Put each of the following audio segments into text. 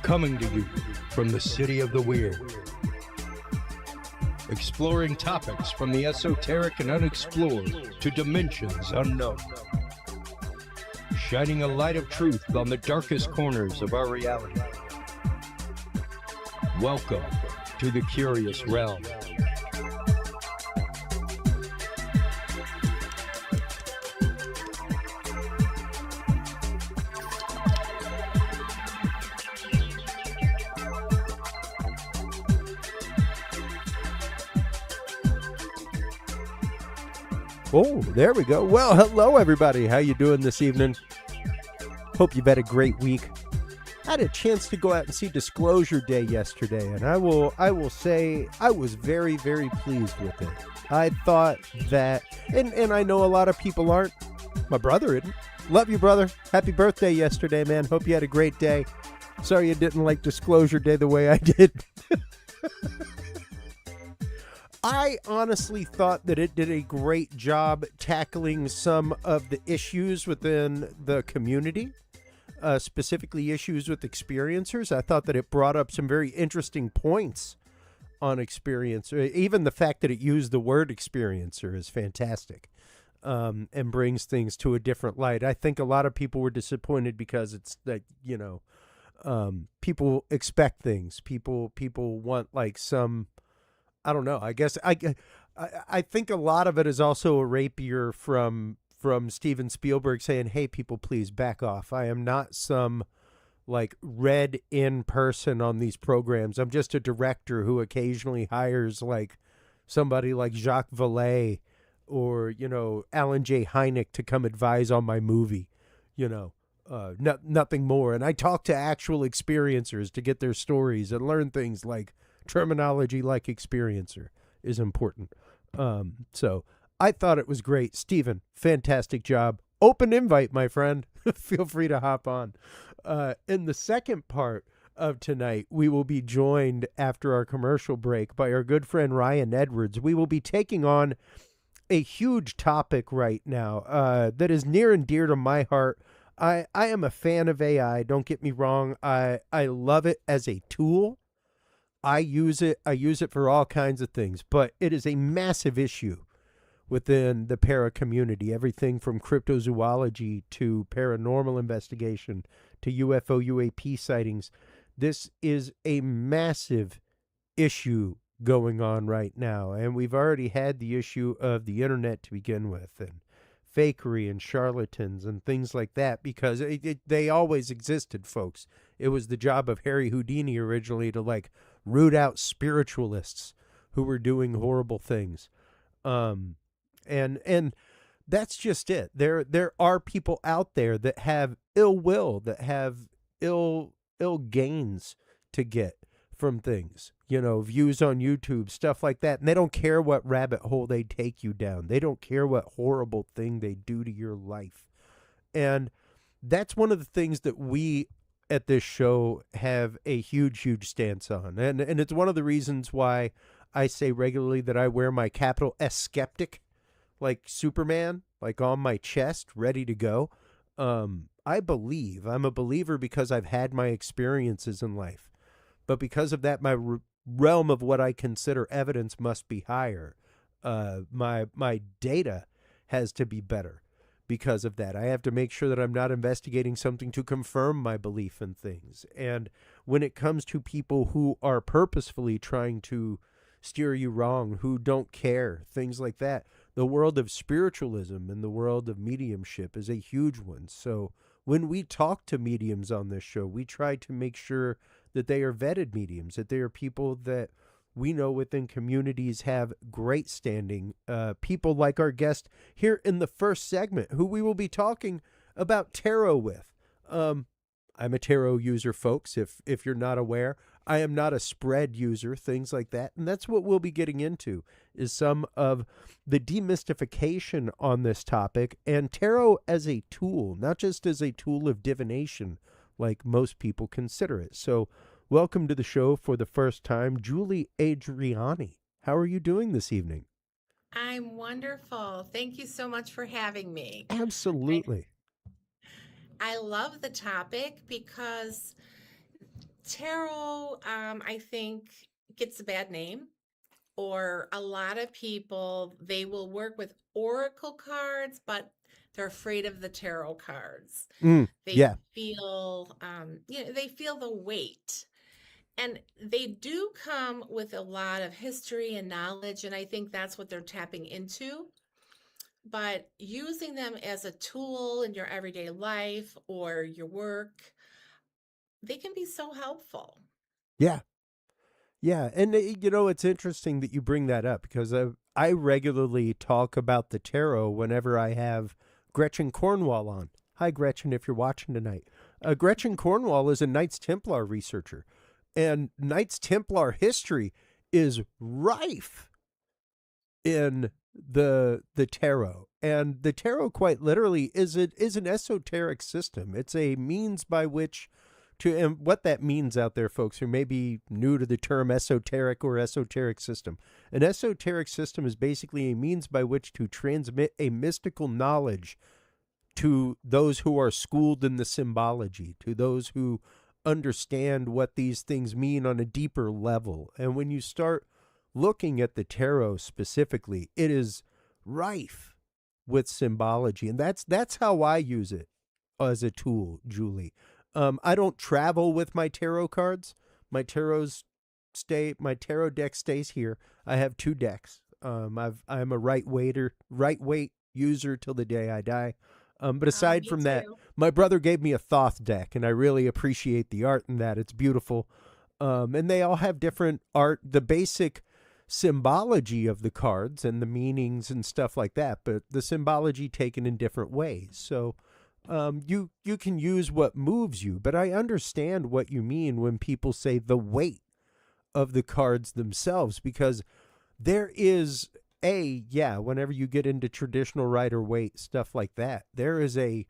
Coming to you from the city of the weird. Exploring topics from the esoteric and unexplored to dimensions unknown. Shining a light of truth on the darkest corners of our reality. Welcome to the Curious Realm. Oh, there we go. Well, hello everybody. How you doing this evening? Hope you've had a great week. I had a chance to go out and see Disclosure Day yesterday, and I will say I was very, very pleased with it. I thought that, and I know a lot of people aren't. My brother isn't. Love you, brother. Happy birthday yesterday, man. Hope you had a great day. Sorry you didn't like Disclosure Day the way I did. I honestly thought that it did a great job tackling some of the issues within the community, specifically issues with experiencers. I thought that it brought up some very interesting points on experiencer. Even the fact that it used the word experiencer is fantastic, and brings things to a different light. I think a lot of people were disappointed because it's that, people expect things. People want like some, I don't know. I guess I think a lot of it is also a rapier from Steven Spielberg saying, "Hey, people, please back off. I am not some like read in person on these programs. I'm just a director who occasionally hires like somebody like Jacques Vallée or Alan J. Hynek to come advise on my movie. Nothing more. And I talk to actual experiencers to get their stories and learn things like." Terminology like experiencer is important. So I thought it was great. Steven, fantastic job. Open invite, my friend. Feel free to hop on. In the second part of tonight, we will be joined after our commercial break by our good friend Ryan Edwards. We will be taking on a huge topic right now that is near and dear to my heart. I am a fan of AI. Don't get me wrong. I love it as a tool. I use it for all kinds of things, but it is a massive issue within the para community. Everything from cryptozoology to paranormal investigation to UFO UAP sightings. This is a massive issue going on right now, and we've already had the issue of the internet to begin with, and fakery and charlatans and things like that, because they always existed, folks. It was the job of Harry Houdini originally to root out spiritualists who were doing horrible things. And that's just it. There are people out there that have ill will, that have ill gains to get from things, views on YouTube, stuff like that. And they don't care what rabbit hole they take you down. They don't care what horrible thing they do to your life. And that's one of the things that we at this show have a huge stance on. And it's one of the reasons why I say regularly that I wear my capital S skeptic, like Superman, like on my chest, ready to go. I'm a believer because I've had my experiences in life. But because of that, my realm of what I consider evidence must be higher. My data has to be better. Because of that, I have to make sure that I'm not investigating something to confirm my belief in things. And when it comes to people who are purposefully trying to steer you wrong, who don't care, things like that, the world of spiritualism and the world of mediumship is a huge one. So when we talk to mediums on this show, we try to make sure that they are vetted mediums, that they are people that we know within communities have great standing. People like our guest here in the first segment, who we will be talking about tarot with. I'm a tarot user, folks, if you're not aware. I am not a spread user, things like that. And that's what we'll be getting into, is some of the demystification on this topic, and tarot as a tool, not just as a tool of divination like most people consider it. So welcome to the show for the first time, Julie Adreani. How are you doing this evening? I'm wonderful. Thank you so much for having me. Absolutely. I love the topic because Tarot, I think, gets a bad name, or a lot of people, they will work with oracle cards, but they're afraid of the tarot cards. Mm, They yeah. feel, they feel the weight. And they do come with a lot of history and knowledge, and I think that's what they're tapping into. But using them as a tool in your everyday life or your work, they can be so helpful. Yeah. Yeah, and it's interesting that you bring that up because I regularly talk about the tarot whenever I have Gretchen Cornwall on. Hi, Gretchen, if you're watching tonight. Gretchen Cornwall is a Knights Templar researcher, and Knights Templar history is rife in the tarot. And the tarot, quite literally, is an esoteric system. It's a means by which to, and what that means out there, folks who may be new to the term esoteric or esoteric system. An esoteric system is basically a means by which to transmit a mystical knowledge to those who are schooled in the symbology, to those who understand what these things mean on a deeper level. And when you start looking at the tarot specifically, it is rife with symbology. And that's how I use it as a tool, Julie. I don't travel with my tarot cards. My tarot deck stays here. I have two decks. I'm a right weight user till the day I die. But Oh, aside me from that, too. my brother gave me a Thoth deck, and I really appreciate the art in that. It's beautiful. And they all have different art, the basic symbology of the cards and the meanings and stuff like that, but the symbology taken in different ways. So you can use what moves you, but I understand what you mean when people say the weight of the cards themselves, because there is whenever you get into traditional Rider Waite stuff like that, there is a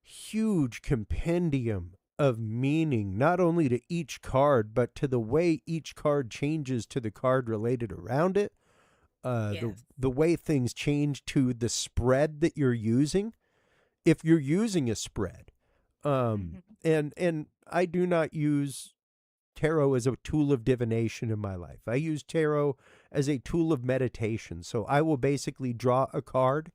huge compendium of meaning, not only to each card, but to the way each card changes to the card related around it. Yes. The way things change to the spread that you're using, if you're using a spread. Hmm. And I do not use tarot as a tool of divination in my life. I use tarot as a tool of meditation. So I will basically draw a card.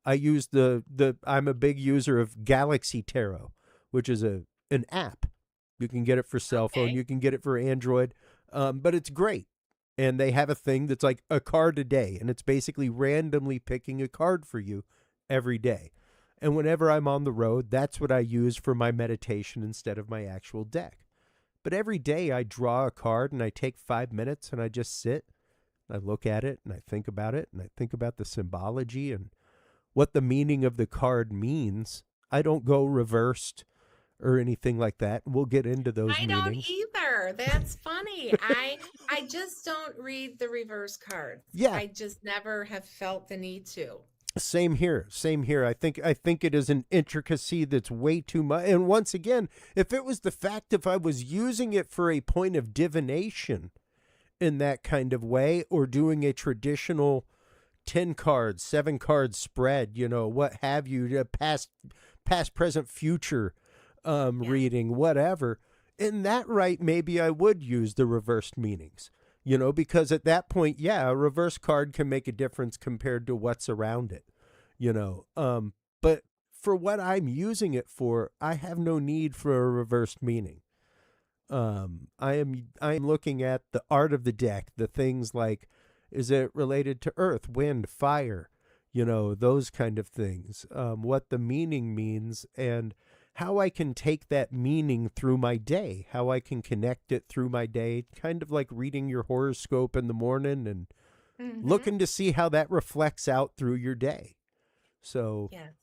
I use I'm a big user of Galaxy Tarot, which is an app. You can get it for cell phone, Okay. you can get it for Android, but it's great. And they have a thing that's like a card a day, and it's basically randomly picking a card for you every day. And whenever I'm on the road, that's what I use for my meditation instead of my actual deck. But every day I draw a card and I take 5 minutes and I just sit. I look at it and I think about it and I think about the symbology and what the meaning of the card means. I don't go reversed or anything like that. We'll get into those I don't meanings. either. That's funny. I just don't read the reverse cards. Yeah, I just never have felt the need to. same here. Same here. I think it is an intricacy that's way too much. And once again, if it was the fact if I was using it for a point of divination in that kind of way or doing a traditional 10 cards, 7 cards spread, what have you, past, present, future Yeah. reading, whatever. In that right, maybe I would use the reversed meanings, because at that point, yeah, a reverse card can make a difference compared to what's around it, you know. But for what I'm using it for, I have no need for a reversed meaning. I am looking at the art of the deck, the things like, is it related to earth, wind, fire, those kind of things, what the meaning means, and how I can take that meaning through my day, how I can connect it through my day, kind of like reading your horoscope in the morning and Hmm. looking to see how that reflects out through your day. So Yes.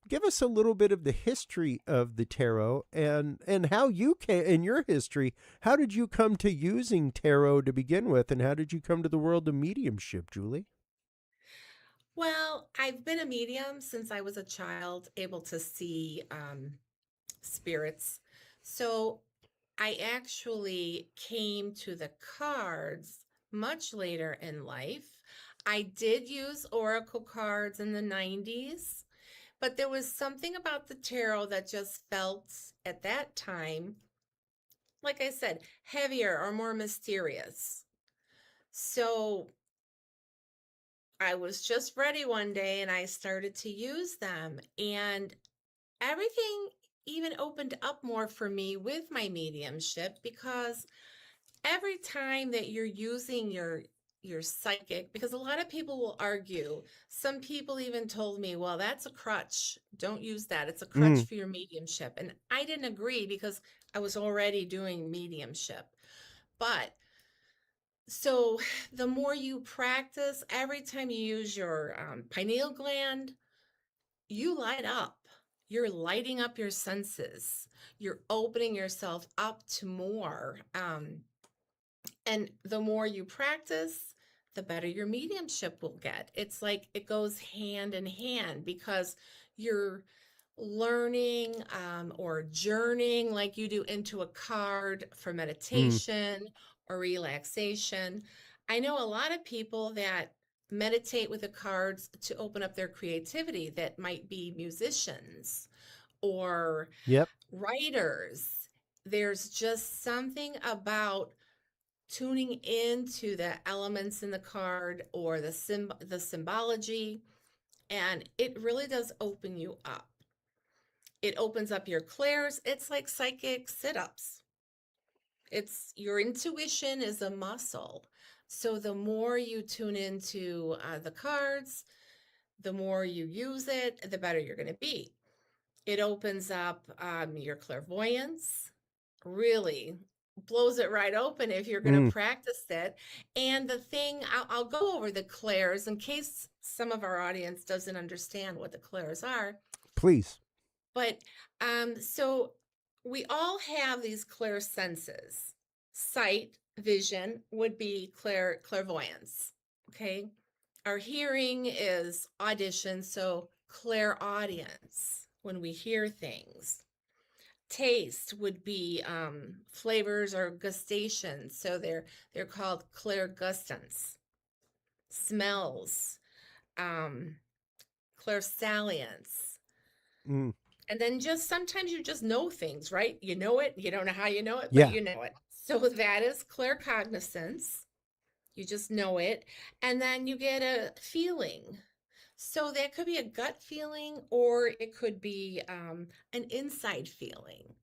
give us a little bit of the history of the tarot and how you came in your history. How did you come to using tarot to begin with, and how did you come to the world of mediumship, Julie? Well, I've been a medium since I was a child, able to see spirits. So I actually came to the cards much later in life. I did use oracle cards in the 90s, but there was something about the tarot that just felt at that time like I said, heavier or more mysterious. So I was just ready one day and I started to use them, and everything even opened up more for me with my mediumship, because every time that you're using your psychic, because a lot of people will argue, some people even told me, well, that's a crutch, don't use that, it's a crutch Mm. for your mediumship, and I didn't agree because I was already doing mediumship. But so the more you practice, every time you use your pineal gland, you light up. You're lighting up your senses. You're opening yourself up to more. And the more you practice, the better your mediumship will get. It's like it goes hand in hand, because you're learning or journeying like you do into a card for Mm. meditation or relaxation. I know a lot of people that meditate with the cards to open up their creativity, that might be musicians or Yep. writers. There's just something about tuning into the elements in the card or the symbology, and it really does open you up. It opens up your clairs. It's like psychic sit-ups. It's your intuition is a muscle. So the more you tune into the cards, the more you use it, the better you're going to be. It opens up your clairvoyance, really blows it right open if you're going to Mm. practice it. And the thing, I'll go over the clairs in case some of our audience doesn't understand what the clairs are. Please. But so we all have these clear senses. Sight, vision would be clairvoyance. Okay. Our hearing is audition, so clairaudience when we hear things. Taste would be flavors or gustations, so they're called clairgustance. Smells, um, clairsalience. Mm. And then just sometimes you just know things, right? You know it. You don't know how you know it, but Yeah. you know it. So that is claircognizance. You just know it. And then you get a feeling. So that could be a gut feeling, or it could be an inside feeling.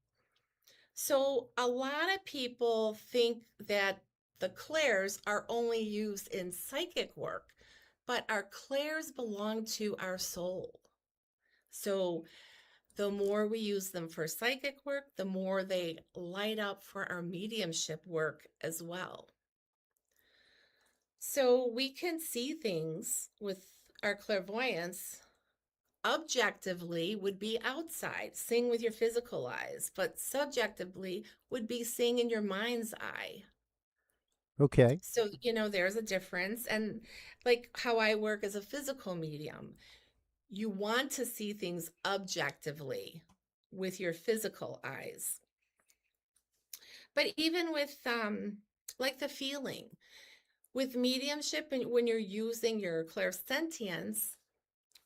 So a lot of people think that the clairs are only used in psychic work, but our clairs belong to our soul. So the more we use them for psychic work, the more they light up for our mediumship work as well. So we can see things with our clairvoyance. Objectively would be outside, seeing with your physical eyes, but subjectively would be seeing in your mind's eye. Okay. So, there's a difference. And like how I work as a physical medium, you want to see things objectively with your physical eyes. But even with like the feeling, with mediumship, and when you're using your clairsentience,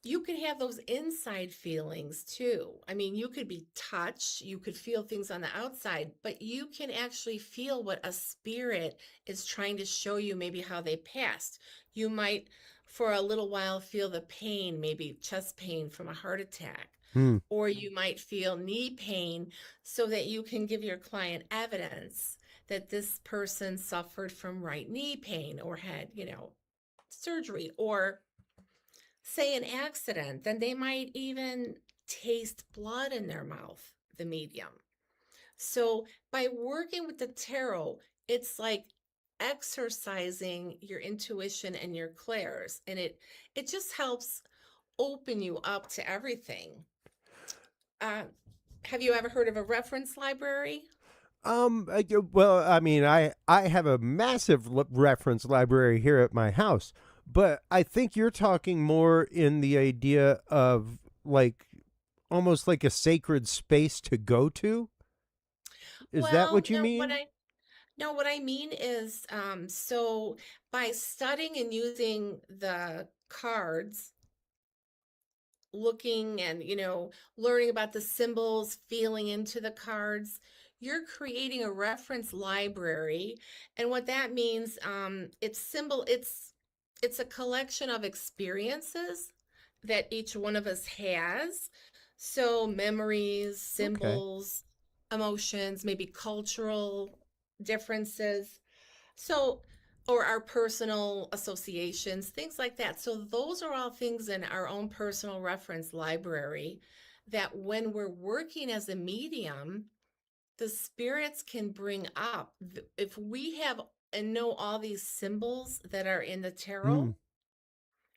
you could have those inside feelings too. I mean, you could be touched, you could feel things on the outside, but you can actually feel what a spirit is trying to show you, maybe how they passed. You might, for a little while, feel the pain, maybe chest pain from a heart attack, Mm. or you might feel knee pain, so that you can give your client evidence that this person suffered from right knee pain or had, surgery, or say an accident. Then they might even taste blood in their mouth, the medium. So by working with the tarot, it's like exercising your intuition and your clairs, and it just helps open you up to everything. uh, have you ever heard of a reference library? Well, I mean, I have a massive reference library here at my house, but I think you're talking more in the idea of like almost like a sacred space to go to. Is that Well, what you mean? what I mean is, so by studying and using the cards, looking and, learning about the symbols, feeling into the cards, you're creating a reference library. And what that means, it's a collection of experiences that each one of us has. So memories, Okay. symbols, emotions, maybe cultural differences. So, or our personal associations, things like that. So, those are all things in our own personal reference library that when we're working as a medium, the spirits can bring up. If we have and know all these symbols that are in the tarot Mm.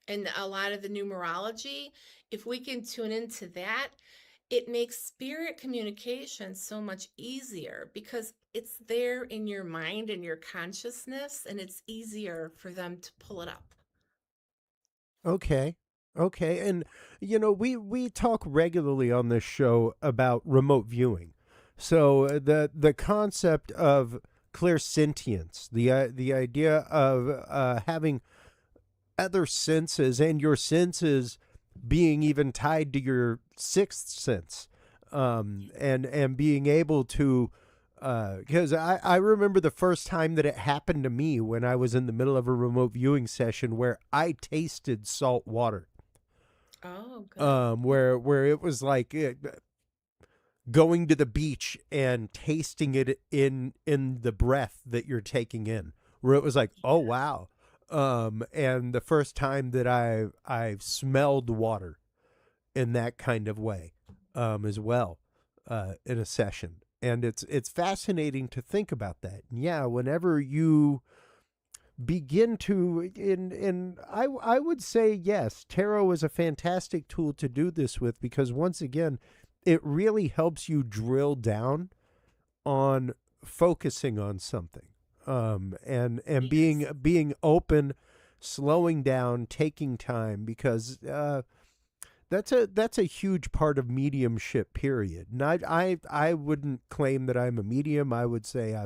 and a lot of the numerology, if we can tune into that, it makes spirit communication so much easier because it's there in your mind and your consciousness, and it's easier for them to pull it up. Okay. Okay. And we talk regularly on this show about remote viewing. So the concept of clairsentience, the idea of having other senses and your senses being even tied to your sixth sense, and being able to, because I remember the first time that it happened to me when I was in the middle of a remote viewing session where I tasted salt water, Oh, good. where it was like going to the beach and tasting it in the breath that you're taking in, where it was like, oh wow. And the first time that I've smelled water in that kind of way, as well, in a session. And it's fascinating to think about that. And yeah, whenever you begin to, in I would say yes, tarot is a fantastic tool to do this with, because once again, it really helps you drill down on focusing on something, and Yes. being open, slowing down, taking time, because that's a huge part of mediumship. Period. And I wouldn't claim that I'm a medium. I would say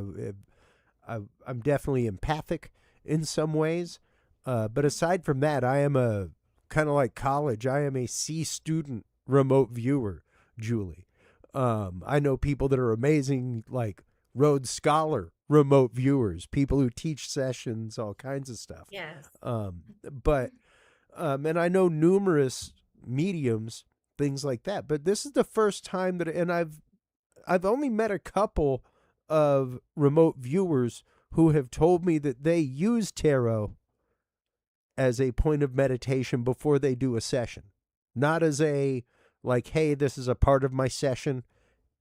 I'm definitely empathic in some ways. But aside from that, I am a kind of like college. I am a C student remote viewer, Julie. I know people that are amazing, like Rhodes Scholar remote viewers, people who teach sessions, all kinds of stuff. Yes. But and I know numerous mediums, things like that. But this is the first time that, and I've only met a couple of remote viewers who have told me that they use tarot as a point of meditation before they do a session. Not as a, like, hey, this is a part of my session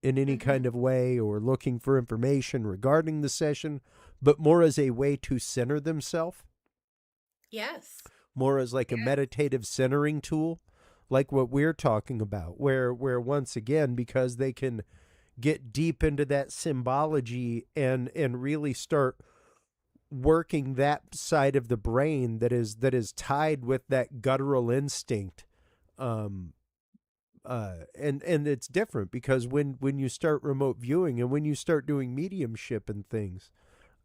in any Mm-hmm. kind of way, or looking for information regarding the session, but more as a way to center themselves, Yes. more as like a Yes. meditative centering tool, like what we're talking about, where once again, because they can get deep into that symbology and really start working that side of the brain that is tied with that guttural instinct. Um uh and and it's different because when you start remote viewing and when you start doing mediumship and things,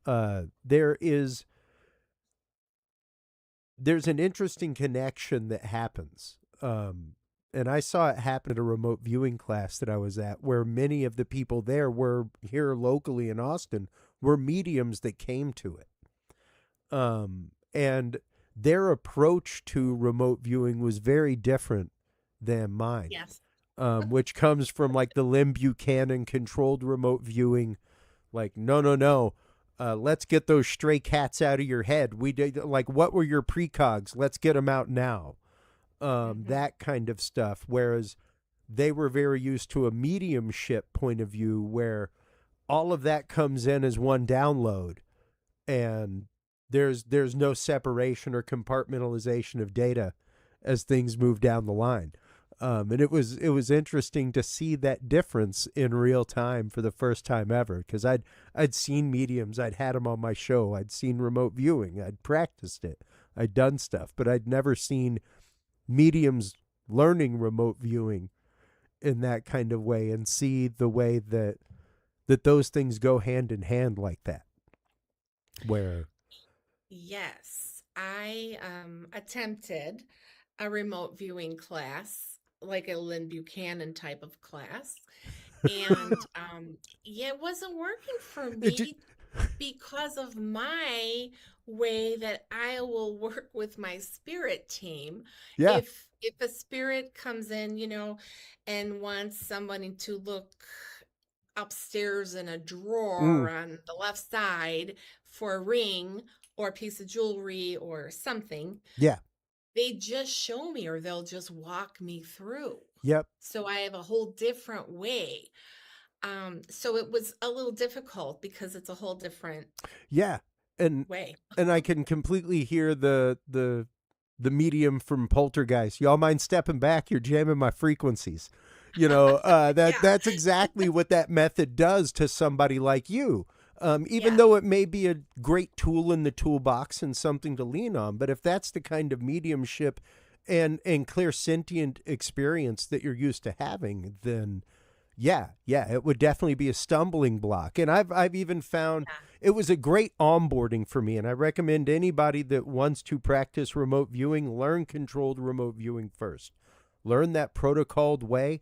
there's an interesting connection that happens. And I saw it happen at a remote viewing class that I was at, where many of the people there were here locally in Austin, were mediums that came to it. And their approach to remote viewing was very different than mine, Yes. which comes from like the Lim Buchanan controlled remote viewing. Like, no, no, no. Let's get those stray cats out of your head. We did, like, what were your precogs? Let's get them out now. Mm-hmm. That kind of stuff. Whereas they were very used to a mediumship point of view where all of that comes in as one download, and there's no separation or compartmentalization of data as things move down the line. And it was interesting to see that difference in real time for the first time ever, because I'd seen mediums, I'd had them on my show, I'd seen remote viewing, I'd practiced it, I'd done stuff, but I'd never seen mediums learning remote viewing in that kind of way, and see the way that those things go hand in hand like that, where Yes. I attempted a remote viewing class. like a Lynn Buchanan type of class. And yeah, it wasn't working for It just, me because of my way that I will work with my spirit team. yeah. If a spirit comes in, and wants somebody to look upstairs in a Mm, drawer on the left side for a ring or a piece of jewelry or something, yeah. they just show me or they'll just walk me through. Yep. So I have a whole different way. So it was a little difficult because it's a whole different Yeah. And way. I can completely hear the medium from Poltergeist. Y'all mind stepping back? You're jamming my frequencies. Yeah. That's exactly what that method does to somebody like you. Even Yeah. though it may be a great tool in the toolbox and something to lean on, but if that's the kind of mediumship and clairsentient experience that you're used to having, then yeah, it would definitely be a stumbling block. And I've even found it was a great onboarding for me. And I recommend anybody that wants to practice remote viewing, learn controlled remote viewing first. Learn that protocoled way.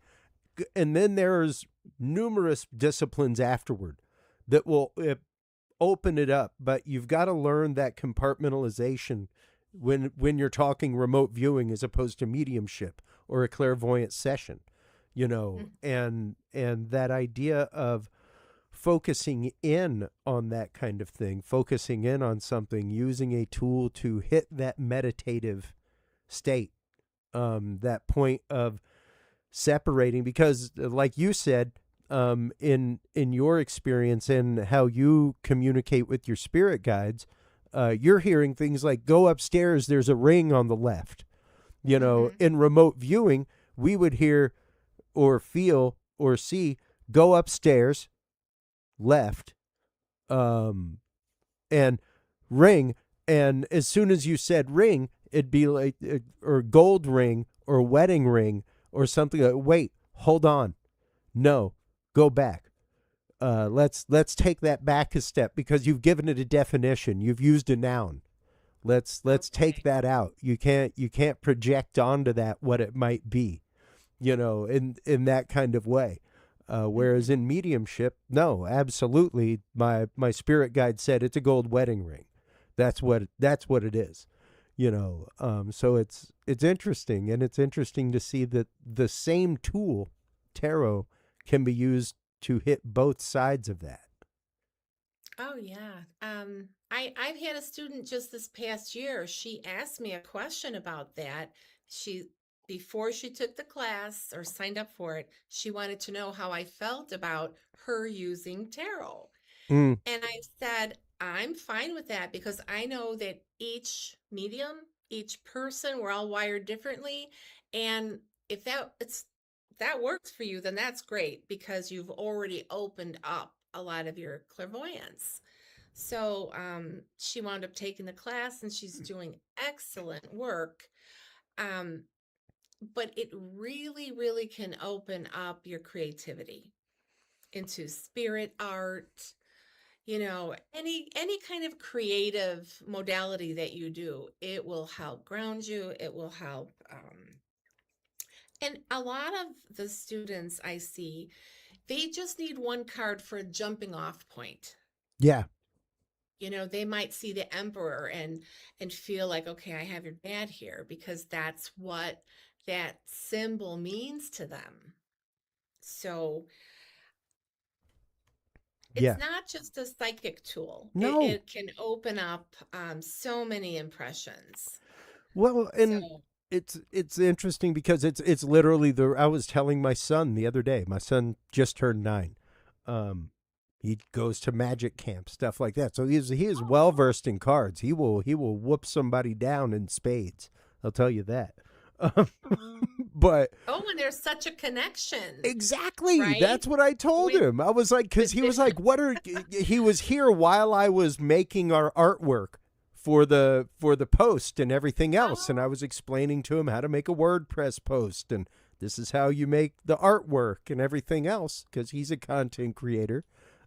And then there's numerous disciplines afterward that will open it up. But you've got to learn that compartmentalization when you're talking remote viewing as opposed to mediumship or a clairvoyant session, Mm. and that idea of focusing in on that kind of thing, focusing in on something, using a tool to hit that meditative state, that point of separating, because like you said, in your experience and how you communicate with your spirit guides, you're hearing things like, go upstairs, there's a ring on the left. Mhm. In remote viewing, we would hear or feel or see, go upstairs, left, um, and ring. And as soon as you said ring, it'd be like, or gold ring or wedding ring or something. Wait, hold on. No, go back. Let's take that back a step because you've given it a definition. You've used a noun. Let's take Okay. that out. You can't project onto that what it might be, in that kind of way. Whereas Mhm. in mediumship, no, absolutely. My spirit guide said it's a gold wedding ring. That's what it is. So it's interesting, and it's interesting to see that the same tool, tarot, can be used to hit both sides of that. Oh yeah. I've had a student just this past year. She asked me a question about that. She Before she took the class or signed up for it, she wanted to know how I felt about her using tarot. Mm, And I said, I'm fine with that because I know that each medium, each person, we're all wired differently. And if that works for you, then that's great because you've already opened up a lot of your clairvoyance. So she wound up taking the class and she's doing excellent work. Um, but it really, really can open up your creativity into spirit art, any kind of creative modality that you do. It will help ground you. It will help. And a lot of the students I see, they just need one card for a jumping off point. yeah, They might see the emperor and feel like, okay, I have your dad here because that's what that symbol means to them. So it's yeah. not just a psychic tool. It, No. it can open up so many impressions. Well, and So, it's interesting because it's literally the I was telling my son the other day. My son just turned 9. Um, he goes to magic camp, stuff like that. So he is oh, well cool. versed in cards. He will whoop somebody down in spades. I'll tell you that. Um, Um, but oh, and there's such a connection, exactly, right? that's what I told With him. I was like, because with he was like, different. "What are?" He was here while I was making our artwork for the post and everything else, and I Oh, was explaining to him how to make a WordPress post, and this is how you make the artwork and everything else, because he's a content creator,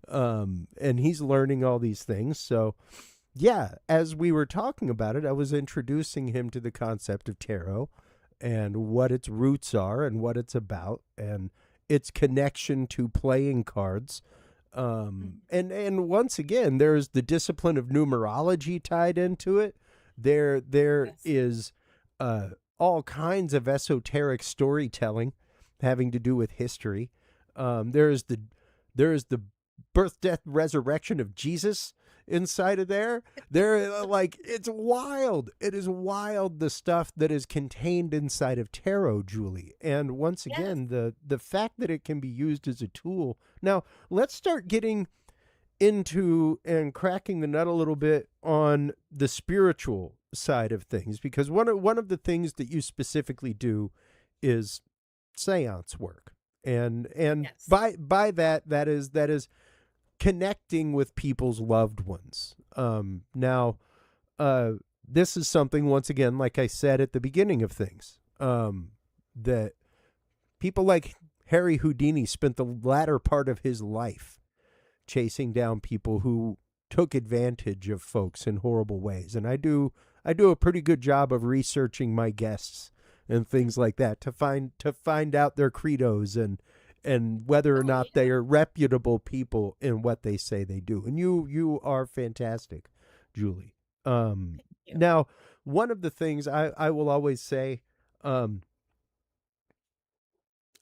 and he's learning all these things. So yeah, as we were talking about it, I was introducing him to the concept of tarot, and what its roots are and what it's about and its connection to playing cards. And once again, there's the discipline of numerology tied into it. There Yes. is uh, all kinds of esoteric storytelling having to do with history. There is the birth, death, resurrection of Jesus inside of there. Like, it's wild. It is wild, the stuff that is contained inside of tarot, Julie. And once Yes. again, the fact that it can be used as a tool. Now, let's start getting into and cracking the nut a little bit on the spiritual side of things, because one of the things that you specifically do is seance work. And Yes. by that is connecting with people's loved ones. Now, uh, this is something, once again, like I said at the beginning of things, that people like Harry Houdini spent the latter part of his life chasing down people who took advantage of folks in horrible ways. And I do a pretty good job of researching my guests and things like that to find out their credos and whether or Oh, not yeah. they are reputable people in what they say they do. And you are fantastic, Julie. Thank you. Now, one of the things I will always say, um,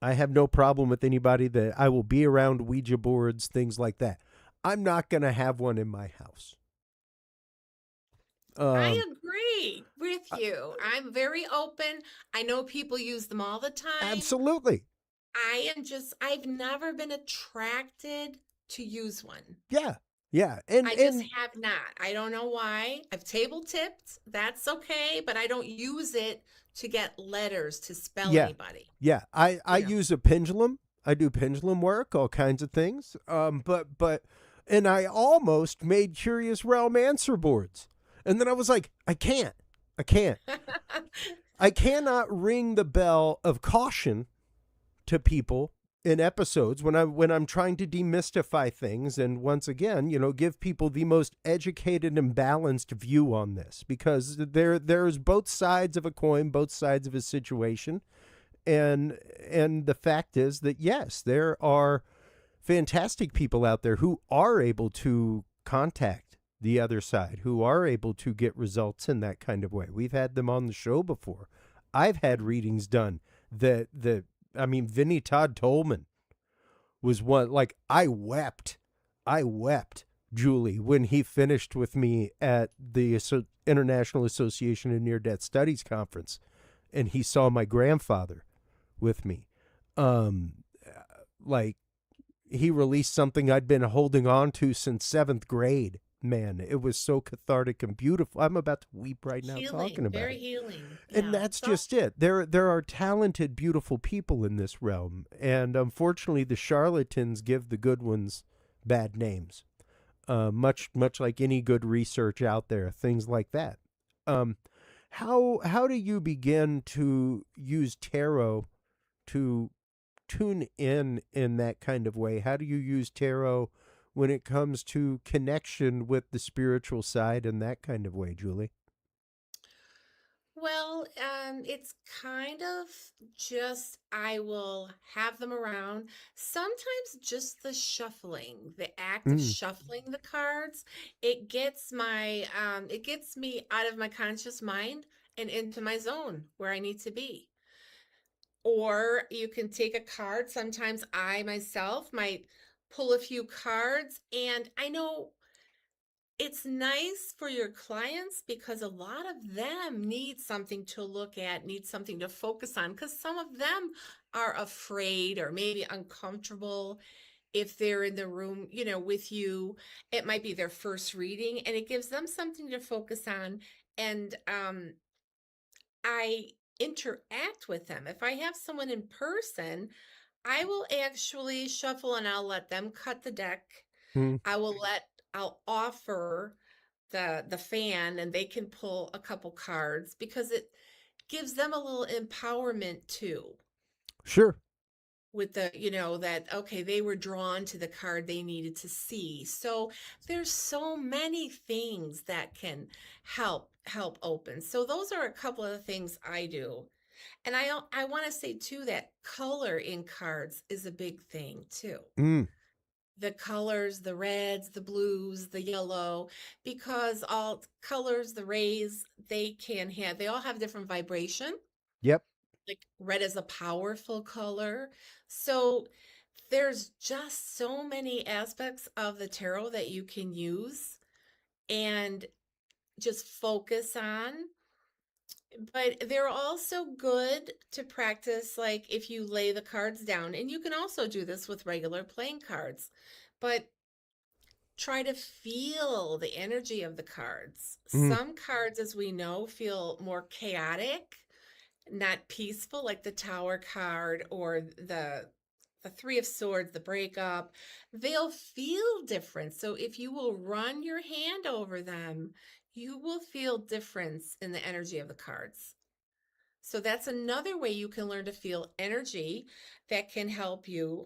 I have no problem with anybody that I will be around Ouija boards, things like that. I'm not going to have one in my house. Um, I agree with uh, you. I'm very open. I know people use them all the time. absolutely. I've never been attracted to use one. Yeah. Yeah. And I just and have not. I don't know why. I've table tipped. That's okay, but I don't use it to get letters to spell yeah. anybody. Yeah. I You know. use a pendulum. I do pendulum work, all kinds of things. But and I almost made Curious Realm answer boards. And then I was like, I can't. I can't. I cannot ring the bell of caution to people in episodes when I'm trying to demystify things, and once again, give people the most educated and balanced view on this, because there's both sides of a coin, both sides of a situation. And the fact is that, yes, there are fantastic people out there who are able to contact the other side, who are able to get results in that kind of way. We've had them on the show before. I've had readings done that I mean, Vinny Todd Tolman was one. Like, I wept, Julie, when he finished with me at the International Association of Near Death Studies conference, and he saw my grandfather with me. Um, like, he released something I'd been holding on to since seventh grade. Man, it was so cathartic and beautiful. I'm about to weep right now talking Healing, about very it. healing. And Yeah. that's So just it. There are talented, beautiful people in this realm, and unfortunately, the charlatans give the good ones bad names. Much like any good research out there, things like that. Um, how do you begin to use tarot to tune in that kind of way? How do you use tarot when it comes to connection with the spiritual side in that kind of way, Julie? well, it's kind of just I will have them around. Sometimes just the shuffling, the act of Mm, shuffling the cards, it gets me out of my conscious mind and into my zone where I need to be. Or you can take a card. Sometimes I myself might pull a few cards, and I know it's nice for your clients because a lot of them need something to look at, need something to focus on, because some of them are afraid or maybe uncomfortable if they're in the room, with you. It might be their first reading, and it gives them something to focus on. And I interact with them. If I have someone in person, I will actually shuffle and I'll let them cut the deck. mm, I'll offer the fan, and they can pull a couple cards because it gives them a little empowerment too, sure. with that, okay, they were drawn to the card they needed to see. So there's so many things that can help open. So those are a couple of the things I do. And I want to say too that color in cards is a big thing too. Mm. The colors, the reds, the blues, the yellow, because all colors, the rays, they all have different vibration. Yep. Like red is a powerful color. So there's just so many aspects of the tarot that you can use and just focus on. But they're also good to practice, like if you lay the cards down, and you can also do this with regular playing cards, but try to feel the energy of the cards. Mm. Some cards, as we know, feel more chaotic, not peaceful, like the Tower card or the Three of Swords, the breakup. They'll feel different. So if you will run your hand over them, you will feel difference in the energy of the cards. So that's another way you can learn to feel energy that can help you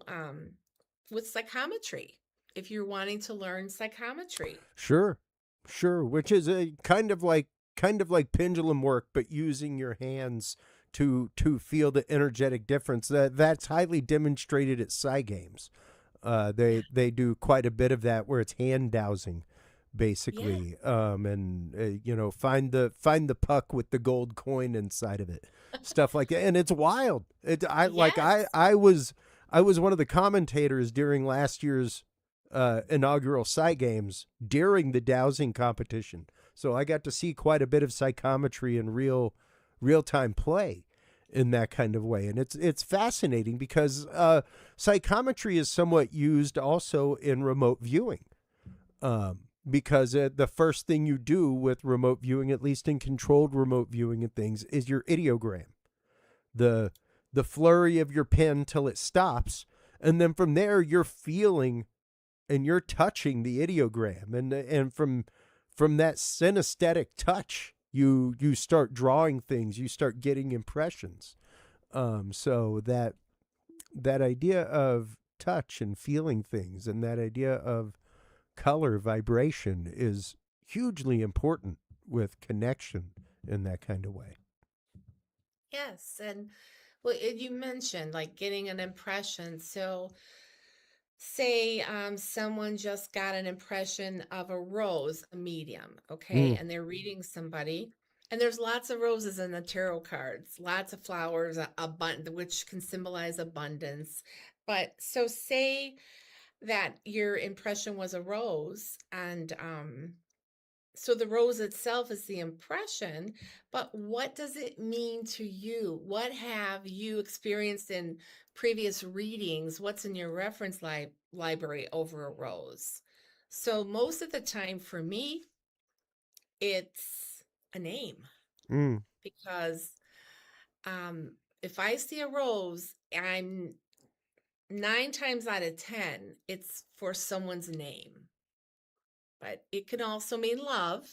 with psychometry if you're wanting to learn psychometry. Sure. Sure. Which is a kind of like pendulum work, but using your hands to feel the energetic difference. That's highly demonstrated at Psy games. They do quite a bit of that where it's hand dowsing, Yeah. basically, and you know, find the puck with the gold coin inside of it, stuff like that, and it's wild. Yes. I was one of the commentators during last year's inaugural Psy games during the dowsing competition, so I got to see quite a bit of psychometry in real time play in that kind of way, and it's fascinating because psychometry is somewhat used also in remote viewing, because the first thing you do with remote viewing, at least in controlled remote viewing and things, is your ideogram, the the flurry of your pen till it stops, and then from there you're feeling and you're touching the ideogram, and from that synesthetic touch, you start drawing things, you start getting impressions. So that idea of touch and feeling things, and that idea of color vibration is hugely important with connection in that kind of way. Yes. And well, you mentioned like getting an impression. So say someone just got an impression of a rose, a medium, okay, Mm, and they're reading somebody, and there's lots of roses in the tarot cards, lots of flowers, which can symbolize abundance. But so say that your impression was a rose, and so the rose itself is the impression, but what does it mean to you? What have you experienced in previous readings? What's in your reference library over a rose? So most of the time for me, it's a name mm. because um, if I see a rose, I'm 9 times out of 10, it's for someone's name. But it can also mean love,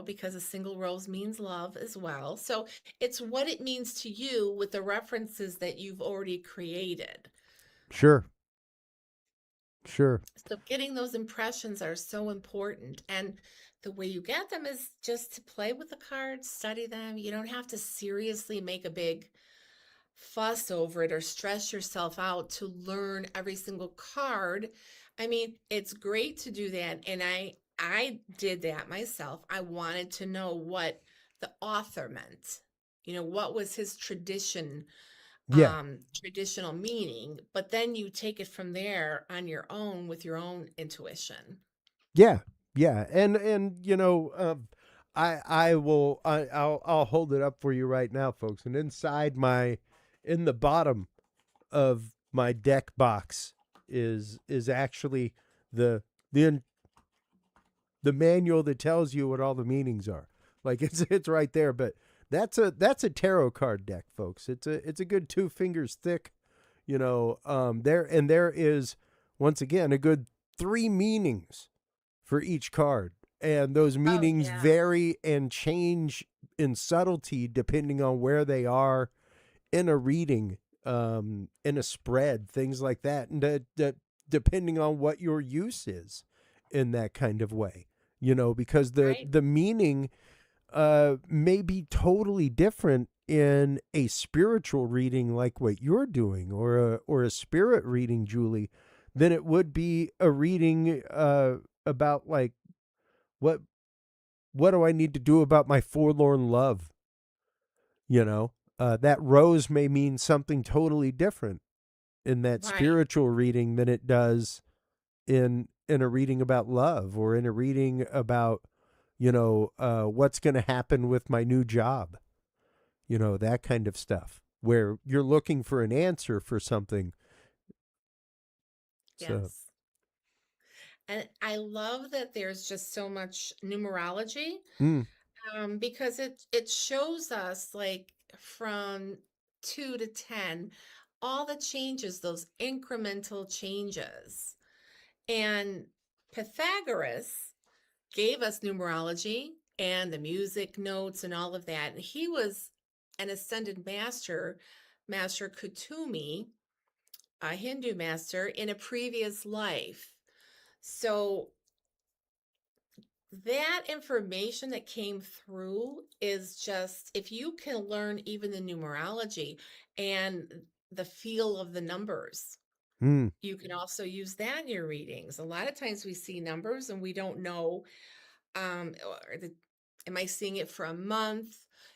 because a single rose means love as well. So it's what it means to you with the references that you've already created. Sure, sure. So getting those impressions are so important. And the way you get them is just to play with the cards, study them. You don't have to seriously make a big fuss over it or stress yourself out to learn every single card. I mean, it's great to do that, and I did that myself. I wanted to know what the author meant. What was his Yeah, traditional meaning, but then you take it from there on your own with your own intuition. yeah, yeah. And you know, I'll hold it up for you right now, folks. And in the bottom of my deck box is actually the the in- the manual that tells you what all the meanings are. Like it's right there. But that's a tarot card deck, folks. It's a good 2 fingers thick. There is, once again, a good 3 meanings for each card, and those Oh, meanings yeah. vary and change in subtlety depending on where they are in a reading, in a spread, things like that, and depending on what your use is in that kind of way, because the Right? the meaning may be totally different in a spiritual reading like what you're doing, or a spirit reading, Julie, than it would be a reading about like what what do I need to do about my forlorn love? You know, that rose may mean something totally different in that Right. spiritual reading than it does in a reading about love, or in a reading about, what's going to happen with my new job, that kind of stuff, where you're looking for an answer for something. So, Yes. And I love that there's just so much numerology, mm, because it shows us like from 2 to 10, all the changes, those incremental changes. And Pythagoras gave us numerology and the music notes and all of that. And he was an ascended master, Master Kutumi, a Hindu master in a previous life. So that information that came through is just, if you can learn even the numerology and the feel of the numbers, mm, you can also use that in your readings. A lot of times we see numbers and we don't know, or am I seeing it for a month?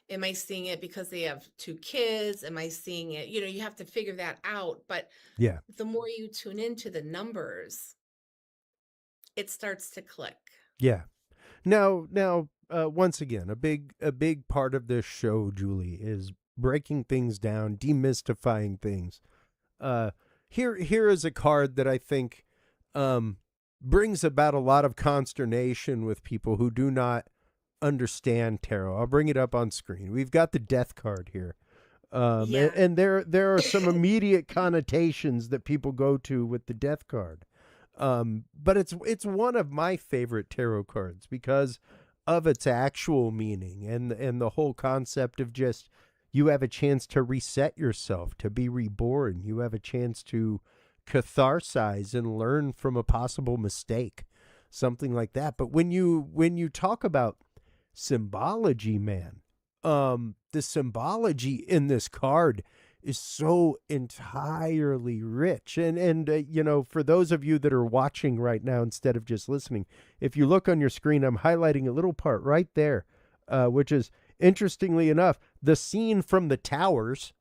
Am I seeing it because they have two kids? Am I seeing it? You have to figure that out. But yeah, the more you tune into the numbers, it starts to click. yeah. Now, once again, a big part of this show, Julie, is breaking things down, demystifying things. Uh, here is a card that I think um, brings about a lot of consternation with people who do not understand tarot. I'll bring it up on screen. We've got the Death card here, and, Yeah. and there are some immediate connotations that people go to with the Death card. But it's one of my favorite tarot cards because of its actual meaning, and the whole concept of just, you have a chance to reset yourself, to be reborn. You have a chance to catharsize and learn from a possible mistake, something like that. But when you talk about symbology, man, the symbology in this card is so entirely rich. And for those of you that are watching right now instead of just listening, if you look on your screen, I'm highlighting a little part right there, which is, interestingly enough, the scene from the Towers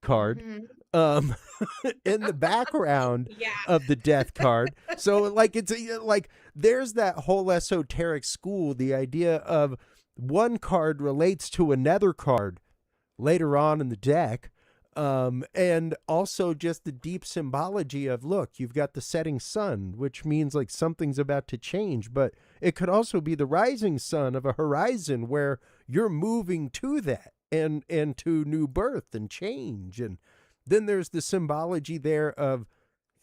card, Hmm. um, in the background Yeah. of the Death card. So, like, like there's that whole esoteric school, the idea of one card relates to another card later on in the deck. And also just the deep symbology of, look, you've got the setting sun, which means like something's about to change, but it could also be the rising sun of a horizon where you're moving to that, and to new birth and change. And then there's the symbology there of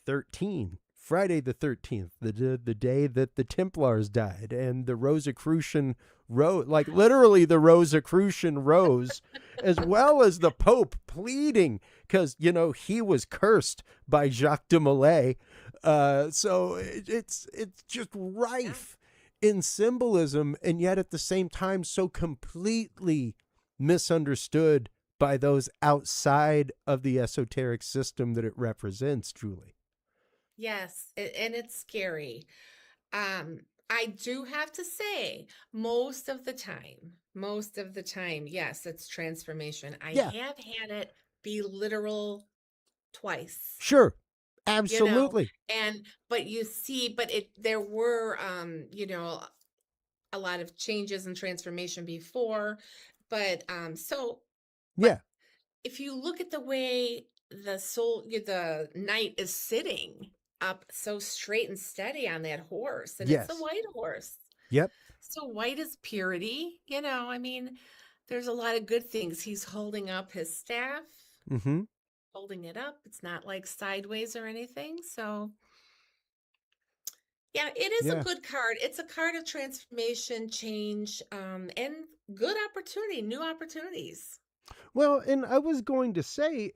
13, Friday the 13th, the day that the Templars died, and the Rosicrucian rose, like literally the Rosicrucian rose, as well as the Pope pleading because, he was cursed by Jacques de Molay. So it's just Yeah. rife in symbolism, and yet at the same time so completely misunderstood by those outside of the esoteric system that it represents, Julie. Yes. And it's scary. Um, I do have to say, most of the time, yes, it's transformation. I Yeah, have had it be literal twice, sure. you know, Absolutely. but you see, but there were, a lot of changes and transformation before, but Yeah. if you look at the way the knight is sitting up so straight and steady on that horse, and it's a Yes. white horse. Yep. So white is purity, I mean, there's a lot of good things. He's holding up his staff, Mm-hmm. holding it up. It's not like sideways or anything. So, yeah, it is a Yeah. good card. It's a card of transformation, change, and good opportunity, new opportunities. Well, and I was going to say,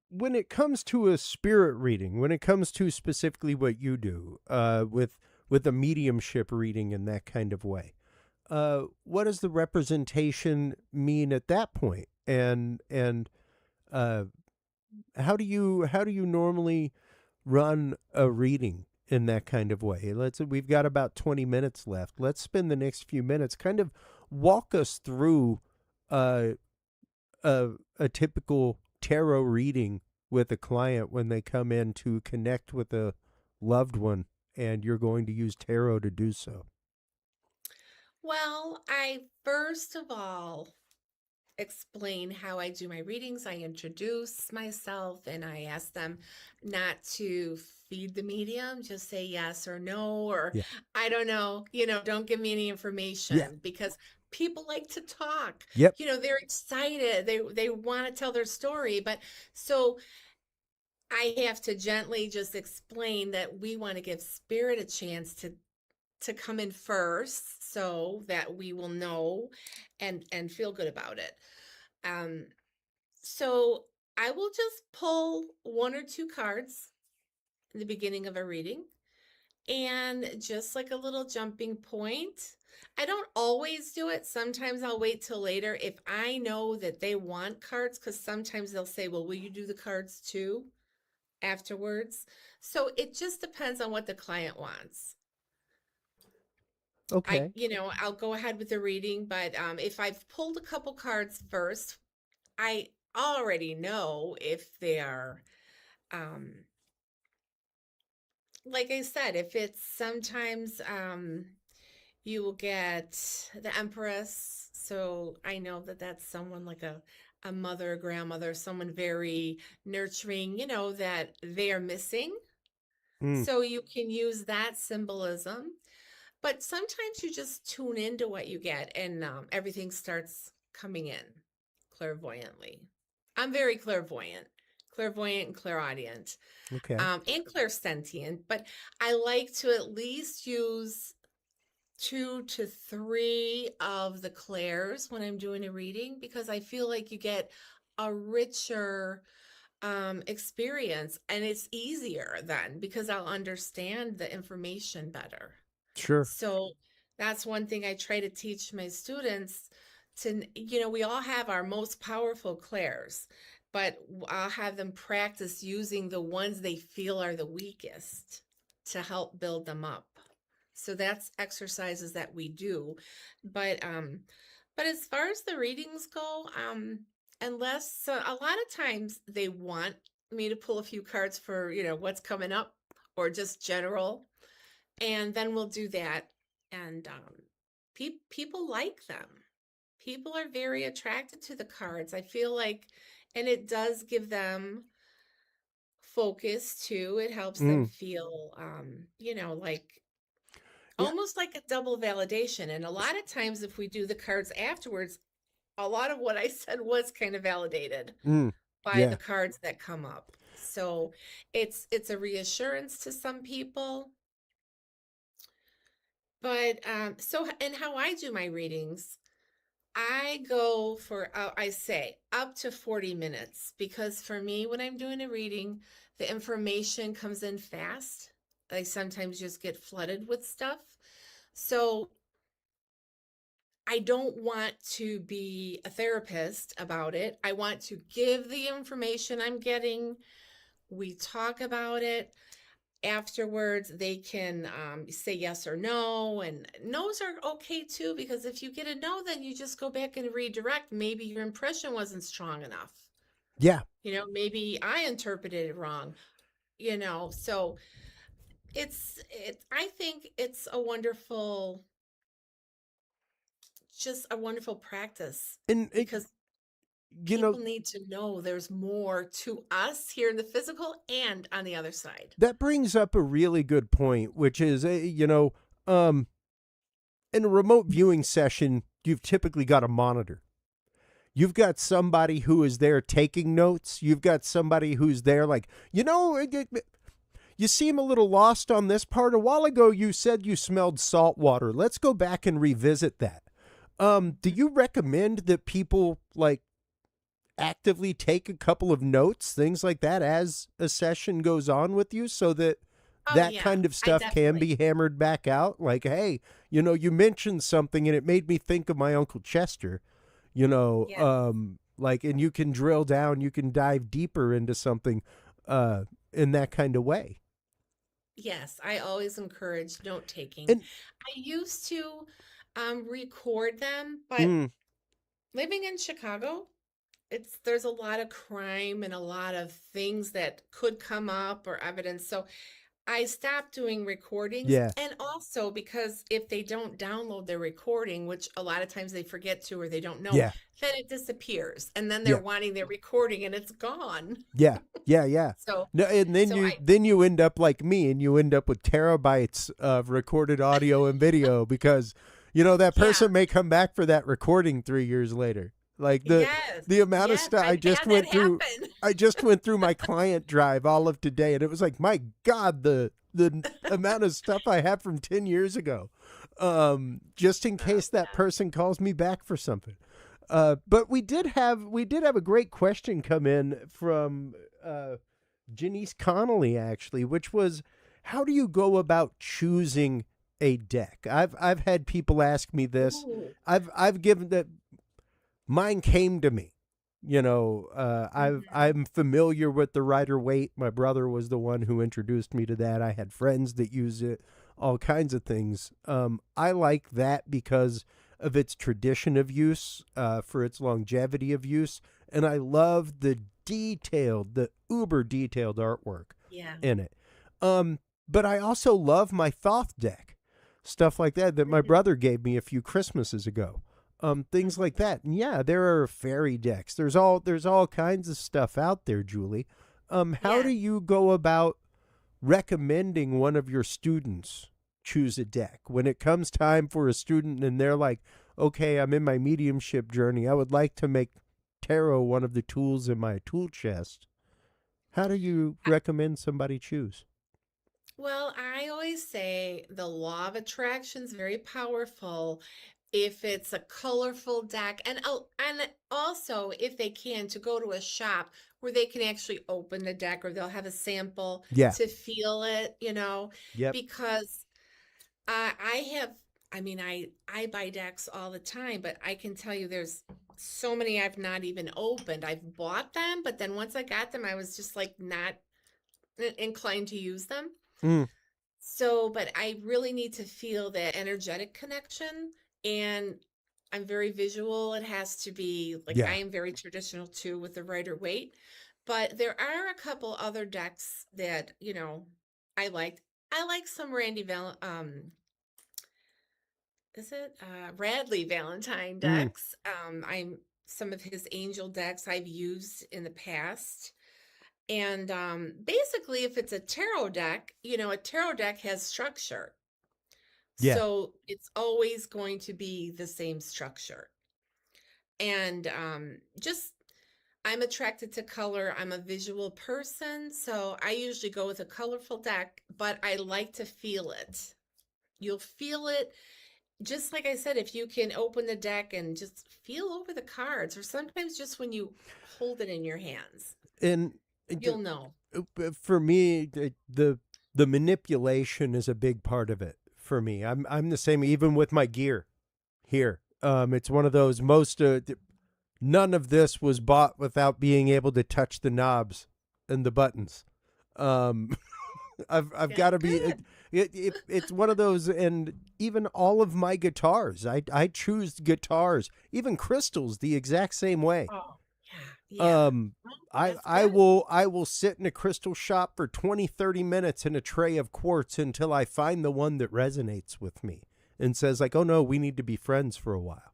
when it comes to a spirit reading, when it comes to specifically what you do, with a mediumship reading in that kind of way, what does the representation mean at that point? And uh, how do you normally run a reading in that kind of way? We've got about 20 minutes left. Let's spend the next few minutes kind of walk us through uh, a typical tarot reading with a client when they come in to connect with a loved one, and you're going to use tarot to do so. Well, I first of all explain how I do my readings. I introduce myself and I ask them not to feed the medium, just say yes or no, or Yeah. I don't know, don't give me any Yeah. information because people like to talk. Yep. They're excited. They want to tell their story, but so I have to gently just explain that we want to give spirit a chance to come in first so that we will know and feel good about it. Um, so I will just pull one or two cards in the beginning of a reading and just like a little jumping point. I don't always do it. Sometimes I'll wait till later if I know that they want cards, because sometimes they'll say, well, will you do the cards too afterwards? So it just depends on what the client wants. Okay. I'll go ahead with the reading, but if I've pulled a couple cards first, I already know if they are, um, like I said, if it's sometimes you will get the Empress. So I know that that's someone like a mother, a grandmother, someone very nurturing, that they are missing. Mm, So you can use that symbolism. But sometimes you just tune into what you get and everything starts coming in clairvoyantly. I'm very clairvoyant and clairaudient, okay. and clairsentient, but I like to at least use 2 to 3 of the clairs when I'm doing a reading because I feel like you get a richer experience and it's easier then because I'll understand the information better. Sure. So that's one thing I try to teach my students to, we all have our most powerful clairs, but I'll have them practice using the ones they feel are the weakest to help build them up. So that's exercises that we do. But as far as the readings go, unless a lot of times they want me to pull a few cards for, what's coming up or just general, and then we'll do that. And people like them. People are very attracted to the cards. I feel like, and it does give them focus too. It helps them Mm, feel, like yeah. almost like a double validation. And a lot of times, if we do the cards afterwards, a lot of what I said was kind of validated Mm, by yeah. the cards that come up. So it's a reassurance to some people. But so and how I do my readings, I go for I say up to 40 minutes because for me when I'm doing a reading, the information comes in fast. I sometimes just get flooded with stuff. So I don't want to be a therapist about it. I want to give the information I'm getting. We talk about it. Afterwards, they can say yes or no. And no's are okay too, because if you get a no, then you just go back and redirect. Maybe your impression wasn't strong enough. Yeah. Maybe I interpreted it wrong, So I think it's just a wonderful practice And because you know people need to know there's more to us here in the physical and on the other side. that brings up a really good point, which is um, in a remote viewing session, you've typically got a monitor. You've got somebody who is there taking notes. You've got somebody who's there like, you seem a little lost on this part. A while ago, you said you smelled salt water. Let's go back and revisit that. Do you recommend that people like actively take a couple of notes, things like that, as a session goes on with you so that Oh that yeah, kind of I stuff can definitely. be hammered back out. Like, hey, you mentioned something and it made me think of my Uncle Chester, Yeah. like, and you can drill down, you can dive deeper into something uh, in that kind of way. Yes, I always encourage note taking. And, I used to record them, but mm, living in Chicago, there's a lot of crime and a lot of things that could come up or evidence. So I stopped doing recordings, yeah, and also because if they don't download their recording, which a lot of times they forget to or they don't know, yeah, then it disappears and then they're yeah. wanting their recording and it's gone. Yeah, yeah, yeah. So No, and then so you I then you end up like me, and you end up with terabytes of recorded audio and video because that yeah, person may come back for that recording 3 years later. Like yes. the amount of Yes, stuff I I've just had that went through. happen. I just went through my client drive all of today, and it was like, my God, the amount of stuff I have from 10 years ago, just in Oh case that yeah. person calls me back for something. But we did have a great question come in from Janice Connolly, actually, which was, how do you go about choosing a deck? I've had people ask me this. Ooh. I've given that, mine came to me. Mhm. I'm familiar with the Rider Waite. My brother was the one who introduced me to that. I had friends that use it, all kinds of things. I like that because of its tradition of use, for its longevity of use, and I love the uber detailed artwork Yeah. in it. But I also love my Thoth deck, stuff like that my Mhm. brother gave me a few Christmases ago. Things like Mhm. that. And yeah, there are fairy decks. There's all kinds of stuff out there, Julie. How do Yes. you go about recommending one of your students choose a deck when it comes time for a student and they're like, okay, I'm in my mediumship journey, I would like to make tarot one of the tools in my tool chest? How do you recommend somebody choose? Well, I always say the law of attraction is very powerful if it's a colorful deck, and also if they can to go to a shop where they can actually open the deck or they'll have a sample Yeah. to feel it, Yep. because I have, I mean, I buy decks all the time, but I can tell you there's so many I've not even opened. I've bought them, but then once I got them, I was just like not inclined to use them. Mm, So, but I really need to feel that energetic connection. And I'm very visual. It has to be like I yeah. am very traditional too with the Rider Waite. But there are a couple other decks that, I liked. I like some is it Radley Valentine Mm, decks. I'm some of his angel decks I've used in the past. And basically, if it's a tarot deck, a tarot deck has structure. yeah. So it's always going to be the same structure. And just, I'm attracted to color. I'm a visual person. So I usually go with a colorful deck, but I like to feel it. You'll feel it. Just like I said, if you can open the deck and just feel over the cards, or sometimes just when you hold it in your hands, And you'll know. for me, the manipulation is a big part of it. For me, I'm the same even with my gear here. It's one of those most none of this was bought without being able to touch the knobs and the buttons. Um, I've Yeah, got to be good. it's one of those, and even all of my guitars, I choose guitars, even crystals, the exact same way. Oh, yeah, yeah. Um, Well, I that's I good. will I will sit in a crystal shop for 20-30 minutes in a tray of quartz until I find the one that resonates with me and says like, oh no, we need to be friends for a while.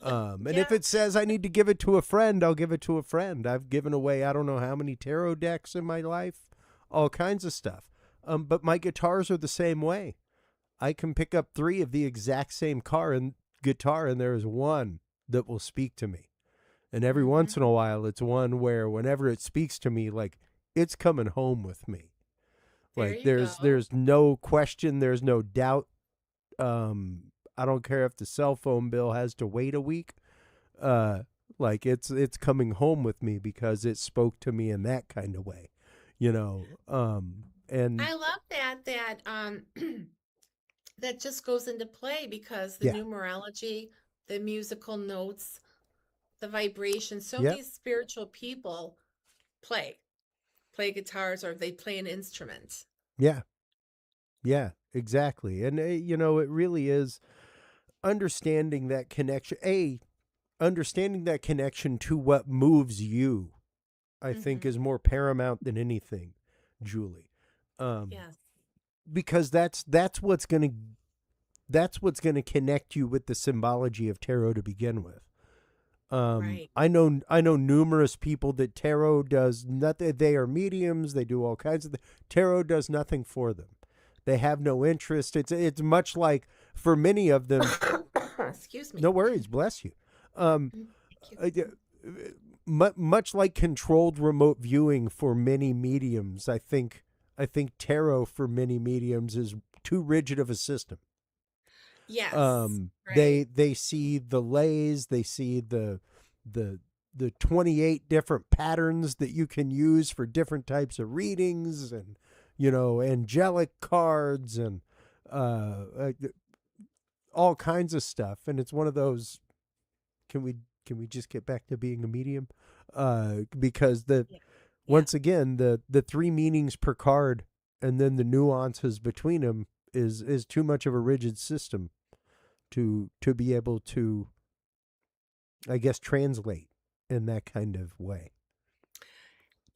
And if Yeah. it says I need to give it to a friend, I'll give it to a friend. I've given away I don't know how many tarot decks in my life, all kinds of stuff. But my guitars are the same way. I can pick up three of the exact same car and guitar, and there is one that will speak to me. And every once Hmm. in a while, it's one where whenever it speaks to me, like it's coming home with me. There Like you there's go. there's no question, there's no doubt. I don't care if the cell phone bill has to wait a week. Uh, like it's coming home with me because it spoke to me in that kind of way. And I love that. that just goes into play because the Yeah. numerology, the musical notes, the vibration. So Yep. many spiritual people play play guitars or they play an instrument. Yeah. Yeah. Exactly. And it really is understanding that connection. Understanding that connection to what moves you, I think, is Hmm. more paramount than anything, Julie. Um, Yes. because that's what's gonna connect you with the symbology of tarot to begin with. Right. I know numerous people that tarot does nothing. They are mediums. They do all kinds of things. Tarot does nothing for them. They have no interest. It's much like for many of them. Excuse No me. worries, bless you. Um, Thank you. uh, much like controlled remote viewing for many mediums, I think tarot for many mediums is too rigid of a system. Yes. They Right. they see the lays, they see the the 28 different patterns that you can use for different types of readings, and angelic cards, and all kinds of stuff. And it's one of those, can we just get back to being a medium? Because Yeah. Yeah. once again, the three meanings per card and then the nuances between them is too much of a rigid system to be able to, I guess, translate in that kind of way.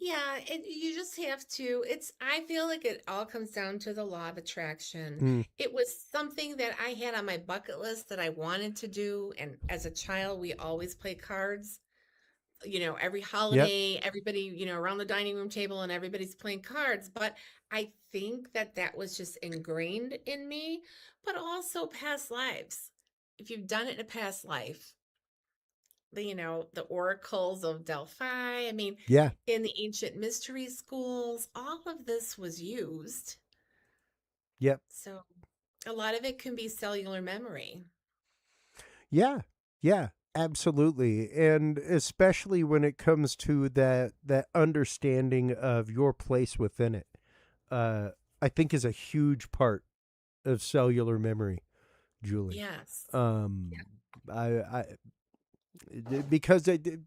Yeah, you just have to. I feel like it all comes down to the law of attraction. Mm, It was something that I had on my bucket list that I wanted to do. And as a child, we always play cards. Every yep. holiday, everybody, around the dining room table and everybody's playing cards. But I think that that was just ingrained in me, but also past lives. If you've done it in a past life, the oracles of Delphi. I mean, Yeah. in the ancient mystery schools, all of this was used. Yep. So a lot of it can be cellular memory. Yeah. Yeah. Absolutely. And especially when it comes to that understanding of your place within it, uh, I think is a huge part of cellular memory, Julie. Yes. Um, Yeah. I because it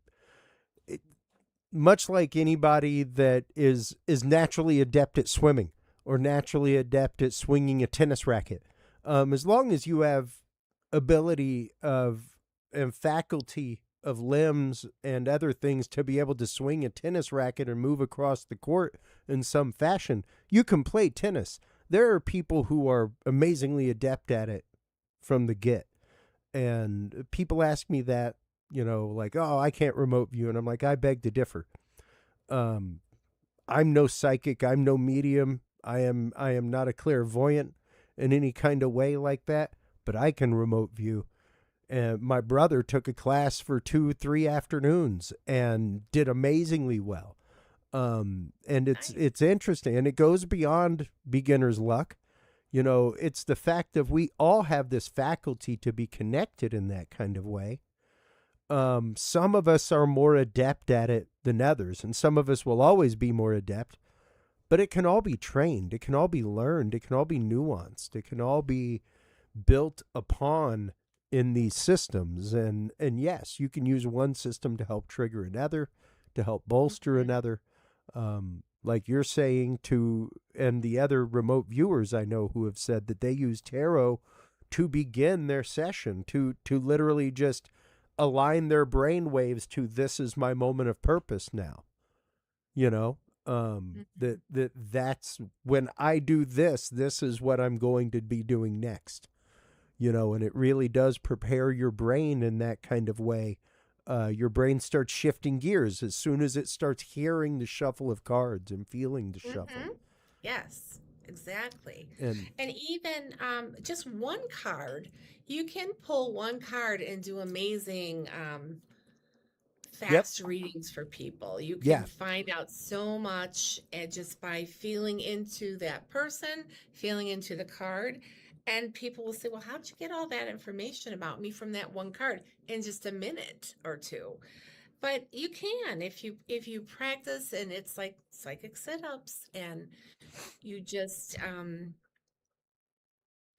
much like anybody that is naturally adept at swimming or naturally adept at swinging a tennis racket, as long as you have ability of and faculty of limbs and other things to be able to swing a tennis racket and move across the court in some fashion, you can play tennis. There are people who are amazingly adept at it from the get. And people ask me that, like, oh, I can't remote view. And I'm like, I beg to differ. Um, I'm no psychic. I'm no medium. I am not a clairvoyant in any kind of way like that, but I can remote view. And my brother took a class for 2, 3 afternoons and did amazingly well. And it's Nice. it's interesting, and it goes beyond beginner's luck. It's the fact that we all have this faculty to be connected in that kind of way. Some of us are more adept at it than others, and some of us will always be more adept. But it can all be trained. It can all be learned. It can all be nuanced. It can all be built upon in these systems. And yes, you can use one system to help trigger another, to help bolster Mhm. another. Like you're saying to, and the other remote viewers I know who have said that they use tarot to begin their session, to literally just align their brain waves to, this is my moment of purpose now. You know, that Mhm. that's when I do this is what I'm going to be doing next. And it really does prepare your brain in that kind of way. Your brain starts shifting gears as soon as it starts hearing the shuffle of cards and feeling the shuffle. Mhm. Yes, exactly. And And even just one card, you can pull one card and do amazing yep, fast readings for people. You can yeah, find out so much just by feeling into that person, feeling into the card. And people will say, well, how'd you get all that information about me from that one card in just a minute or two? But you can if you practice, and it's like psychic sit-ups, and you just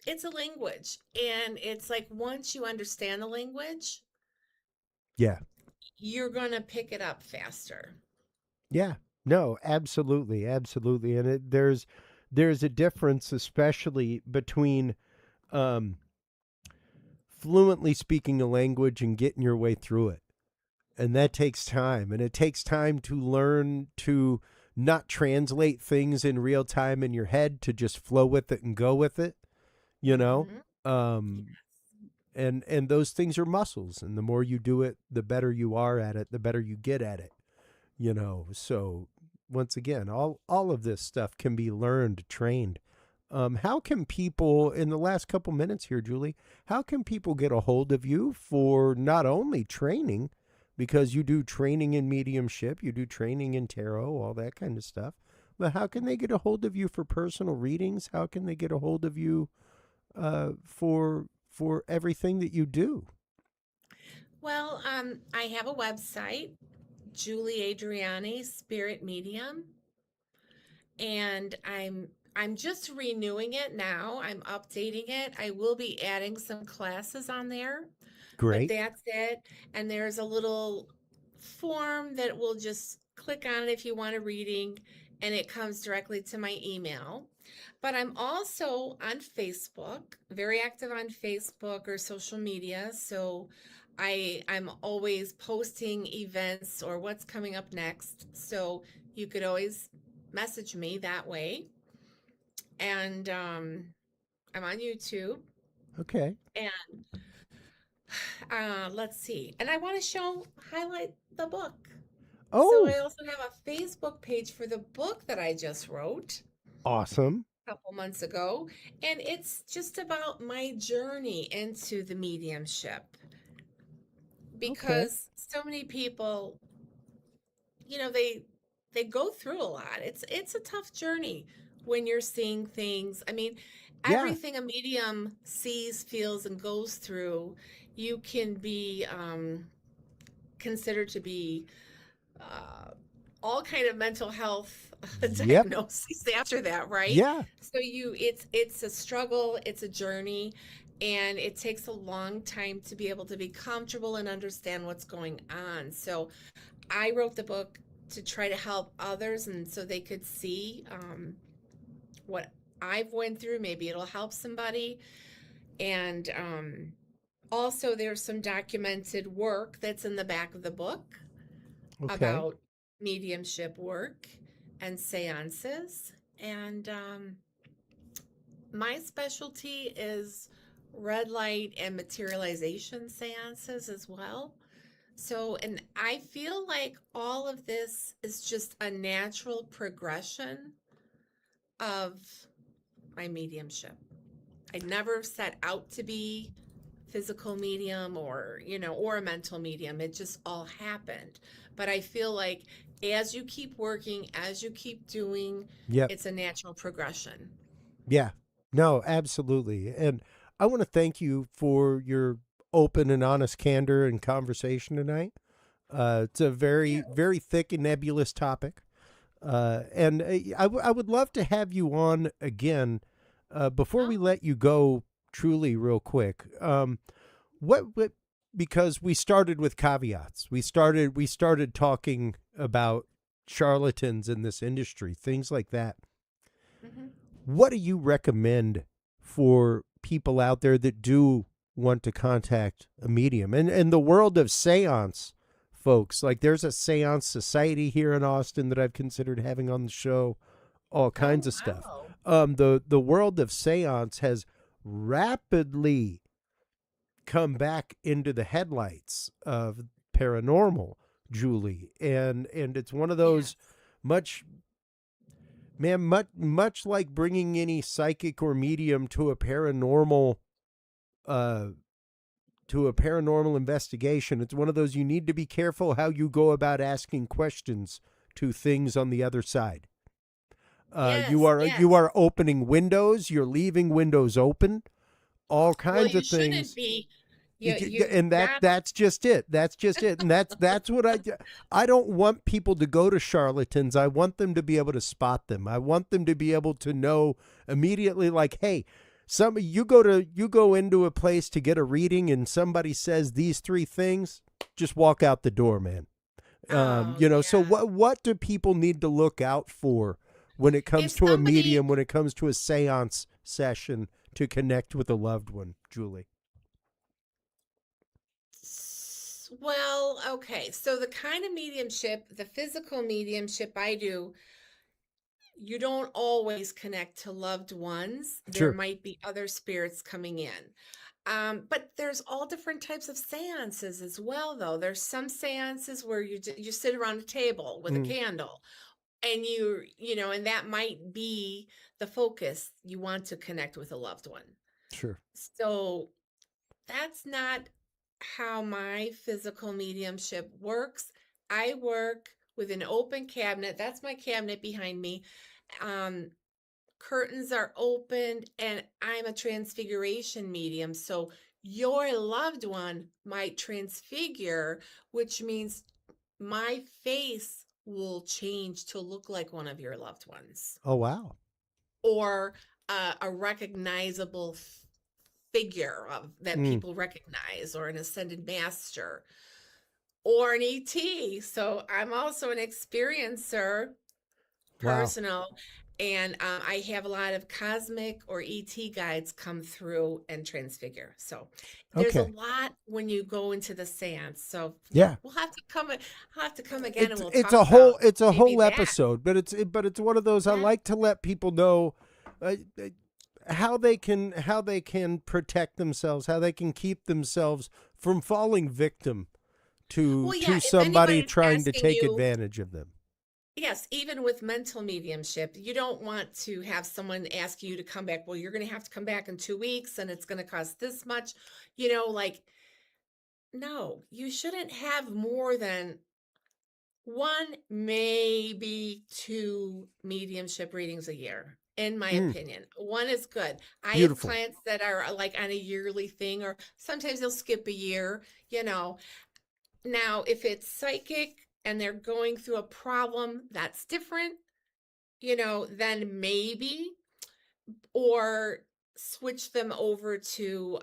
it's a language, and it's like once you understand the language, Yeah. you're gonna pick it up faster. Yeah. No, absolutely, absolutely. And there's a difference, especially between um, fluently speaking a language and getting your way through it. And that takes time. And it takes time to learn to not translate things in real time in your head, to just flow with it and go with it, you know? Hmm. Um, and those things are muscles. And the more you do it, the better you are at it, the better you get at it, you know? So once again, all of this stuff can be learned, trained. How can people, in the last couple minutes here, Julie, how can people get a hold of you for not only training, because you do training in mediumship, you do training in tarot, all that kind of stuff, but how can they get a hold of you for personal readings? How can they get a hold of you for everything that you do? Well, I have a website, Julie Adreani Spirit Medium, and I'm just renewing it now. I'm updating it. I will be adding some classes on there, but Great. that's it. And there's a little form that will just click on it if you want a reading, and it comes directly to my email. But I'm also on Facebook, very active on Facebook or social media. So I'm always posting events or what's coming up next. So you could always message me that way. And I'm on YouTube. Okay. And let's see. And I want to highlight the book. So Oh, I also have a Facebook page for the book that I just wrote awesome. a couple months ago. And it's just about my journey into the mediumship. Okay. Because so many people, they go through a lot. It's a tough journey when you're seeing things. I mean, Yeah. everything a medium sees, feels, and goes through, you can be considered to be uh, all kind of mental health Yep. diagnoses after that, right? Yeah. So it's a struggle, it's a journey, and it takes a long time to be able to be comfortable and understand what's going on. So I wrote the book to try to help others, and so they could see what I've went through. Maybe it'll help somebody. And also, there's some documented work that's in the back of the book Okay. about mediumship work and seances. And my specialty is red light and materialization seances as well. So, and I feel like all of this is just a natural progression of my mediumship. I never set out to be physical medium or a mental medium. It just all happened. But I feel like as you keep working, as you keep doing, Yep. it's a natural progression. Yeah. No, absolutely. And I want to thank you for your open and honest candor and conversation tonight. It's a Yeah. very, very thick and nebulous topic. I would love to have you on again. Before we Oh. let you go, truly, real quick, what, because we started with caveats. We started talking about charlatans in this industry, things like that. Hmm. What do you recommend for people out there that do want to contact a medium? And in the world of seance, folks, like there's a seance society here in Austin that I've considered having on the show, all kinds Oh, of stuff. wow. The world of seance has rapidly come back into the headlights of paranormal, Julie, and it's one of those Yes. much much like bringing any psychic or medium uh to a paranormal investigation. It's one of those, you need to be careful how you go about asking questions to things on the other side. You Yes. are you Yes. are opening windows, you're leaving windows open, all Well, kinds you of shouldn't things. be. You And got. that's just it. That's just it. And that's what I don't want people to go to charlatans. I want them to be able to spot them. I want them to be able to know immediately, like, hey, You go into a place to get a reading and somebody says these three things, just walk out the door, man. Oh, So yeah. what do people need to look out for when it comes If to a somebody, medium, when it comes to a seance session to connect with a loved one, Julie? well, okay. So the kind of mediumship, the physical mediumship I do, you don't always connect to loved ones. There Sure. might be other spirits coming in. But there's all different types of seances as well, though. There's some seances where you sit around a table with a Mm, candle, and and that might be the focus. You want to connect with a loved one. sure. So that's not how my physical mediumship works. I work with an open cabinet. That's my cabinet behind me. Um, Curtains are opened, and I'm a transfiguration medium. So your loved one might transfigure, which means my face will change to look like one of your loved ones, Oh, wow. or a recognizable figure that Mm, people recognize, or an ascended master, or an ET. So I'm also an experiencer, wow. personal, and I have a lot of cosmic or ET guides come through and transfigure. So there's a Okay. lot when you go into the seance. So yeah, Yeah. we'll have to come. I'll have to come again, and we'll It's talk a about maybe whole that. episode, but it's one of those I Yeah, like to let people know how they can protect themselves, how they can keep themselves from falling victim well, yeah. to If somebody anybody's trying to asking take you, advantage of them. yes, even with mental mediumship, you don't want to have someone ask you to come back. Well, you're going to have to come back in 2 weeks, and it's going to cost this much. Like, no, you shouldn't have more than one, maybe two mediumship readings a year, in my Mm, opinion. One is good. I have beautiful. clients that are like on a yearly thing, or sometimes they'll skip a year, you know. Now, if it's psychic and they're going through a problem that's different, then maybe, or switch them over to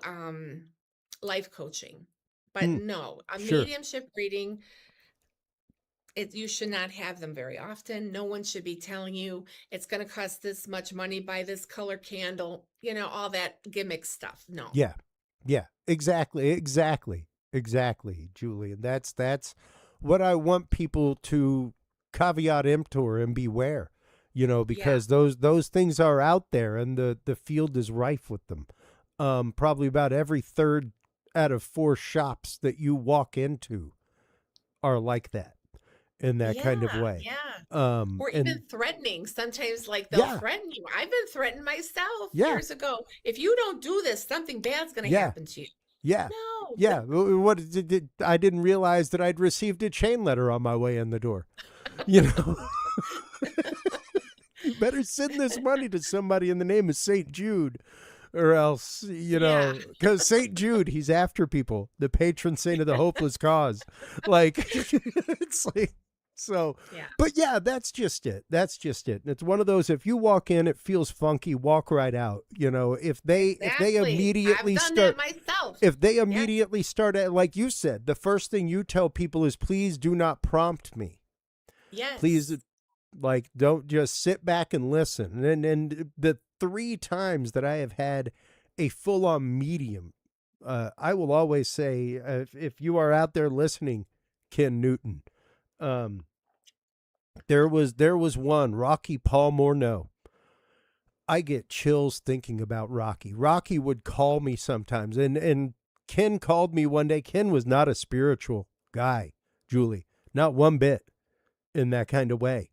life coaching. But Mm, no, a sure. mediumship reading, you should not have them very often. No one should be telling you it's going to cost this much money, buy this color candle, all that gimmick stuff. No. Yeah. Yeah. Exactly, Julie. And that's what I want people to caveat emptor and beware. Yeah. Because those things are out there and the field is rife with them. Probably about every third out of four shops that you walk into are like that in that kind of Yeah. way. Yeah. Or even And threatening. Sometimes, like, they'll yeah, threaten you. I've been threatened myself yeah, years ago. If you don't do this, something bad's going to yeah, happen to you. yeah, No. yeah. I didn't realize that I'd received a chain letter on my way in the door. You know, you better send this money to somebody in the name of St. Jude, or else, Yeah. because St. Jude, he's after people, the patron saint of the hopeless cause. Like, it's like, so, Yeah. but yeah, that's just it. That's just it. It's one of those, if you walk in, it feels funky, walk right out. If they Exactly. I've immediately done that start, myself. if they Yes. immediately start at, like you said, the first thing you tell people is, please do not prompt me. Please, Yes. like, don't just sit back and listen. And the three times that I have had a full on medium, I will always say, if you are out there listening, Ken Newton, um, there was one, Rocky Paul Morneau. I get chills thinking about Rocky. Rocky would call me sometimes, and Ken called me one day. Ken was not a spiritual guy, Julie, not one bit, in that kind of way.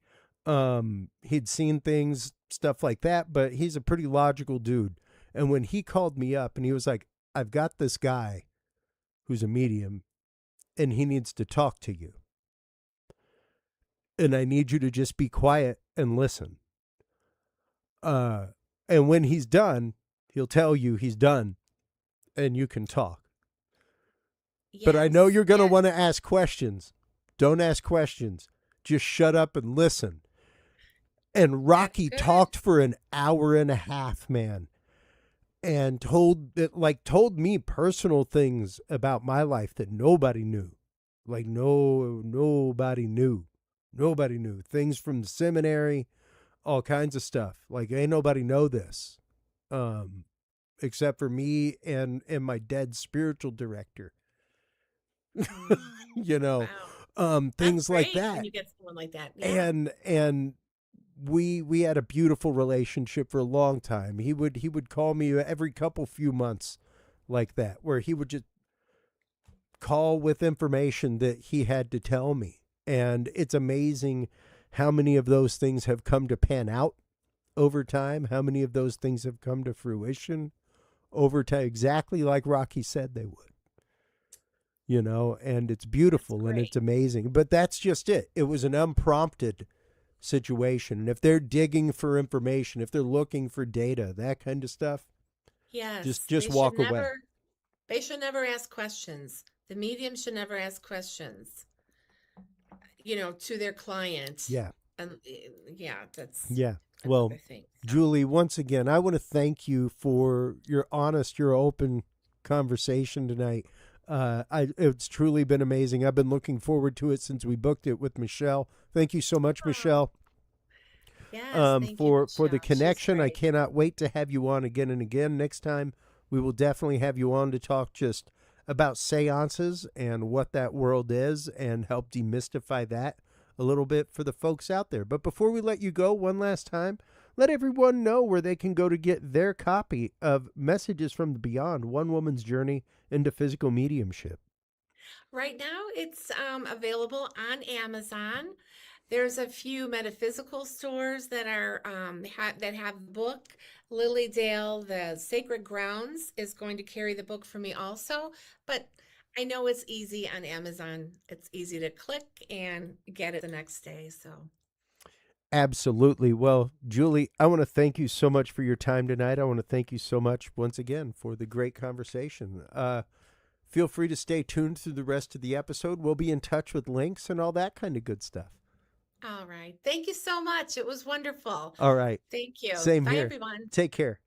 He'd seen things, stuff like that, but he's a pretty logical dude. And when he called me up and he was like, I've got this guy who's a medium and he needs to talk to you. And I need you to just be quiet and listen. Uh, and when he's done, he'll tell you he's done and you can talk. But I know Yes. you're going to Yes. want to ask questions. Don't ask questions. Just shut up and listen. And That's Rocky good. talked for an hour and a half, man. and told me personal things about my life that nobody knew. Like nobody knew. Nobody knew. Things from the seminary, all kinds of stuff. Like ain't nobody know this. Except for me and my dead spiritual director. You know, Wow. things That's like great that. when you get someone like that. Yeah. And we had a beautiful relationship for a long time. He would call me every few months like that, where he would just call with information that he had to tell me. And it's amazing how many of those things have come to pan out over time, how many of those things have come to fruition over time, exactly like Rocky said they would. You know, and it's beautiful and it's amazing. But that's just it. It was an unprompted situation. And if they're digging for information, if they're looking for data, that kind of stuff, Yes. just walk away. They should never ask questions. The medium should never ask questions, to their client. Yeah. And that's Well, what I think. Julie, once again, I want to thank you for your honest, your open conversation tonight. It's truly been amazing. I've been looking forward to it since we booked it with Michelle. Thank you so much, Michelle. Yes, thank you, for the Michelle. connection. She's I great. cannot wait to have you on again and again. Next time, we will definitely have you on to talk just about seances and what that world is and help demystify that a little bit for the folks out there. But before we let you go one last time, let everyone know where they can go to get their copy of Messages from the Beyond, One Woman's Journey into Physical Mediumship. Right now, it's available on Amazon. There's a few metaphysical stores that are that have the book. Lilydale, the Sacred Grounds, is going to carry the book for me also. But I know it's easy on Amazon. It's easy to click and get it the next day. So. Absolutely. Well, Julie, I want to thank you so much for your time tonight. I want to thank you so much once again for the great conversation. Feel free to stay tuned through the rest of the episode. We'll be in touch with links and all that kind of good stuff. All right. Thank you so much. It was wonderful. All right. Thank you. Same Bye, here. everyone. Take care.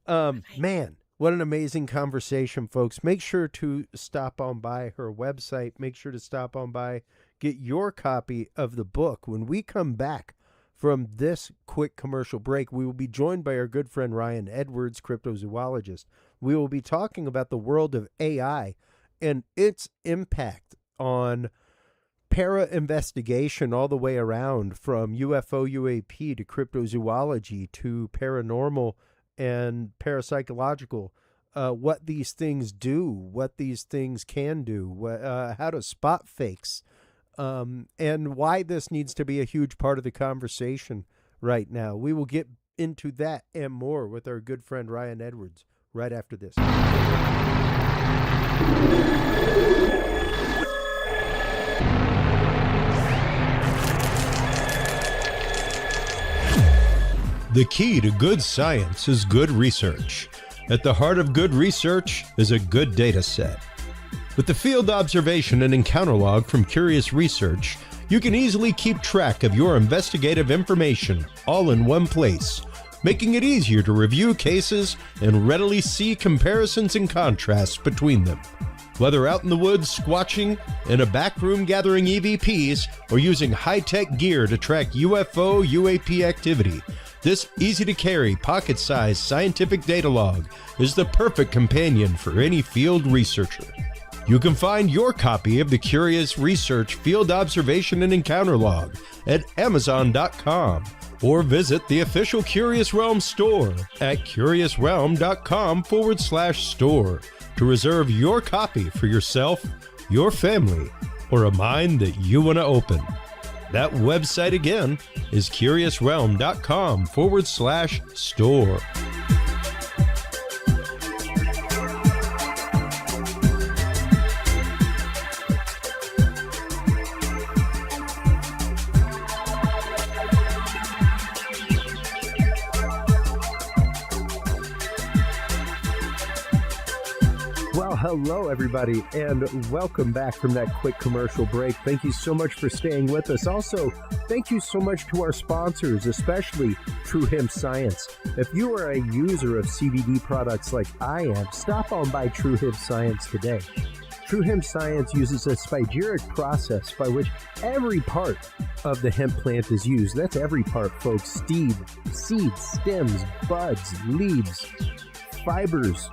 Bye. Man, what an amazing conversation, folks. Make sure to stop on by her website. Make sure to stop on by, get your copy of the book. When we come back from this quick commercial break, we will be joined by our good friend Ryan Edwards, cryptozoologist. We will be talking about the world of AI and its impact on para-investigation all the way around, from UFO, UAP to cryptozoology to paranormal and parapsychological, what these things do, what these things can do, how to spot fakes, and why this needs to be a huge part of the conversation right now. We will get into that and more with our good friend Ryan Edwards right after this. The key to good science is good research. At the heart of good research is a good data set. With the field observation and encounter log from Curious Research, you can easily keep track of your investigative information all in one place, making it easier to review cases and readily see comparisons and contrasts between them. Whether out in the woods squatching, in a back room gathering EVPs, or using high-tech gear to track UFO, UAP activity, this easy-to-carry, pocket-sized scientific data log is the perfect companion for any field researcher. You can find your copy of the Curious Research Field Observation and Encounter Log at Amazon.com or visit the official Curious Realm store at curiousrealm.com/store to reserve your copy for yourself, your family, or a mind that you want to open. That website again is curiousrealm.com/store. hello, everybody, and welcome back from that quick commercial break. Thank you so much for staying with us. Also, thank you so much to our sponsors, especially True Hemp Science. If you are a user of CBD products like I am, stop on by True Hemp Science today. True Hemp Science uses a spagyric process by which every part of the hemp plant is used. That's every part, folks. Seeds, stems, buds, leaves, fibers,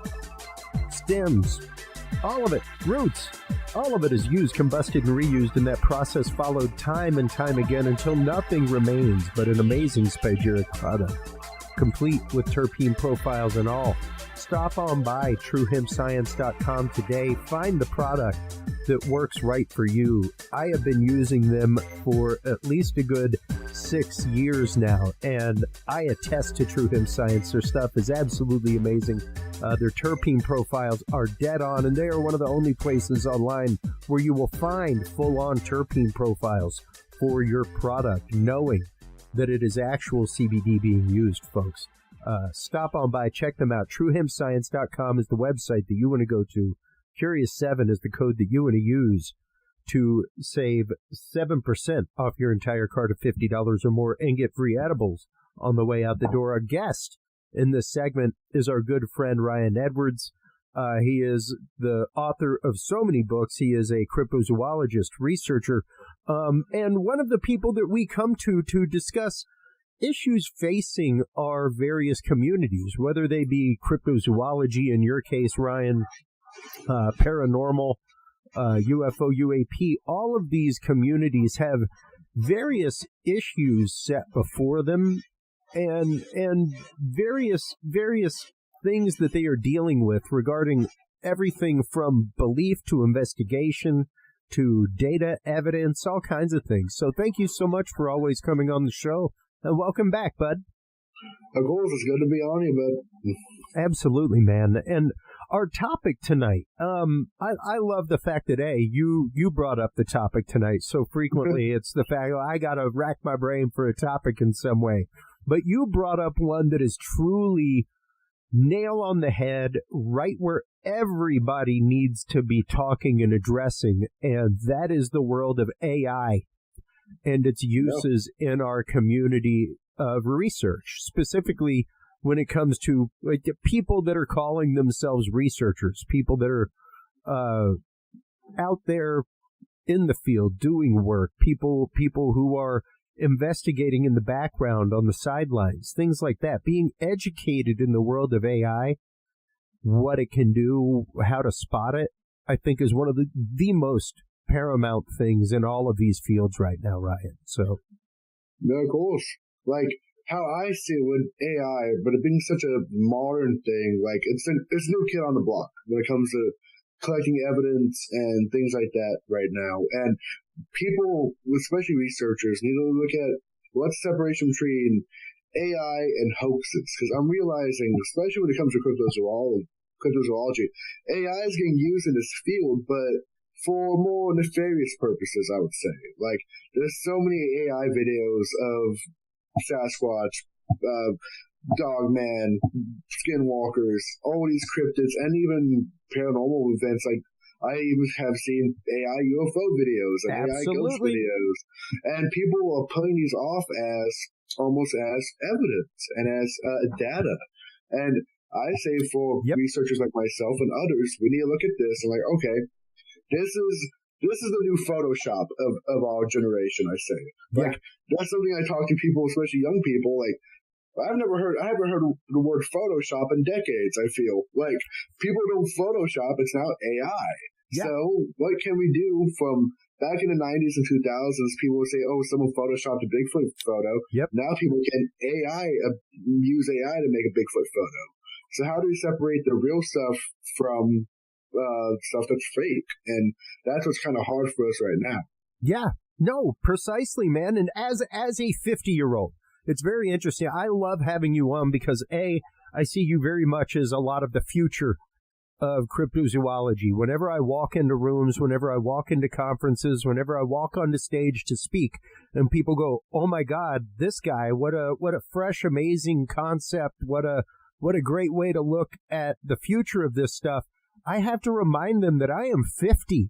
stems, all of it, roots, all of it is used, combusted, and reused, and that process followed time and time again until nothing remains but an amazing spagyric product, complete with terpene profiles and all. Stop on by truehempscience.com today. Find the product that works right for you. I have been using them for at least a good 6 years now, and I attest to True Hemp Science. Their stuff is absolutely amazing. Their terpene profiles are dead on, and they are one of the only places online where you will find full-on terpene profiles for your product, knowing that it is actual CBD being used, folks. Stop on by, check them out. TrueHempScience.com is the website that you want to go to. Curious7 is the code that you want to use to save 7% off your entire cart of $50 or more and get free edibles on the way out the door. Our guest in this segment is our good friend Ryan Edwards. He is the author of so many books. He is a cryptozoologist, researcher, and one of the people that we come to discuss issues facing our various communities, whether they be cryptozoology, in your case, Ryan, paranormal, UFO, UAP. All of these communities have various issues set before them and various things that they are dealing with regarding everything from belief to investigation to data, evidence, all kinds of things. So thank you so much for always coming on the show, and welcome back, bud. Of course, it's good to be on here, bud. Absolutely, man. And our topic tonight, I love the fact that, you brought up the topic tonight so frequently. It's the fact I got to rack my brain for a topic in some way. But you brought up one that is truly nail on the head, right where everybody needs to be talking and addressing, and that is the world of AI and its uses in our community of research, specifically when it comes to like people that are calling themselves researchers, people that are out there in the field doing work, people who are investigating in the background on the sidelines, things like that, being educated in the world of AI, what it can do, how to spot it, I think is one of the most paramount things in all of these fields right now, Ryan. So, no, of course. Like how I see it with AI, but it being such a modern thing, like it's a new kid on the block when it comes to collecting evidence and things like that right now. And people, especially researchers, need to look at what's the separation between AI and hoaxes. Because I'm realizing, especially when it comes to cryptozoology, AI is getting used in this field, but for more nefarious purposes, I would say. Like, there's so many AI videos of Sasquatch, Dogman, Skinwalkers, all these cryptids, and even paranormal events. Like, I even have seen AI UFO videos and AI ghost videos, and people are putting these off as almost as evidence and as data. And I say for researchers like myself and others, we need to look at this and like, okay, this is the new Photoshop of our generation. I say, like, that's something I talk to people, especially young people, like. I haven't heard the word Photoshop in decades, I feel. Like, people don't Photoshop, it's now AI. Yeah. So, what can we do from back in the 90s and 2000s, people would say, oh, someone Photoshopped a Bigfoot photo. Yep. Now people can use AI to make a Bigfoot photo. So how do we separate the real stuff from stuff that's fake? And that's what's kind of hard for us right now. Yeah. No, precisely, man. And as a 50-year-old, it's very interesting. I love having you on because, I see you very much as a lot of the future of cryptozoology. Whenever I walk into rooms, whenever I walk into conferences, whenever I walk on the stage to speak, and people go, oh my God, this guy, what a fresh, amazing concept. What a great way to look at the future of this stuff. I have to remind them that I am 50,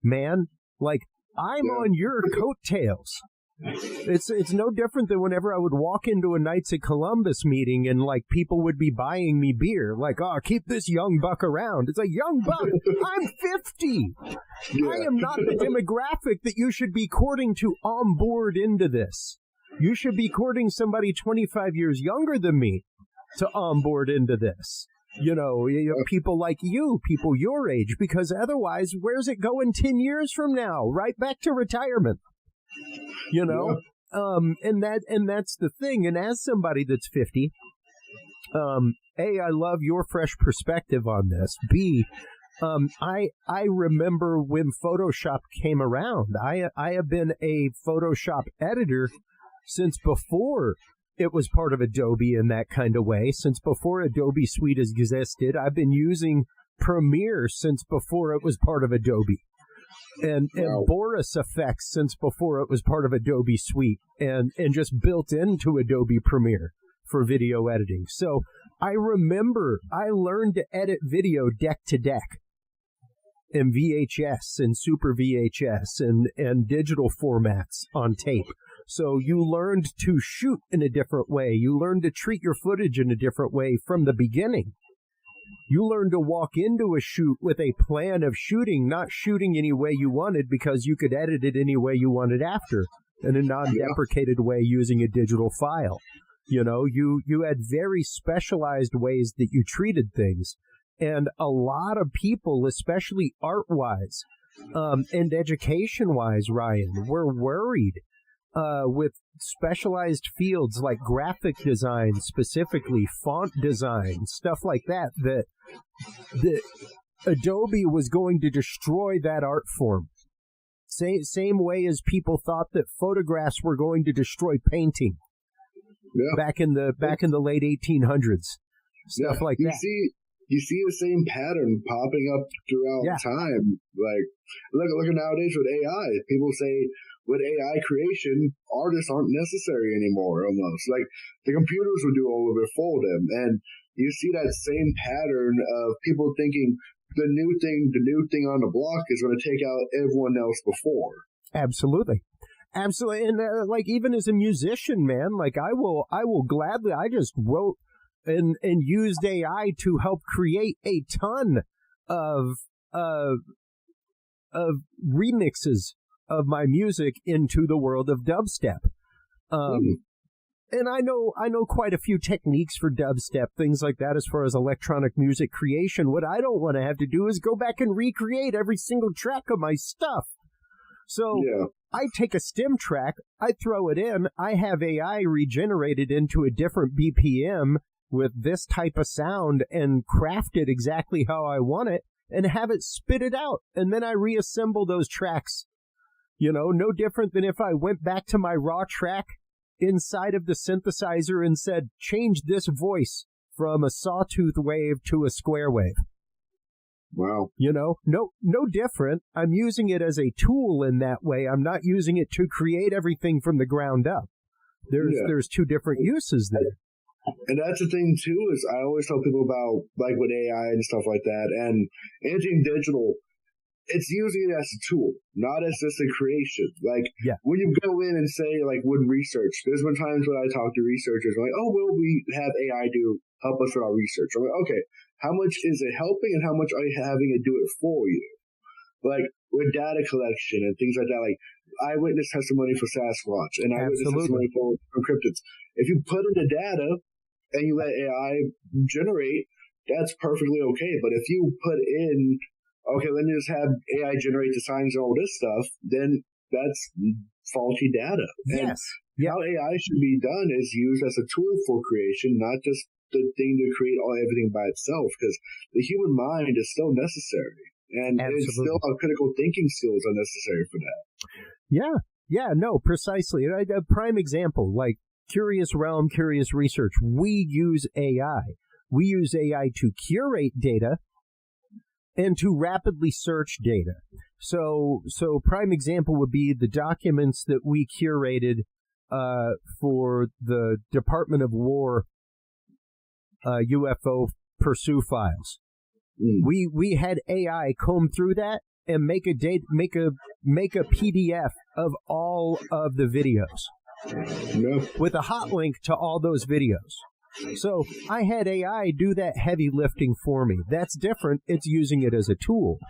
man. Like, I'm on your coattails. It's no different than whenever I would walk into a Knights of Columbus meeting and, like, people would be buying me beer. Like, oh, keep this young buck around. It's a young buck. I'm 50. Yeah. I am not the demographic that you should be courting to onboard into this. You should be courting somebody 25 years younger than me to onboard into this. You know, people like you, people your age, because otherwise, where's it going 10 years from now? Right back to retirement. You know, and that's the thing. And as somebody that's 50, A, I love your fresh perspective on this. B, I remember when Photoshop came around. I have been a Photoshop editor since before it was part of Adobe in that kind of way. Since before Adobe Suite has existed, I've been using Premiere since before it was part of Adobe. And Boris effects since before it was part of Adobe Suite and just built into Adobe Premiere for video editing. So I remember I learned to edit video deck to deck in VHS and Super VHS and digital formats on tape. So you learned to shoot in a different way. You learned to treat your footage in a different way from the beginning. You learned to walk into a shoot with a plan of shooting, not shooting any way you wanted because you could edit it any way you wanted after in a non-deprecated way using a digital file. You know, you had very specialized ways that you treated things. And a lot of people, especially art-wise and education-wise, Ryan, were worried with specialized fields like graphic design, specifically font design, stuff like that, that Adobe was going to destroy that art form. Same way as people thought that photographs were going to destroy painting back in the late 1800s, stuff like that. You see the same pattern popping up throughout time. Like, look at nowadays with AI. People say with AI creation, artists aren't necessary anymore, almost. Like, the computers will do all of it for them. And you see that same pattern of people thinking the new thing on the block is going to take out everyone else before. Absolutely. Absolutely. And like, even as a musician, man, like, I will gladly, I just wrote and used AI to help create a ton of remixes of my music into the world of dubstep. And I know quite a few techniques for dubstep, things like that, as far as electronic music creation. What I don't want to have to do is go back and recreate every single track of my stuff. So I take a stem track, I throw it in, I have AI regenerate it into a different BPM with this type of sound and craft it exactly how I want it and have it spit it out. And then I reassemble those tracks. You know, no different than if I went back to my raw track inside of the synthesizer and said, change this voice from a sawtooth wave to a square wave. Wow. You know, no different. I'm using it as a tool in that way. I'm not using it to create everything from the ground up. There's two different uses there. And that's the thing, too, is I always tell people about, like, with AI and stuff like that, and anything digital, it's using it as a tool, not as just a creation. Like, when you go in and say, like, with research, there's been times when I talk to researchers, like, oh, well, we have AI do help us with our research. I'm like, okay, how much is it helping and how much are you having it do it for you? Like, with data collection and things like that, like, eyewitness testimony for Sasquatch and eyewitness testimony for cryptids. If you put in the data and you let AI generate, that's perfectly okay. But if you put in, okay, let me just have AI generate the signs and all this stuff, then that's faulty data. And how AI should be done is used as a tool for creation, not just the thing to create everything by itself, because the human mind is still necessary. And it's still critical thinking skills are necessary for that. Yeah, no, precisely. A prime example, like Curious Realm, Curious Research, we use AI. We use AI to curate data and to rapidly search data. So prime example would be the documents that we curated for the Department of War UFO pursue files. We had AI comb through that and make a PDF of all of the videos with a hot link to all those videos. So I had AI do that heavy lifting for me. That's different. It's using it as a tool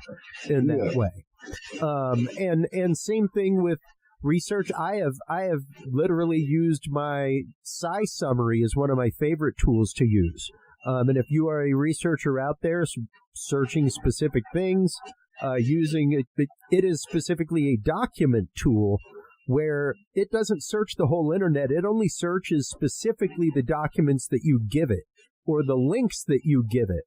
in that way. And same thing with research. I have literally used my SciSummary as one of my favorite tools to use. And if you are a researcher out there searching specific things, using it is specifically a document tool where it doesn't search the whole internet. It only searches specifically the documents that you give it or the links that you give it.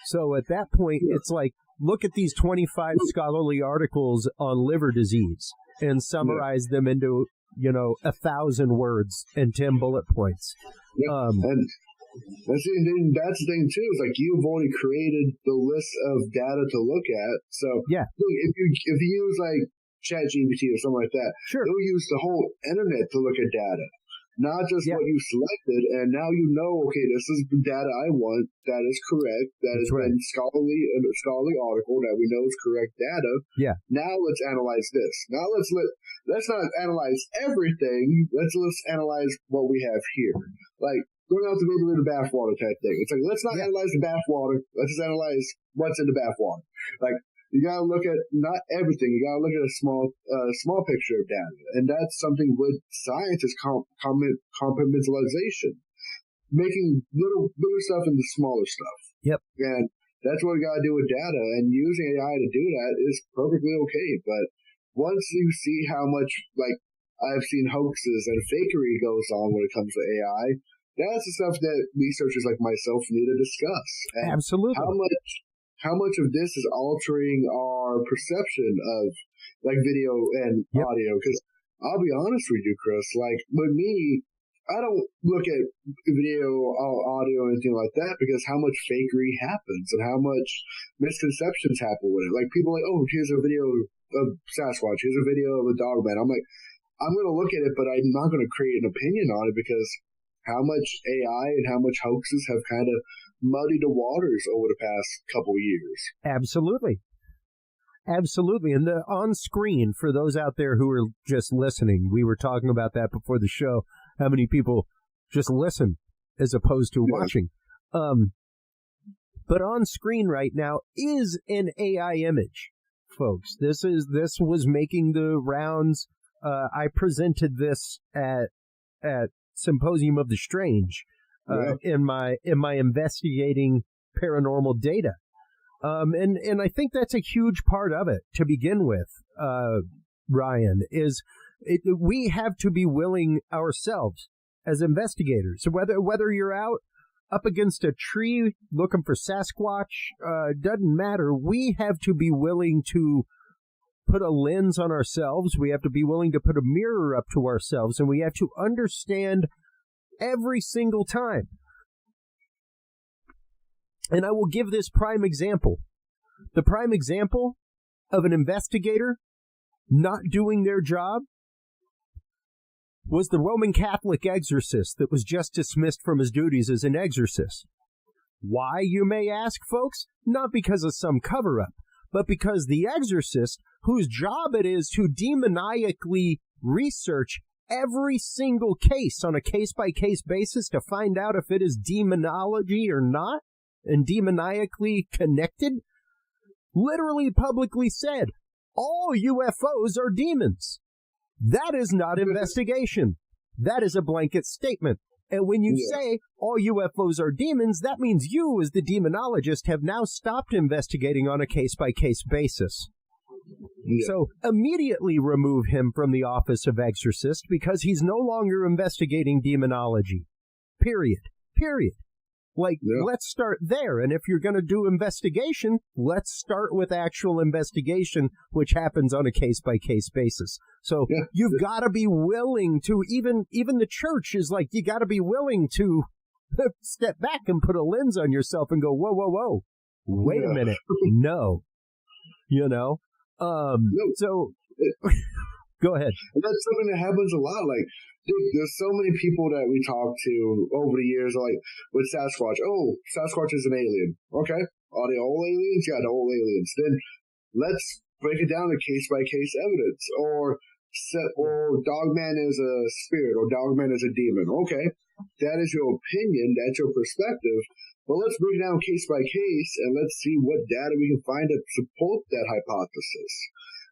So at that point, it's like, look at these 25 scholarly articles on liver disease and summarize them into, 1,000 words and 10 bullet points. And that's the thing too. Is like you've already created the list of data to look at. So look, if you use like ChatGPT or something like that, it'll use the whole internet to look at data, not just what you selected. And now okay, this is the data I want. That is correct. That has been scholarly article that we know is correct data. Yeah. Now let's analyze this. Now let's not analyze everything. Let's analyze what we have here. Like, going out the baby with the bathwater type thing. It's like, let's not analyze the bathwater. Let's just analyze what's in the bathwater. Like, you gotta look at not everything. You gotta look at a small picture of data. And that's something with science is compartmentalization. Making bigger stuff into smaller stuff. Yep. And that's what we gotta do with data. And using AI to do that is perfectly okay. But once you see how much, like, I've seen hoaxes and fakery goes on when it comes to AI, that's the stuff that researchers like myself need to discuss. And absolutely. How much of this is altering our perception of like video and audio? Because I'll be honest with you, Chris, like with me, I don't look at video or audio or anything like that because how much fakery happens and how much misconceptions happen with it. Like people are like, oh, here's a video of Sasquatch, here's a video of a dog man. I'm like, I'm going to look at it, but I'm not going to create an opinion on it because how much AI and how much hoaxes have kind of muddied the waters over the past couple of years. Absolutely. Absolutely. And the on screen, for those out there who are just listening, we were talking about that before the show, how many people just listen as opposed to watching. But on screen right now is an AI image, folks. This was making the rounds. I presented this at Symposium of the Strange in my investigating paranormal data. And I think that's a huge part of it to begin with, Ryan, we have to be willing ourselves as investigators. So whether you're out up against a tree looking for Sasquatch, doesn't matter. We have to be willing to put a lens on ourselves. We have to be willing to put a mirror up to ourselves, and we have to understand every single time. And I will give this prime example. The prime example of an investigator not doing their job was the Roman Catholic exorcist that was just dismissed from his duties as an exorcist. Why, you may ask, folks? Not because of some cover-up, but because the exorcist, whose job it is to demoniacally research every single case on a case-by-case basis to find out if it is demonology or not, and demoniacally connected, literally publicly said, all UFOs are demons. That is not investigation. That is a blanket statement. And when you say all UFOs are demons, that means you, as the demonologist, have now stopped investigating on a case-by-case basis. So immediately remove him from the office of exorcist because he's no longer investigating demonology. Period. Let's start there. And if you're going to do investigation, let's start with actual investigation, which happens on a case-by-case basis. So you've got to be willing to, even the church is like, you got to be willing to step back and put a lens on yourself and go, whoa, wait a minute. No. So go ahead. And that's something that happens a lot. Like, there's so many people that we talk to over the years, like with Sasquatch. Oh, Sasquatch is an alien. Okay. Are they all aliens? Yeah, they're all aliens. Then let's break it down to case-by-case evidence. Or Dogman is a spirit, or Dogman is a demon. Okay. That is your opinion. That's your perspective. But let's break it down case by case, and let's see what data we can find that support that hypothesis.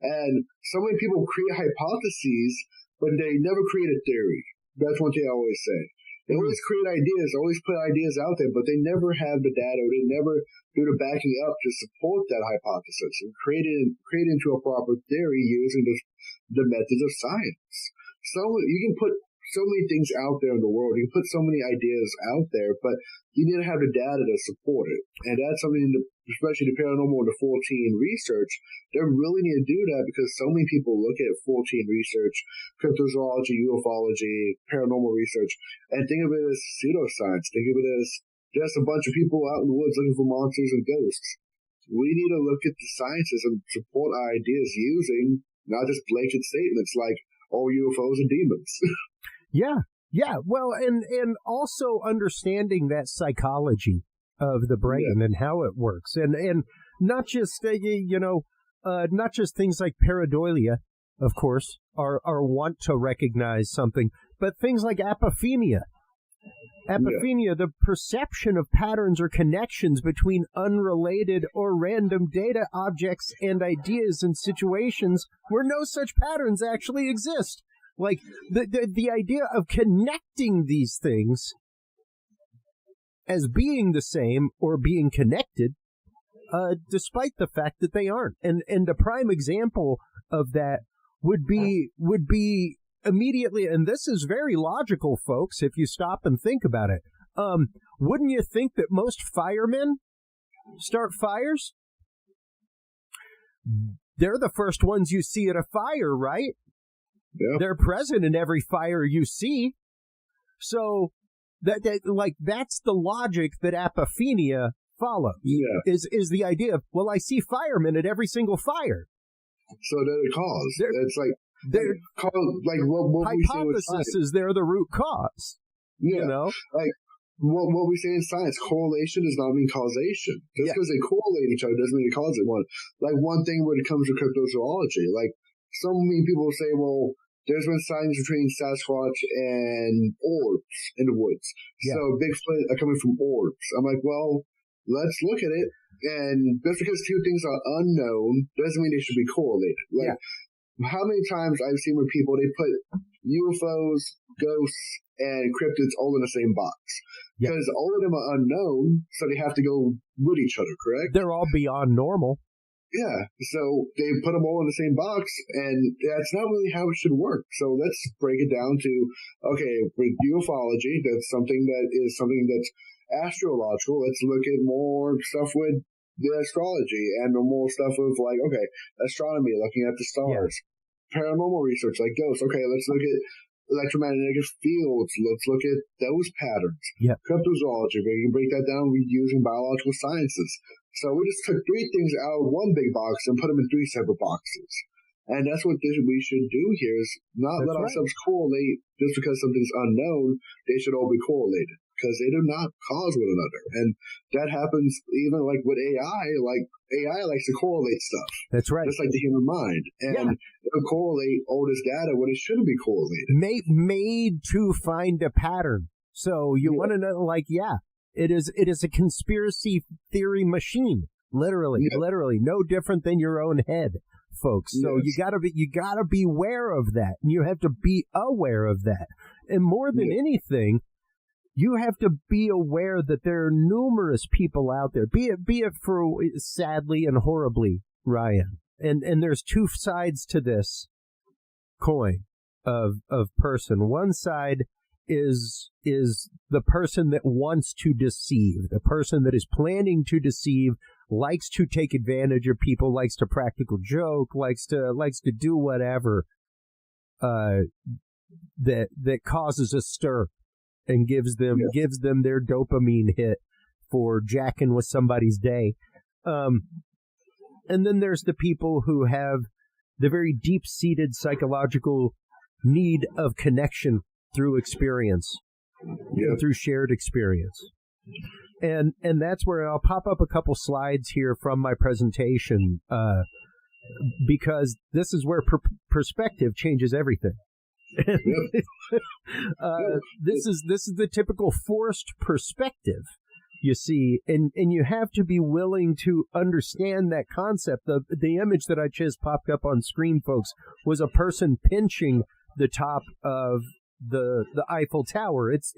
And so many people create hypotheses, but they never create a theory. That's one thing I always say. They always create ideas, always put ideas out there, but they never have the data, or they never do the backing up to support that hypothesis and create it into a proper theory using the methods of science. So you can put so many things out there in the world. You can put so many ideas out there, but you need to have the data to support it. And that's something, especially the paranormal and the 14 research, they really need to do that, because so many people look at 14 research, cryptozoology, ufology, paranormal research, and think of it as pseudoscience. Think of it as just a bunch of people out in the woods looking for monsters and ghosts. We need to look at the sciences and support our ideas using not just blanket statements like, oh, UFOs are demons. Yeah. Well, and also understanding that psychology of the brain and how it works, and not just not just things like pareidolia, of course, are want to recognize something, but things like apophenia. The perception of patterns or connections between unrelated or random data, objects, and ideas in situations where no such patterns actually exist. Like the idea of connecting these things as being the same or being connected, despite the fact that they aren't. And the prime example of that would be immediately, and this is very logical, folks, if you stop and think about it. Wouldn't you think that most firemen start fires? They're the first ones you see at a fire, right? Yeah. They're present in every fire you see. So that's the logic that apophenia follows. Yeah. Is the idea of, well, I see firemen at every single fire. So they're the cause. It's like what hypothesis is they're the root cause. Yeah. You know? Like what we say in science, correlation does not mean causation. Just because they correlate each other doesn't mean they cause it one. Like one thing when it comes to cryptozoology, like so many people say, well, there's been sightings between Sasquatch and orbs in the woods. Yeah. So Bigfoot are coming from orbs. I'm like, well, let's look at it. And just because two things are unknown doesn't mean they should be correlated. Like, how many times I've seen where people, they put UFOs, ghosts, and cryptids all in the same box. Because all of them are unknown, so they have to go with each other, correct? They're all beyond normal. Yeah, so they put them all in the same box, and that's not really how it should work. So let's break it down to, okay, with ufology, that's something that's astrological. Let's look at more stuff with the astrology and more stuff with, like, okay, astronomy, looking at the stars. Paranormal research, like ghosts. Okay, let's look at electromagnetic fields. Let's look at those patterns. Cryptozoology, we can break that down using biological sciences. So we just took three things out of one big box and put them in three separate boxes. And that's what we should do here, is not let ourselves correlate just because something's unknown. They should all be correlated, because they do not cause one another. And that happens even like with AI. Like AI likes to correlate stuff. That's right. Just like the human mind. And it'll correlate all this data when it shouldn't be correlated. Made to find a pattern. So you want to know, like, it is a conspiracy theory machine. Literally, no different than your own head, folks. So you gotta be aware of that, and you have to be aware of that. And more than anything, you have to be aware that there are numerous people out there, be it for sadly and horribly, Ryan. And there's two sides to this coin of person. One side is the person that wants to deceive, the person that is planning to deceive, likes to take advantage of people, likes to practical joke, likes to do whatever that causes a stir and gives them their dopamine hit for jacking with somebody's day. And then there's the people who have the very deep-seated psychological need of connection through experience, and through shared experience. And that's where I'll pop up a couple slides here from my presentation, because this is where perspective changes everything. This is the typical forced perspective, you see, and you have to be willing to understand that concept. The image that I just popped up on screen, folks, was a person pinching the top of the Eiffel Tower. It's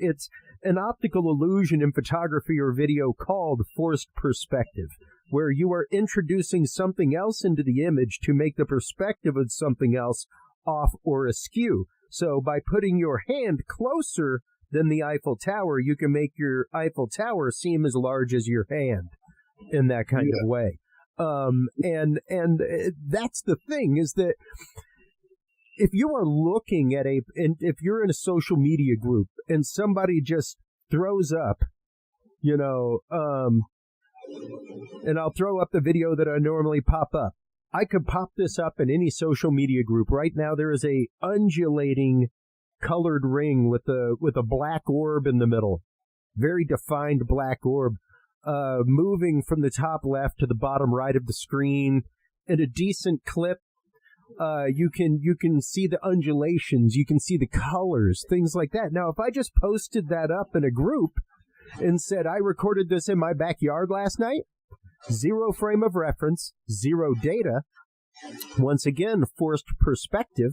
an optical illusion in photography or video called forced perspective, where you are introducing something else into the image to make the perspective of something else off or askew. So by putting your hand closer than the Eiffel Tower, you can make your Eiffel Tower seem as large as your hand in that kind of way. And that's the thing, is that if you are looking at if you're in a social media group and somebody just throws up, and I'll throw up the video that I normally pop up. I could pop this up in any social media group. Right now there is a undulating colored ring with a black orb in the middle. Very defined black orb, moving from the top left to the bottom right of the screen at a decent clip. You can see the undulations, you can see the colors, things like that. Now, if I just posted that up in a group and said, I recorded this in my backyard last night, 0 frame of reference, 0 data, once again, forced perspective,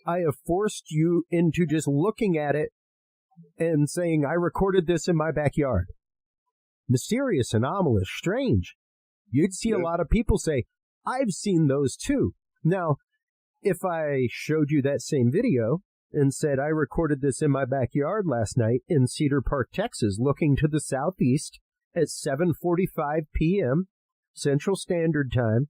I have forced you into just looking at it and saying, I recorded this in my backyard. Mysterious, anomalous, strange. You'd see a lot of people say, I've seen those too. Now, if I showed you that same video and said, I recorded this in my backyard last night in Cedar Park, Texas, looking to the southeast at 7:45 p.m. Central Standard Time,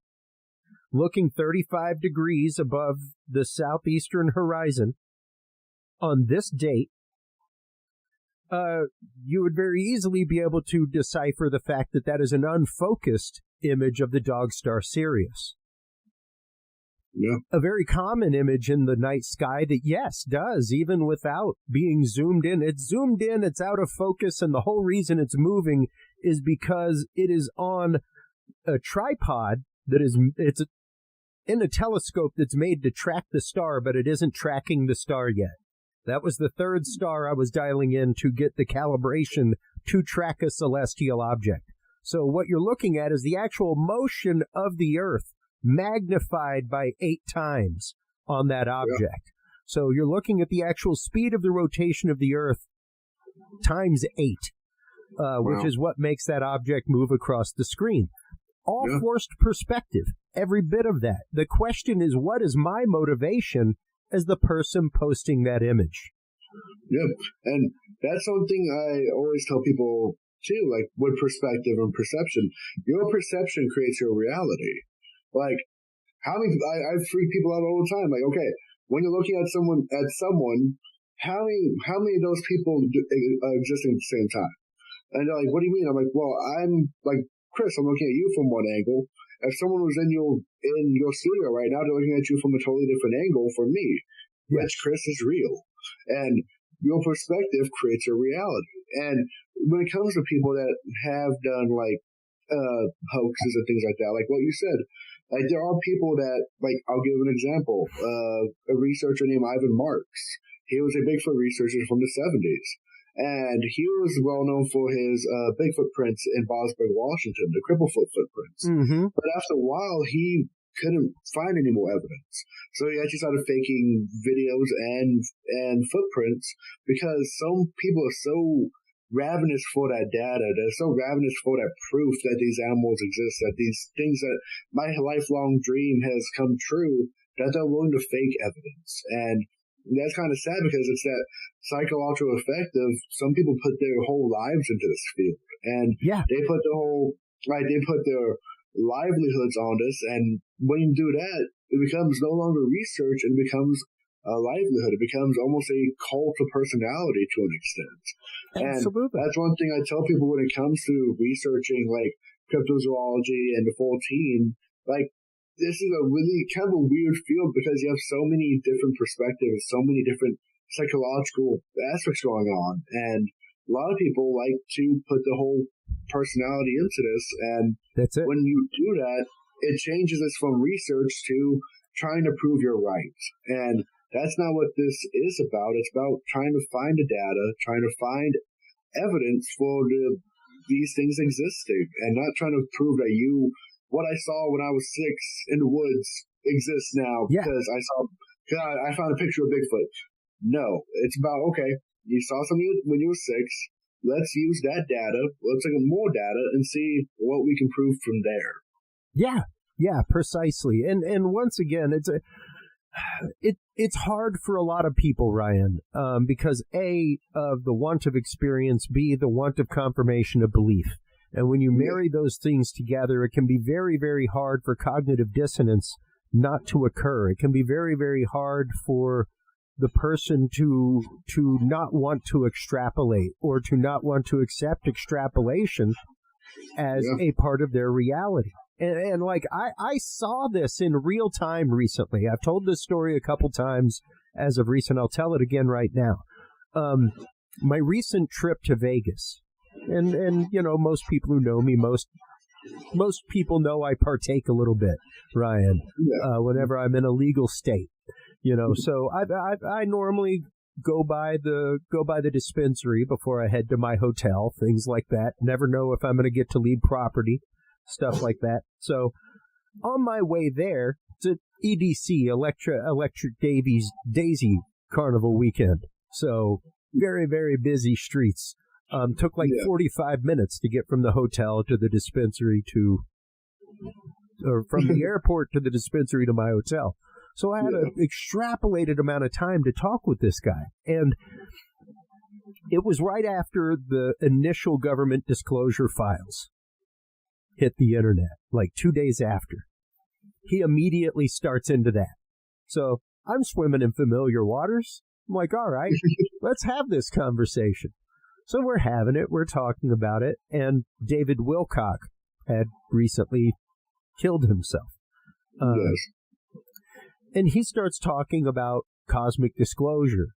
looking 35 degrees above the southeastern horizon on this date, you would very easily be able to decipher the fact that that is an unfocused image of the dog star Sirius. Yeah. A very common image in the night sky that, yes, does, even without being zoomed in. It's zoomed in, it's out of focus, and the whole reason it's moving is because it is on a tripod it's in a telescope that's made to track the star, but it isn't tracking the star yet. That was the third star I was dialing in to get the calibration to track a celestial object. So what you're looking at is the actual motion of the Earth magnified by 8 times on that object. Yeah. So you're looking at the actual speed of the rotation of the Earth times 8, which is what makes that object move across the screen. All forced perspective, every bit of that. The question is, what is my motivation as the person posting that image? Yep, and that's something I always tell people too, like with perspective and perception. Your perception creates your reality. Like, how many? I freak people out all the time. Like, okay, when you're looking at someone, how many of those people are existing at the same time? And they're like, what do you mean? I'm like, well, I'm like Chris. I'm looking at you from one angle. If someone was in your studio right now, they're looking at you from a totally different angle from me. Yes. Which Chris is real, and your perspective creates your reality. And when it comes to people that have done like hoaxes and things like that, like what you said, like there are people that, like, I'll give an example. A researcher named Ivan Marks. He was a Bigfoot researcher from the 70s. And he was well known for his Bigfoot prints in Bosburg, Washington, the Cripplefoot footprints. Mm-hmm. But after a while, he couldn't find any more evidence. So he actually started faking videos and footprints, because some people are so ravenous for that data. They're so ravenous for that proof that these animals exist, that these things that my lifelong dream has come true, that they're willing to fake evidence. And that's kind of sad, because it's that psychological effect of some people put their whole lives into this field, and they put their livelihoods on this. And when you do that, it becomes no longer research, and it becomes a livelihood. It becomes almost a cult of personality to an extent. Absolutely. And that's one thing I tell people when it comes to researching like cryptozoology and the full team. Like, this is a really kind of a weird field, because you have so many different perspectives, so many different psychological aspects going on. And a lot of people like to put the whole personality into this. And that's it. When you do that, it changes us from research to trying to prove you're right. And that's not what this is about. It's about trying to find the data, trying to find evidence for these things existing, and not trying to prove that what I saw when I was 6 in the woods exists now because I found a picture of Bigfoot. No, it's about, okay, you saw something when you were 6. Let's use that data. Let's look at more data and see what we can prove from there. Yeah, precisely. And once again, it's hard for a lot of people, Ryan, because A, of the want of experience, B, the want of confirmation of belief. And when you marry those things together, it can be very, very hard for cognitive dissonance not to occur. It can be very, very hard for the person to not want to extrapolate or to not want to accept extrapolation as a part of their reality. And like, I saw this in real time recently. I've told this story a couple times as of recent. I'll tell it again right now. My recent trip to Vegas, and you know, most people who know me, most people know I partake a little bit, Ryan, whenever I'm in a legal state. You know, so I normally go by the dispensary before I head to my hotel, things like that. Never know if I'm going to get to leave property, stuff like that. So on my way there, it's EDC, Electric Daisy Carnival weekend. So very, very busy streets. Took like 45 minutes to get from the hotel to the dispensary or from the airport to the dispensary to my hotel. So I had an extrapolated amount of time to talk with this guy. And it was right after the initial government disclosure files hit the internet, like 2 days after. He immediately starts into that. So I'm swimming in familiar waters. I'm like, all right, let's have this conversation. So we're having it. We're talking about it. And David Wilcock had recently killed himself. And he starts talking about cosmic disclosure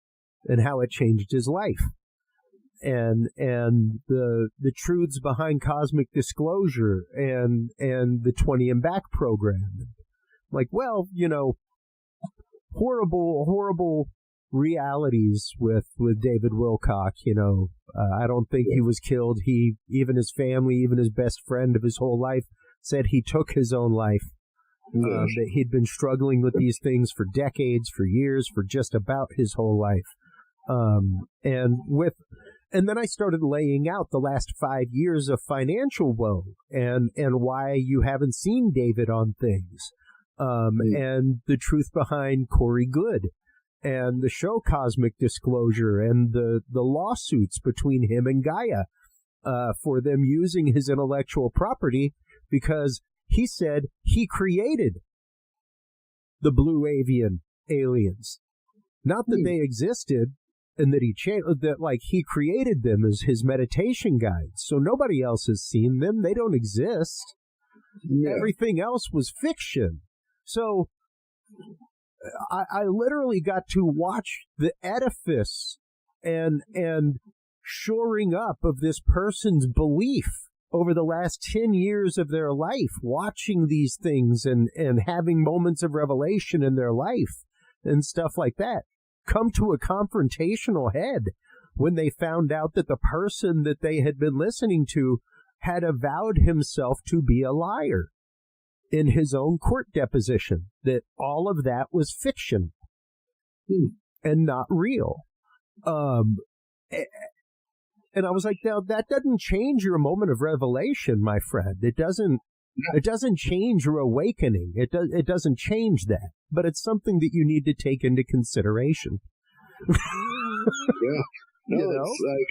and how it changed his life, and the truths behind cosmic disclosure and the 20 and back program. Like, well, you know, horrible realities with David Wilcock. You know, I don't think he was killed. Even his family, even his best friend of his whole life said he took his own life. That he'd been struggling with these things for decades, for years, for just about his whole life. And then I started laying out the last 5 years of financial woe and why you haven't seen David on things. And the truth behind Corey Good and the show Cosmic Disclosure and the lawsuits between him and Gaia for them using his intellectual property because he said he created the blue avian aliens. Not that they existed and that he created them as his meditation guides. So nobody else has seen them. They don't exist. Everything else was fiction. So I literally got to watch the edifice and shoring up of this person's belief over the last 10 years of their life, watching these things and having moments of revelation in their life and stuff like that, come to a confrontational head when they found out that the person that they had been listening to had avowed himself to be a liar in his own court deposition, that all of that was fiction and not real. And I was like, now that doesn't change your moment of revelation, my friend. It doesn't change your awakening. It doesn't change that, but it's something that you need to take into consideration. No, you know? It's like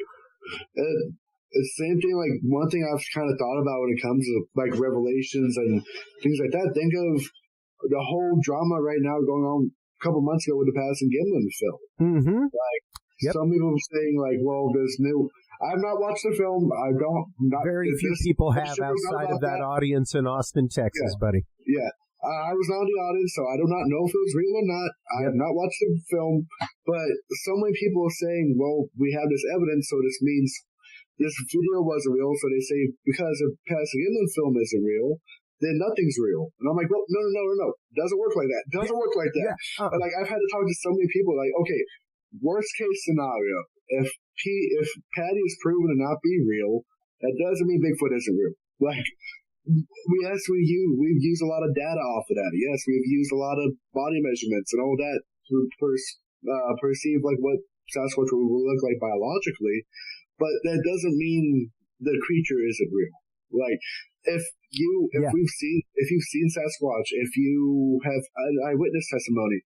it's the same thing. Like one thing I've kind of thought about when it comes to like revelations and things like that. Think of the whole drama right now going on a couple months ago with the Patterson Gimlin film. Like some people are saying like, well, this new. I've not watched the film. I don't. Very few people have outside of that audience in Austin, Texas, buddy. Yeah, I was not in the audience, so I do not know if it was real or not. I have not watched the film, but so many people are saying, well, we have this evidence, so this means this video wasn't real. So they say, because the passing inland film isn't real, then nothing's real. And I'm like, well, no. Doesn't work like that. Doesn't work like that. But like, I've had to talk to so many people, like, okay, worst case scenario, if Patty is proven to not be real, that doesn't mean Bigfoot isn't real. Like, we've used a lot of data off of that. Yes, we've used a lot of body measurements and all that to perceive like what Sasquatch will look like biologically, but that doesn't mean the creature isn't real. Like, if you've seen Sasquatch, if you have eyewitness testimony,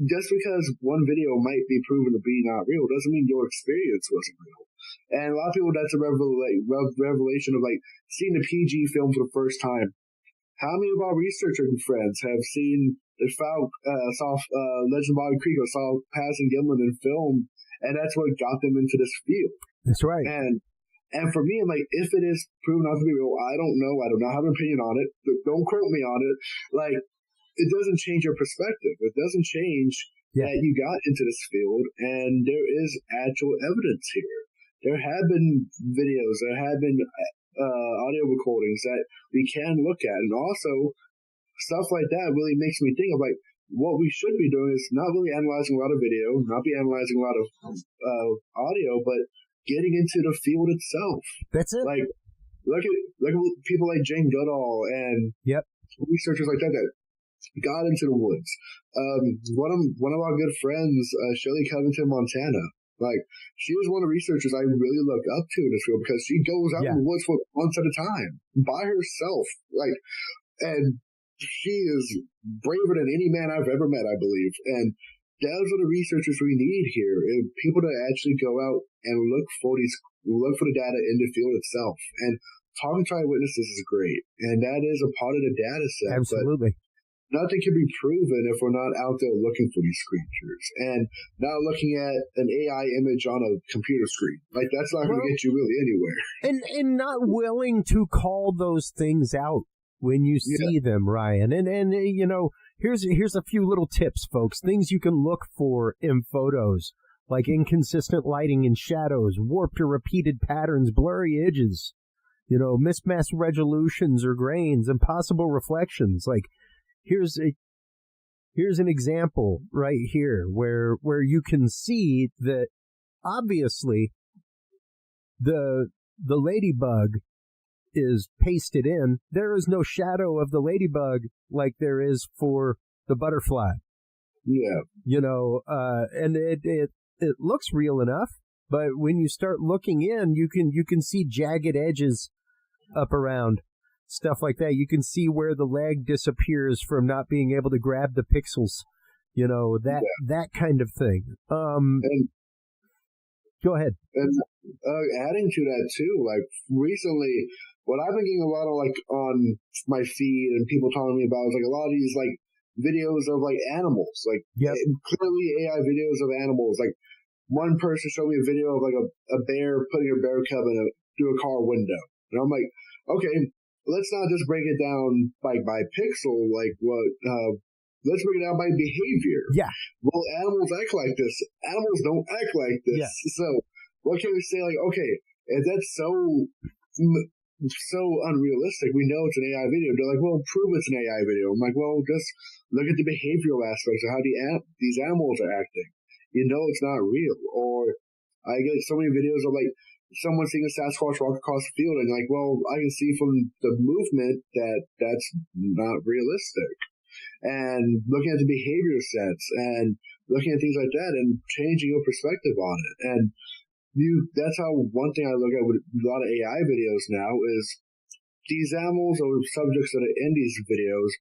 just because one video might be proven to be not real doesn't mean your experience wasn't real. And a lot of people, that's a revelation of like seeing the PG film for the first time. How many of our researcher friends have seen saw Legend of Bobby Creek or saw Passing Gimlin in film, and that's what got them into this field? That's right. And for me, I'm like, if it is proven not to be real, I don't know. I do not have an opinion on it. Don't quote me on it. Like, it doesn't change your perspective. It doesn't change that you got into this field, and there is actual evidence here. There have been videos, there have been audio recordings that we can look at, and also stuff like that really makes me think of like what we should be doing is not really analyzing a lot of video, not be analyzing a lot of audio, but getting into the field itself. That's it. Like, look at people like Jane Goodall and researchers like that got into the woods. One of our good friends, Shelley Covington, Montana. Like, she is one of the researchers I really look up to in this field because she goes out in the woods for months at a time by herself. Like, and she is braver than any man I've ever met, I believe. And those are the researchers we need here, and people to actually go out and look for the data in the field itself. And talking to eyewitnesses is great, and that is a part of the data set. Absolutely. But nothing can be proven if we're not out there looking for these creatures and not looking at an AI image on a computer screen. Like, that's not going to get you really anywhere. And not willing to call those things out when you see them, Ryan. And you know, here's a few little tips, folks. Things you can look for in photos, like inconsistent lighting and shadows, warped or repeated patterns, blurry edges, you know, mismatched resolutions or grains, impossible reflections. Like, here's an example right here where you can see that obviously the ladybug is pasted in. There is no shadow of the ladybug like there is for the butterfly. Yeah. You know, and it looks real enough, but when you start looking in, you can see jagged edges up around. Stuff like that. You can see where the leg disappears from not being able to grab the pixels. You know, that kind of thing. Go ahead. And adding to that too, like recently, what I've been getting a lot of like on my feed and people telling me about is like a lot of these like videos of like animals, like clearly AI videos of animals. Like, one person showed me a video of like a bear putting a bear cub through a car window, and I'm like, okay, let's not just break it down by pixel, like what. Let's break it down by behavior. Yeah. Well, animals act like this. Animals don't act like this. Yeah. So what can we say? Like, okay, if that's so unrealistic, we know it's an AI video. They're like, well, prove it's an AI video. I'm like, well, just look at the behavioral aspects of how these animals are acting. You know it's not real. Or I get so many videos of like someone seeing a Sasquatch walk across the field and like, well, I can see from the movement that that's not realistic. And looking at the behavior sets and looking at things like that and changing your perspective on it. And that's how one thing I look at with a lot of AI videos now is these animals or subjects that are in these videos,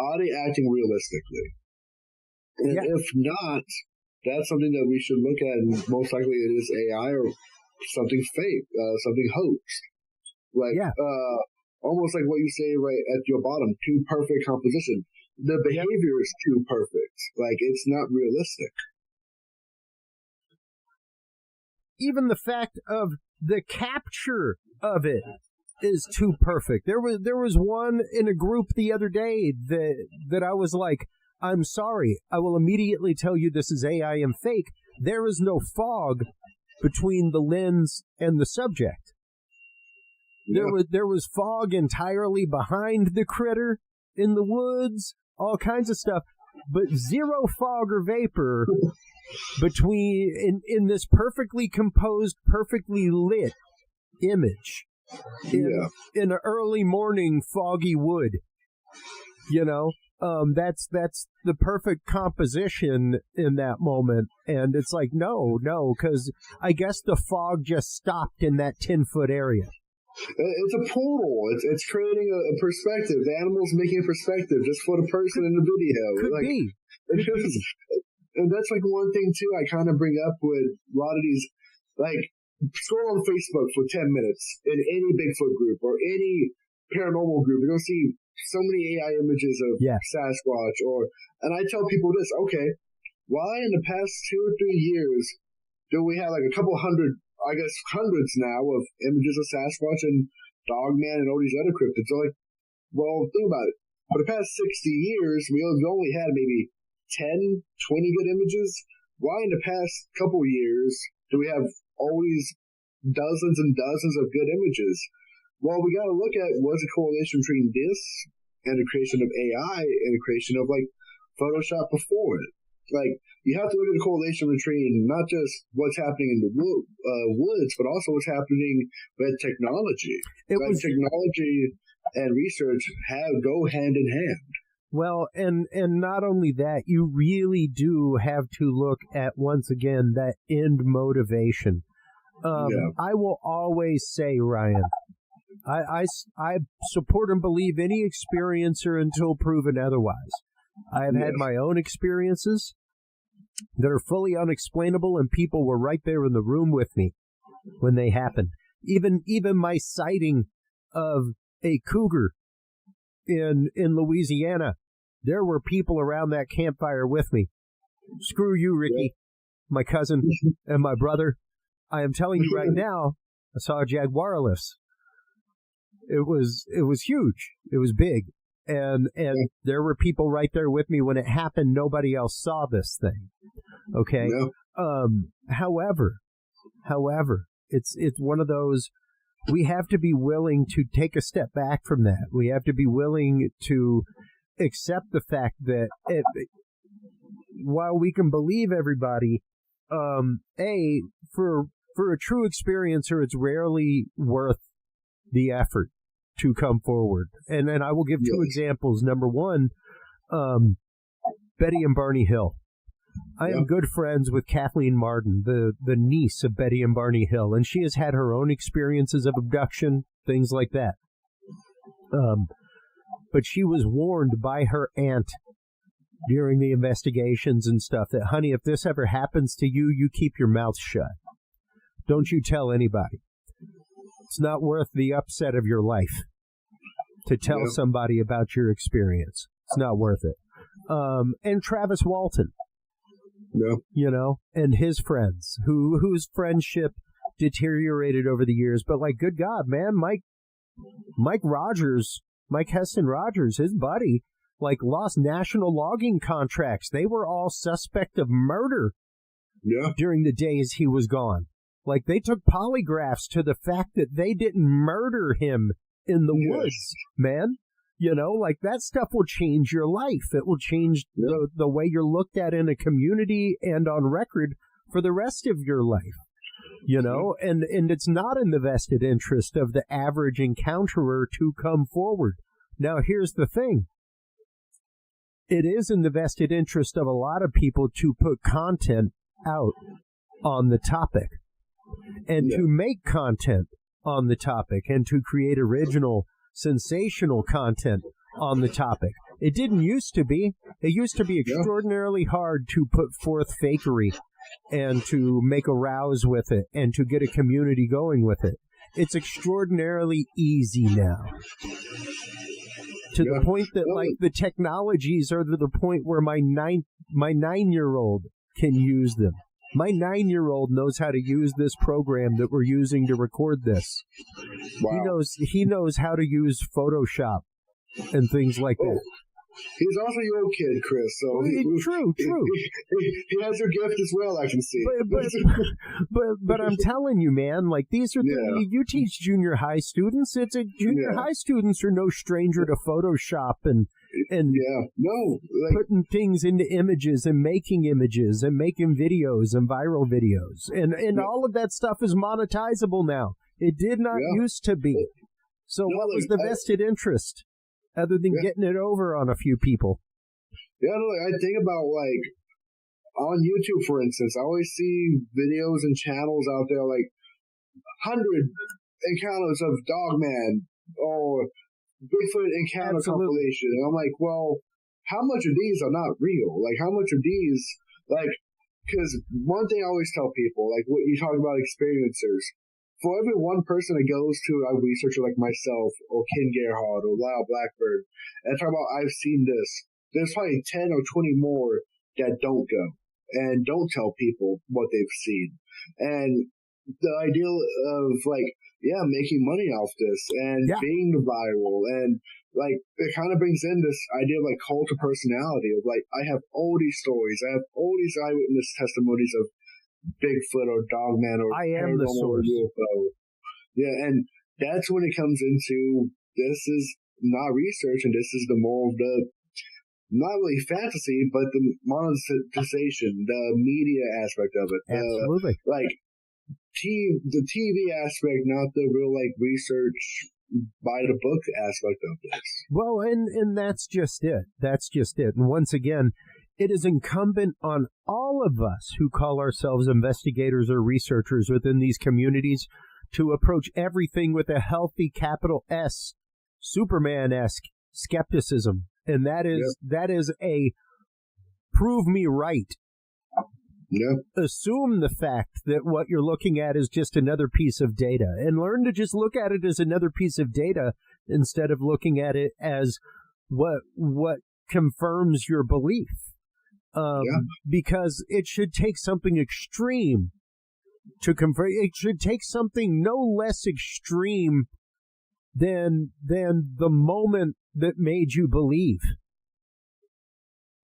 are they acting realistically? And if not, that's something that we should look at, and most likely it is AI or something fake, something hoaxed. Like, almost like what you say right at your bottom, too perfect composition. The behavior is too perfect. Like, it's not realistic. Even the fact of the capture of it is too perfect. There was one in a group the other day that I was like, I'm sorry, I will immediately tell you this is AI and fake. There is no fog between the lens and the subject. Yeah. There was fog entirely behind the critter in the woods, all kinds of stuff, but zero fog or vapor between in this perfectly composed, perfectly lit image in an early morning foggy wood. That's the perfect composition in that moment, and it's like no, because I guess the fog just stopped in that 10-foot area. It's a portal. It's creating a perspective. The animal's making a perspective just for the person in the video. Could be. And that's like one thing too I kind of bring up with a lot of these, like, scroll on Facebook for 10 minutes in any Bigfoot group or any paranormal group. You're going to see so many AI images of Sasquatch and I tell people this, okay, why in the past 2 or 3 years do we have like a couple hundred, I guess hundreds now of images of Sasquatch and Dogman and all these other cryptids? So like, well, think about it. For the past 60 years, we only had maybe 10, 20 good images. Why in the past couple years do we have all these dozens and dozens of good images? Well, we got to look at what's the correlation between this and the creation of AI and the creation of like Photoshop before it. Like, you have to look at the correlation between not just what's happening in the woods, but also what's happening with technology. Technology and research go hand in hand. Well, and not only that, you really do have to look at, once again, that end motivation. I will always say, Ryan, I support and believe any experiencer until proven otherwise. I have had my own experiences that are fully unexplainable, and people were right there in the room with me when they happened. Even my sighting of a cougar in Louisiana, there were people around that campfire with me. Screw you, Ricky, my cousin, and my brother. I am telling you right now, I saw a jaguarolus. It was huge. It was big. And there were people right there with me when it happened. Nobody else saw this thing. Okay. Yeah. However, it's one of those, we have to be willing to take a step back from that. We have to be willing to accept the fact that while we can believe everybody, for a true experiencer, it's rarely worth the effort to come forward. And then I will give two examples. Number one, Betty and Barney Hill. I am good friends with Kathleen Martin, the niece of Betty and Barney Hill, and she has had her own experiences of abduction, things like that. But she was warned by her aunt during the investigations and stuff that, honey, if this ever happens to you, you keep your mouth shut. Don't you tell anybody. It's not worth the upset of your life to tell somebody about your experience. It's not worth it. And Travis Walton, and his friends, whose friendship deteriorated over the years. But like, good God, man, Mike Heston Rogers, his buddy, like, lost national logging contracts. They were all suspect of murder during the days he was gone. Like, they took polygraphs to the fact that they didn't murder him in the woods, man. Like, that stuff will change your life. It will change the way you're looked at in a community and on record for the rest of your life. And it's not in the vested interest of the average encounterer to come forward. Now, here's the thing. It is in the vested interest of a lot of people to put content out on the topic and to make content on the topic and to create original, sensational content on the topic. It didn't used to be. It used to be extraordinarily hard to put forth fakery and to make a rouse with it and to get a community going with it. It's extraordinarily easy now. To the point that, like, the technologies are to the point where my 9-year-old can use them. My 9-year-old knows how to use this program that we're using to record this. Wow. He knows how to use Photoshop and things like that. He's also your kid, Chris. So true. He has your gift as well. I can see. But I'm telling you, man, like these are you teach junior high students. It's a junior high students are no stranger to Photoshop and putting things into images and making videos and viral videos and all of that stuff is monetizable now. It did not used to be. So what was the vested interest? Other than getting it over on a few people. Yeah, I think about, like, on YouTube, for instance, I always see videos and channels out there, like, 100 encounters of Dogman or Bigfoot encounter compilation. And I'm like, well, how much of these are not real? Like, how much of these, like, because one thing I always tell people, like, what you talk about experiencers, for every one person that goes to a researcher like myself or Ken Gerhardt or Lyle Blackbird and talk about I've seen this, there's probably 10 or 20 more that don't go and don't tell people what they've seen. And the idea of making money off this and being viral and like it kind of brings in this idea of like cult of personality of like I have all these stories, I have all these eyewitness testimonies of Bigfoot or Dogman or I am the source. UFO. Yeah, and that's when it comes into this is not research and this is the more of the not really fantasy, but the monetization, the media aspect of it. Absolutely. The TV aspect, not the real research by the book aspect of this. Well, and that's just it. That's just it. And once again, it is incumbent on all of us who call ourselves investigators or researchers within these communities to approach everything with a healthy capital S, Superman-esque skepticism. And that is a prove me right. Yep. Assume the fact that what you're looking at is just another piece of data and learn to just look at it as another piece of data instead of looking at it as what confirms your belief. Because it should take something extreme to convert. It should take something no less extreme than the moment that made you believe.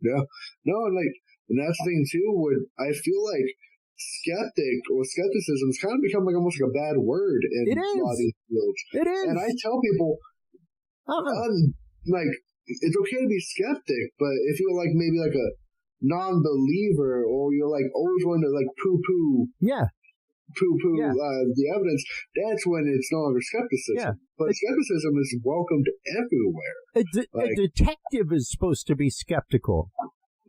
Yeah. No, and that's the thing too, where I feel like skepticism has kind of become almost like a bad word in a lot of these fields. It is. And I tell people, it's okay to be skeptic, but if you're maybe a non-believer or you're always wanting to poo-poo the evidence, that's when it's no longer skepticism. Yeah. But skepticism is welcomed everywhere. A detective is supposed to be skeptical.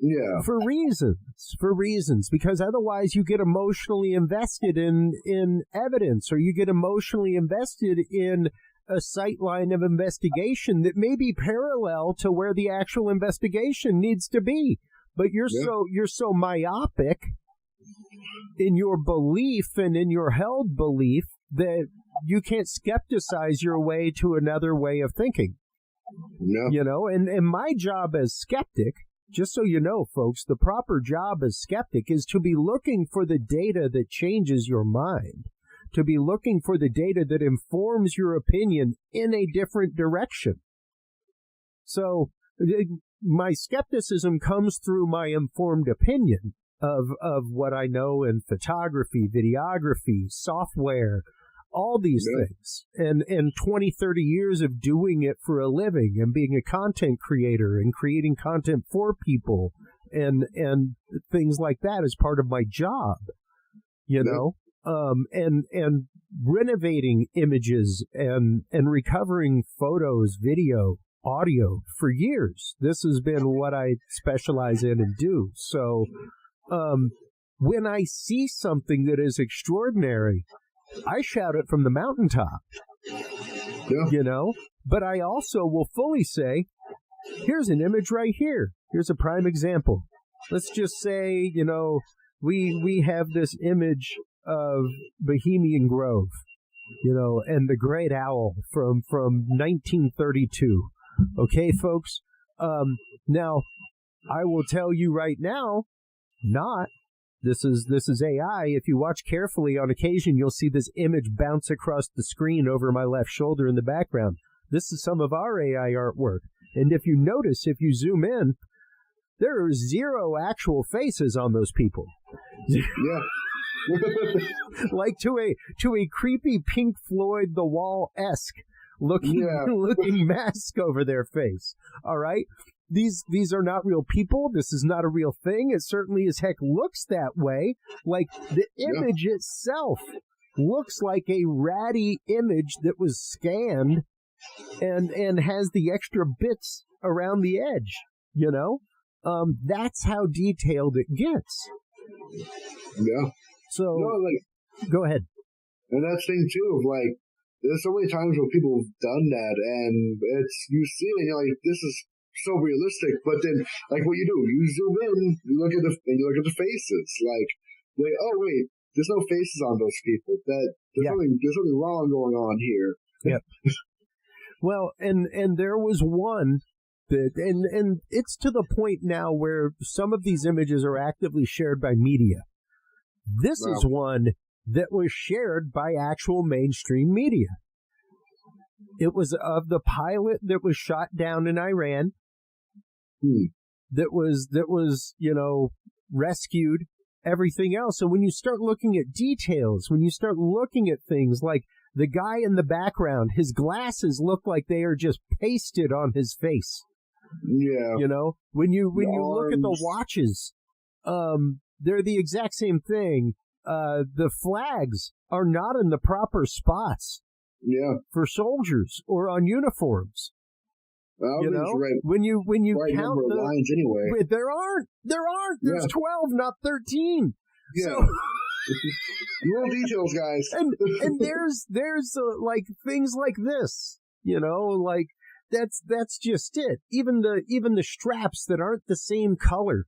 Yeah. For reasons, because otherwise you get emotionally invested in evidence, or you get emotionally invested in a sightline of investigation that may be parallel to where the actual investigation needs to be. But you're so myopic in your belief and in your held belief that you can't skepticize your way to another way of thinking. No. You know, and my job as skeptic, just so you know, folks, the proper job as skeptic is to be looking for the data that changes your mind, to be looking for the data that informs your opinion in a different direction. So my skepticism comes through my informed opinion of what I know in photography, videography, software, all these things, and 20, 30 years of doing it for a living and being a content creator and creating content for people and things like that as part of my job, you know, and renovating images and recovering photos, video, audio for years. This has been what I specialize in and do. So, when I see something that is extraordinary, I shout it from the mountaintop, you know, but I also will fully say, here's an image right here. Here's a prime example. Let's just say, you know, we have this image of Bohemian Grove, you know, and the great owl from 1932. Okay, folks? Now, I will tell you right now, not This is AI. If you watch carefully, on occasion you'll see this image bounce across the screen over my left shoulder in the background. This is some of our AI artwork. And if you notice, if you zoom in, there are 0 actual faces on those people. Yeah. Like to a creepy Pink Floyd The Wall-esque looking mask over their face. All right? These are not real people. This is not a real thing. It certainly as heck looks that way. Like the image itself looks like a ratty image that was scanned and has the extra bits around the edge, you know? That's how detailed it gets. Yeah. So, go ahead. And that's the thing, too, of, like, there's so many times where people have done that, and you see it, and you're like, this is so realistic, but then, like, what you do, you zoom in, you look at the faces, like, oh, wait, there's no faces on those people. There's something wrong going on here. Yep. Well, and there was one that, and it's to the point now where some of these images are actively shared by media. This is one that was shared by actual mainstream media. It was of the pilot that was shot down in Iran. That was, you know, rescued, everything else. And when you start looking at details, when you start looking at things like the guy in the background, his glasses look like they are just pasted on his face. Yeah. You know, when you look at the watches, they're the exact same thing. The flags are not in the proper spots. Yeah. For soldiers or on uniforms. Well, you know, right, when you count the lines anyway. There aren't. There's 12, not 13. Yeah. So, real details, guys. and there's like things like this. You know, like that's just it. Even the straps that aren't the same color.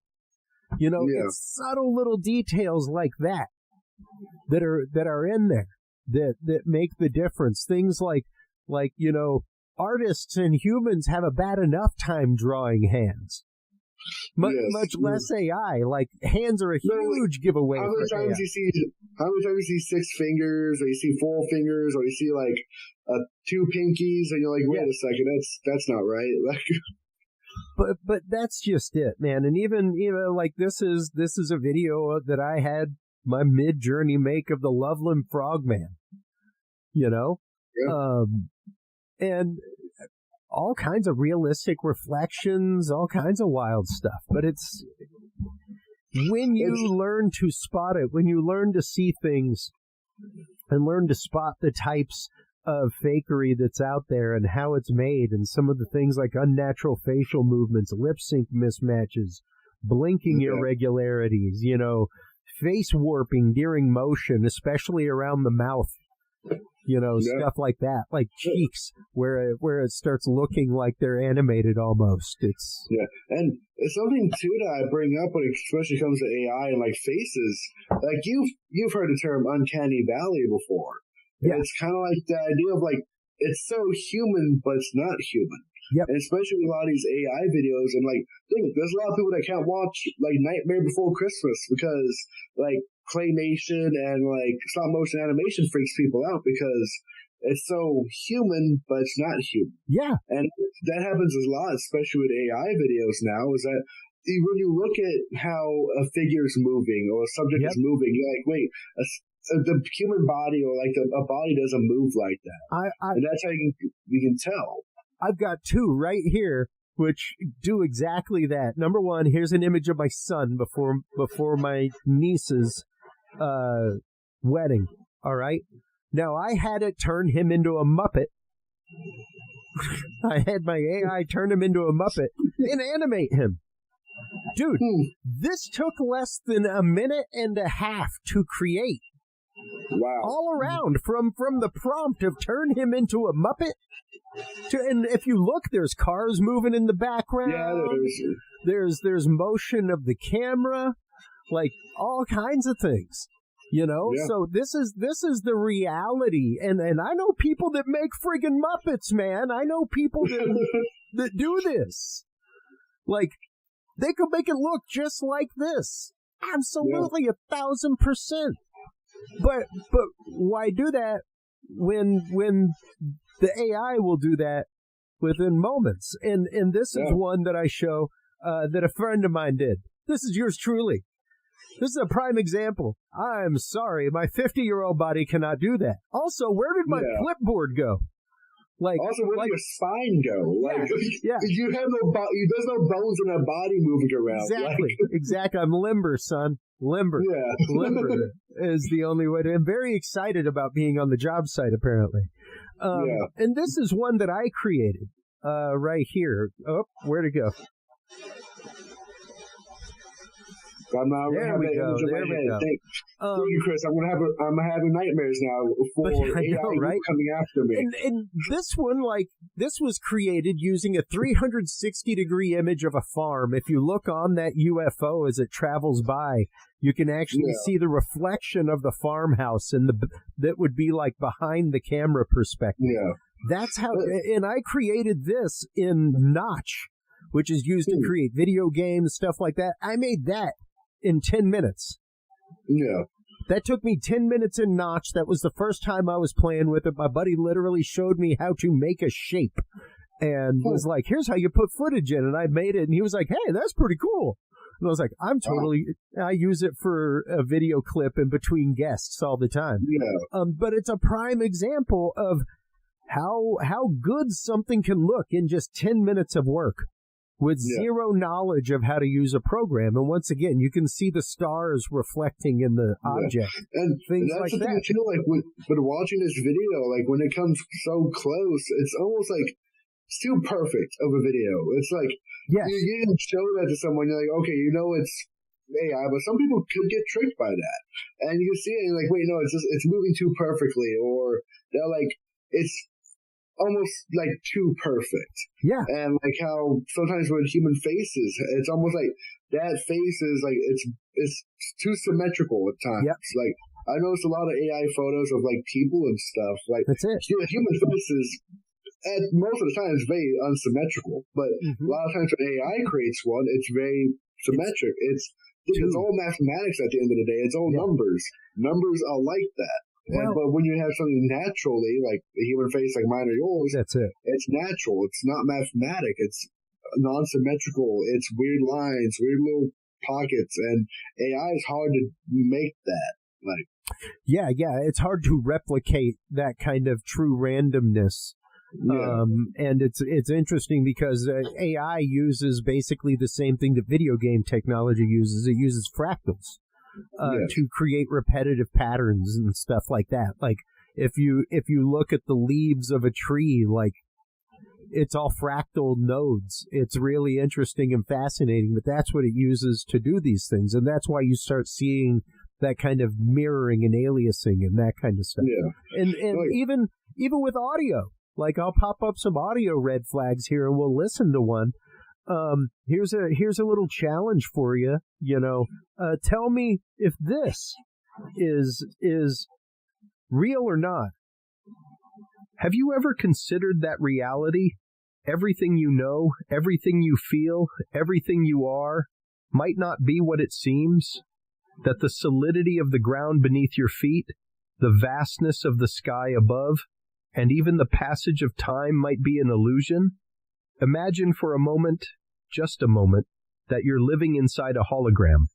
You know, it's subtle little details like that are in there that make the difference. Things like you know, artists and humans have a bad enough time drawing hands. Much less AI. Like, hands are a huge giveaway. How many times you see 6 fingers, or you see 4 fingers, or you see like 2 pinkies, and you're like, wait a second, that's not right. Like, but that's just it, man. And even like this is a video that I had my mid-journey make of the Loveland Frogman. You know, and all kinds of realistic reflections, all kinds of wild stuff. But it's when you learn to spot it, when you learn to see things and learn to spot the types of fakery that's out there and how it's made, and some of the things like unnatural facial movements, lip sync mismatches, blinking irregularities, you know, face warping during motion, especially around the mouth. You know, stuff like that, like cheeks, where it starts looking like they're animated almost. It's and it's something too that I bring up when it especially comes to AI and like faces. Like you've heard the term uncanny valley before. Yeah, it's kind of like the idea of like it's so human, but it's not human. Yep. And especially with a lot of these AI videos, and like, there's a lot of people that can't watch like Nightmare Before Christmas because like claymation and like stop motion animation freaks people out because it's so human, but it's not human. Yeah. And that happens a lot, especially with AI videos now, is that when you look at how a figure is moving or a subject is moving, you're like, wait, the human body or like a body doesn't move like that. And that's how you can tell. I've got 2 right here which do exactly that. Number 1, here's an image of my son before my niece's wedding. All right. Now I had it turn him into a Muppet. I had my AI turn him into a Muppet and animate him. Dude, this took less than a minute and a half to create. Wow. All around, from the prompt of turn him into a Muppet and if you look, there's cars moving in the background. Yeah, there's motion of the camera, like all kinds of things. You know, so this is the reality, and I know people that make friggin' Muppets, man. I know people that do this. Like, they could make it look just like this. Absolutely, 1,000%. But why do that when the AI will do that within moments? And this is one that I show that a friend of mine did. This is yours truly. This is a prime example. I'm sorry, my 50-year-old body cannot do that. Also, where did my clipboard go? Like, also, where did your spine go? Like, you have there's no bones in our body moving around. Exactly. I'm limber, son. Limber. Yeah. Limber is the only way to. I'm very excited about being on the job site, apparently. And this is one that I created right here. Oh, where'd it go? There we go. Thank you, Chris. I'm having nightmares now for AI right? coming after me. And this one, this was created using a 360-degree image of a farm. If you look on that UFO as it travels by, you can actually see the reflection of the farmhouse and that would be like behind the camera perspective. Yeah. That's how, and I created this in Notch, which is used to create video games, stuff like that. I made that in 10 minutes. Yeah. That took me 10 minutes in Notch. That was the first time I was playing with it. My buddy literally showed me how to make a shape and was like, here's how you put footage in. And I made it. And he was like, hey, that's pretty cool. And I was like, I use it for a video clip in between guests all the time. Yeah. But it's a prime example of how good something can look in just 10 minutes of work. With zero knowledge of how to use a program. And once again, you can see the stars reflecting in the object. And things that's like the thing, that. too, but watching this video, when it comes so close, it's almost like it's too perfect of a video. It's like, you didn't show that to someone, you're like, okay, it's AI, but some people could get tricked by that. And you can see it, and you're like, wait, no, it's moving too perfectly. Or they're like, it's almost like too perfect. Yeah. And like how sometimes with human faces, it's almost like that face is like it's too symmetrical at times. Yep. Like I noticed a lot of AI photos of like people and stuff. Like that's it. Human faces at most of the time is very unsymmetrical. But a lot of times when AI creates one, it's very symmetric. It's all mathematics at the end of the day. It's all numbers. Numbers are like that. But when you have something naturally, like a human face like mine or yours, that's it. It's natural. It's not mathematic. It's non-symmetrical. It's weird lines, weird little pockets, and AI is hard to make that. Yeah, it's hard to replicate that kind of true randomness. Yeah. And it's interesting because AI uses basically the same thing that video game technology uses. It uses fractals. To create repetitive patterns and stuff like that. Like if you look at the leaves of a tree, like it's all fractal nodes. It's really interesting and fascinating, but that's what it uses to do these things. And that's why you start seeing that kind of mirroring and aliasing and that kind of stuff. Yeah. And even with audio, like I'll pop up some audio red flags here and we'll listen to one. Here's a little challenge for you. Tell me if this is real or not. Have you ever considered that reality? Everything you know, everything you feel, everything you are might not be what it seems? That the solidity of the ground beneath your feet, the vastness of the sky above, and even the passage of time might be an illusion? Imagine for a moment, just a moment, that you're living inside a hologram.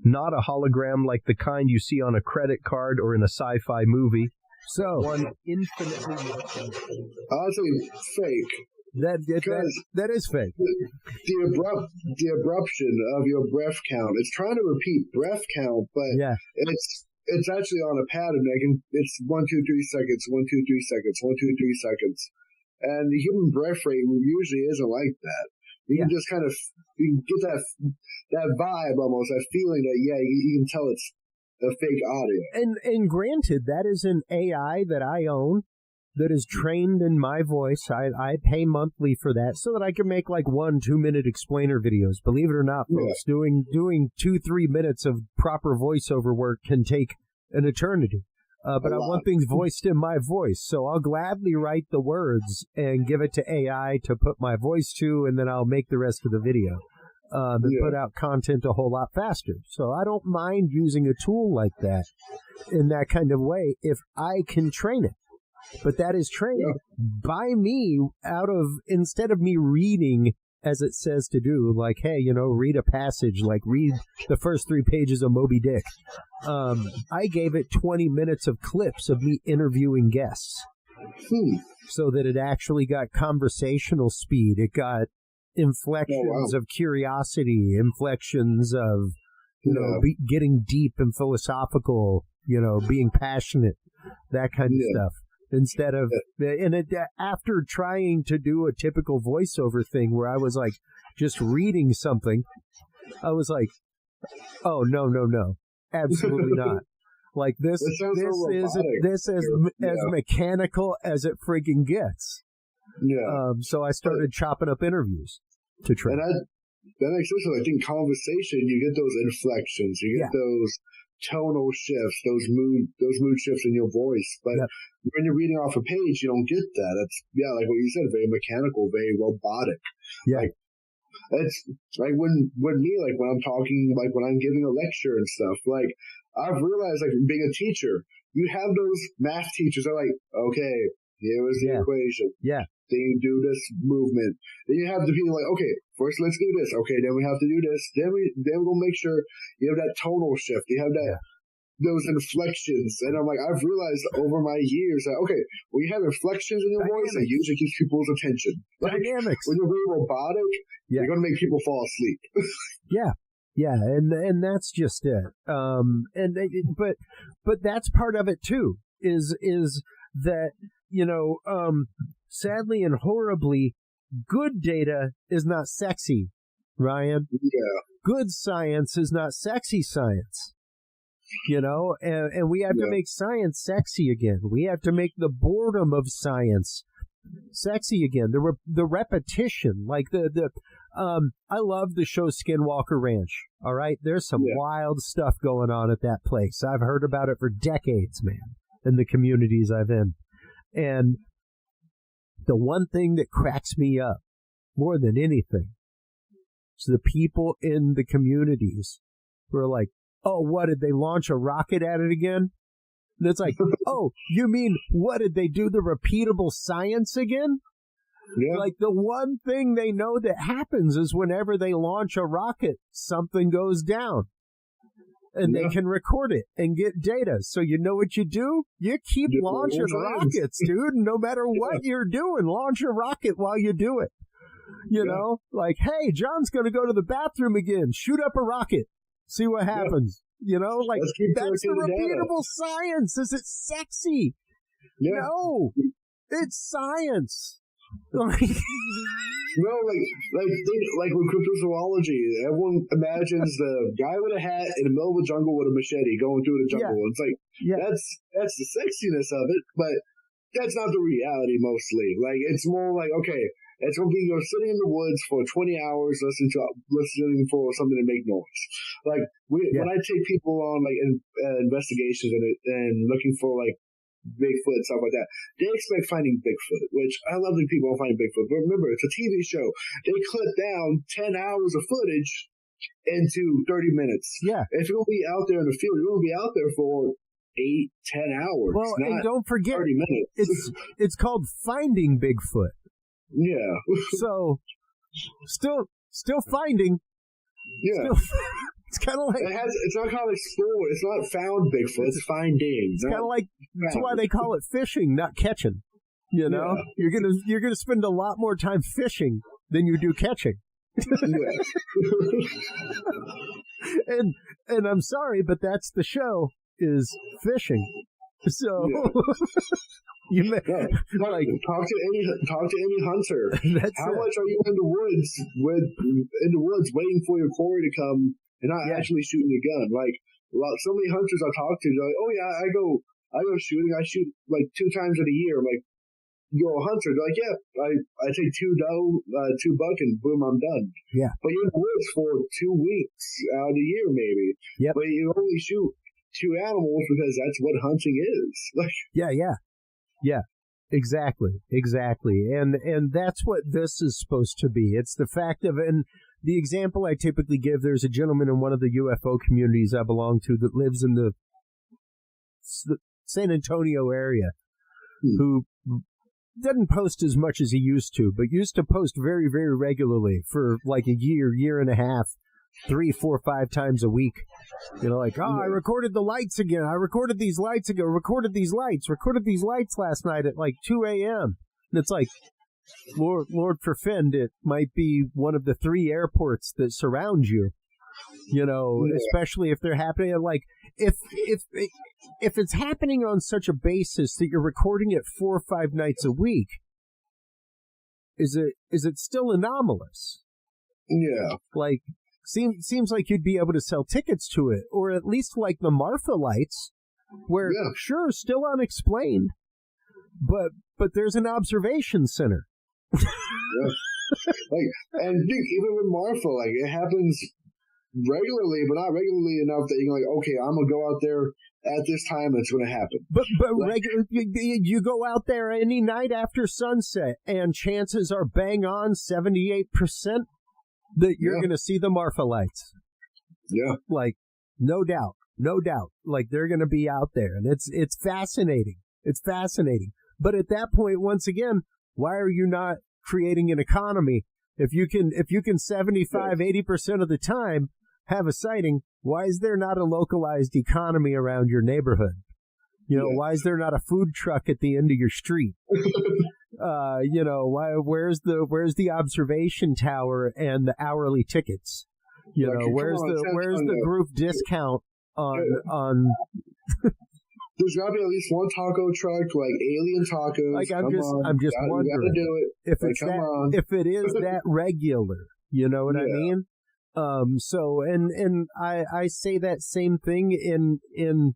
Not a hologram like the kind you see on a credit card or in a sci-fi movie. So, one infinitely... Honestly, fake. That is fake. The abruption of your breath count. It's trying to repeat breath count, but it's actually on a pattern. It's 1, 2, 3 seconds, 1, 2, 3 seconds, 1, 2, 3 seconds. And the human breath rate usually isn't like that. You can just kind of get that vibe almost, that feeling that, you can tell it's a fake audio. And granted, that is an AI that I own that is trained in my voice. I pay monthly for that so that I can make like 1-2 minute explainer videos. Believe it or not, folks, doing 2-3 minutes of proper voiceover work can take an eternity. But I want things voiced in my voice, so I'll gladly write the words and give it to AI to put my voice to, and then I'll make the rest of the video. and put out content a whole lot faster. So I don't mind using a tool like that in that kind of way if I can train it. But that is trained by me instead of me reading as it says to do, like, hey, read a passage, like read the first 3 pages of Moby Dick. I gave it 20 minutes of clips of me interviewing guests so that it actually got conversational speed. It got inflections of curiosity, inflections of, getting deep and philosophical, being passionate, that kind of stuff. Instead of, after trying to do a typical voiceover thing where I was like just reading something, I was like, oh, no, absolutely not. Like this is as mechanical as it freaking gets. Yeah. So I started chopping up interviews to train. And that makes sense. I think conversation, you get those inflections, you get those tonal shifts, those mood shifts in your voice. But when you're reading off a page, you don't get that. It's like what you said, very mechanical, very robotic. Yeah. Like it's like when I'm talking, like when I'm giving a lecture and stuff, like I've realized, like being a teacher, you have those math teachers that are like, okay, here is the equation. Yeah. Then you do this movement. Then you have the people like, okay, first let's do this. Okay, then we have to do this. Then we'll make sure you have that tonal shift. You have that those inflections. And I'm like, I've realized over my years that, okay, when you have inflections in your voice, it usually keeps people's attention. Like, Dynamics. When you're really robotic, you're going to make people fall asleep. Yeah, and that's just it. But that's part of it too. Is that sadly and horribly, good data is not sexy, Ryan. Yeah. Good science is not sexy science. And we have to make science sexy again. We have to make the boredom of science sexy again. The repetition, like I love the show Skinwalker Ranch. All right, there's some wild stuff going on at that place. I've heard about it for decades, man, in the communities I've in. And the one thing that cracks me up more than anything is the people in the communities who are like, oh, what, did they launch a rocket at it again? And it's like, oh, you mean, what, did they do the repeatable science again? Yeah. Like, the one thing they know that happens is whenever they launch a rocket, something goes down. And they can record it and get data. So you know what you do? You keep launching rockets, dude. No matter what you're doing, launch a rocket while you do it. You know? Like, hey, John's going to go to the bathroom again. Shoot up a rocket. See what happens. You know? Like, that's the repeatable science. Is it sexy? No. It's science. Like with cryptozoology, everyone imagines the guy with a hat in the middle of the jungle with a machete going through the jungle. It's like that's the sexiness of it, but that's not the reality mostly. Like, it's more like, okay, it's gonna be you're sitting in the woods for 20 hours listening for something to make noise. Like when I take people on like investigations and looking for like Bigfoot and stuff like that, they expect finding Bigfoot, which I love that people don't find Bigfoot. But remember, it's a TV show. They clip down 10 hours of footage into 30 minutes. Yeah. If you're going to be out there in the field, you're going to be out there for 8-10 hours. Well, and don't forget, 30 minutes. It's called finding Bigfoot. Yeah. So, still finding. Yeah. It's kind of like it's not called explore. It's not found Bigfoot. It's finding. It's kind of like that's why they call it fishing, not catching. You know, you're gonna spend a lot more time fishing than you do catching. and I'm sorry, but that's the show is fishing. So you may like talk to any hunter. How much are you in the woods waiting for your quarry to come? And not actually shooting a gun. Like, so many hunters I talk to, they're like, oh yeah, I go shooting. I shoot like 2 times in a year. I'm like, you're a hunter. They're like, yeah, I take 2 buck and boom, I'm done. Yeah. But you're in the woods for 2 weeks out of the year maybe. Yeah. But you only shoot 2 animals because that's what hunting is. Like. Yeah. Exactly. And that's what this is supposed to be. It's the fact of, and the example I typically give, there's a gentleman in one of the UFO communities I belong to that lives in the San Antonio area who doesn't post as much as he used to, but used to post very, very regularly for like a year and a half, 3, 4, 5 times a week. You know, like, I recorded the lights again. I recorded these lights again. Recorded these lights last night at like 2 a.m. And it's like, Lord forfend, it might be one of the 3 airports that surround you. You know, especially if they're happening, like, if it's happening on such a basis that you're recording it 4 or 5 nights a week, is it still anomalous? Yeah. Like, seems like you'd be able to sell tickets to it, or at least like the Marfa lights, where sure, still unexplained, but there's an observation center. Like, and even with Marfa, like, it happens regularly, but not regularly enough that you're like, okay, I'm gonna go out there at this time, and it's gonna happen. But like, you go out there any night after sunset, and chances are bang on 78% that you're gonna see the Marfa lights. Yeah, like no doubt. Like, they're gonna be out there, and it's fascinating. It's fascinating. But at that point, once again, why are you not creating an economy? If you can 75-80% of the time have a sighting, why is there not a localized economy around your neighborhood? You know, why is there not a food truck at the end of your street? You know, where's the observation tower and the hourly tickets? You know, where's the group discount on There's got to be at least one taco truck, like alien tacos. Like, I'm just wondering do it. If it is that regular, you know what I mean? So, and I say that same thing in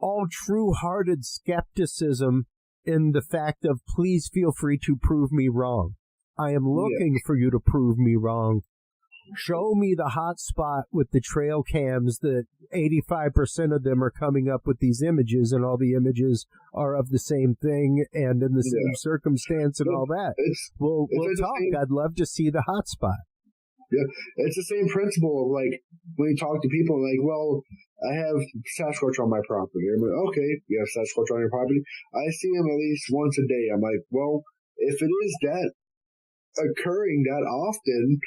all true-hearted skepticism, in the fact of, please feel free to prove me wrong. I am looking for you to prove me wrong. Show me the hot spot with the trail cams that 85% of them are coming up with these images, and all the images are of the same thing and in the same circumstance and all that. We'll talk. I'd love to see the hot spot. Yeah, it's the same principle of, like, when you talk to people, like, well, I have Sasquatch on my property. I'm like, okay, you have Sasquatch on your property. I see him at least once a day. I'm like, well, if it is that occurring that often,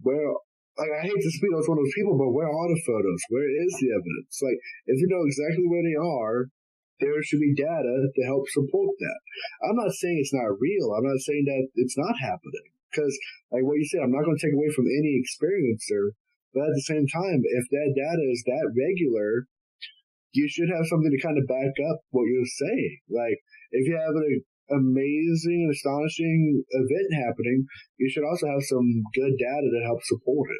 well, like, I hate to speak as one of those people, but where are the photos? Where is the evidence? Like, if you know exactly where they are, there should be data to help support that. I'm not saying it's not real. I'm not saying that it's not happening. Because, like what you said, I'm not going to take away from any experiencer. But at the same time, if that data is that regular, you should have something to kind of back up what you're saying. Like, if you have an amazing and astonishing event happening, you should also have some good data to help support it.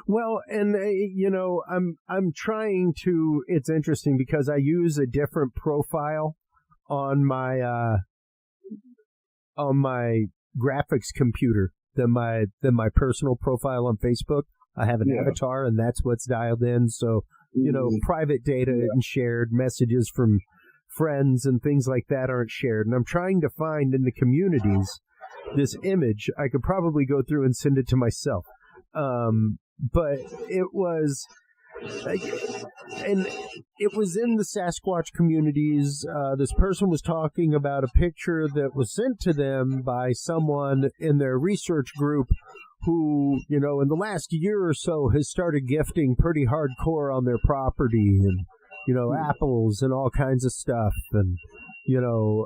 Well, and you know, I'm trying to. It's interesting because I use a different profile on my graphics computer than my personal profile on Facebook. I have an avatar, and that's what's dialed in. So, you know, private data and shared messages from friends and things like that aren't shared. And I'm trying to find in the communities this image. I could probably go through and send it to myself. But it was, and it was in the Sasquatch communities. This person was talking about a picture that was sent to them by someone in their research group who, you know, in the last year or so has started gifting pretty hardcore on their property, and, you know, apples and all kinds of stuff. And, you know,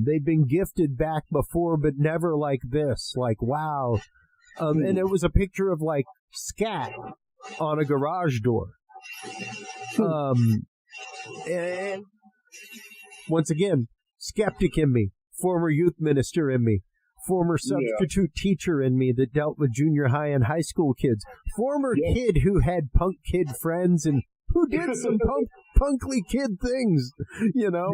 they've been gifted back before, but never like this. Like, wow. And it was a picture of, like, scat on a garage door. And once again, skeptic in me, former youth minister in me, former substitute teacher in me that dealt with junior high and high school kids, former kid who had punk kid friends and who did some punkly kid things, you know.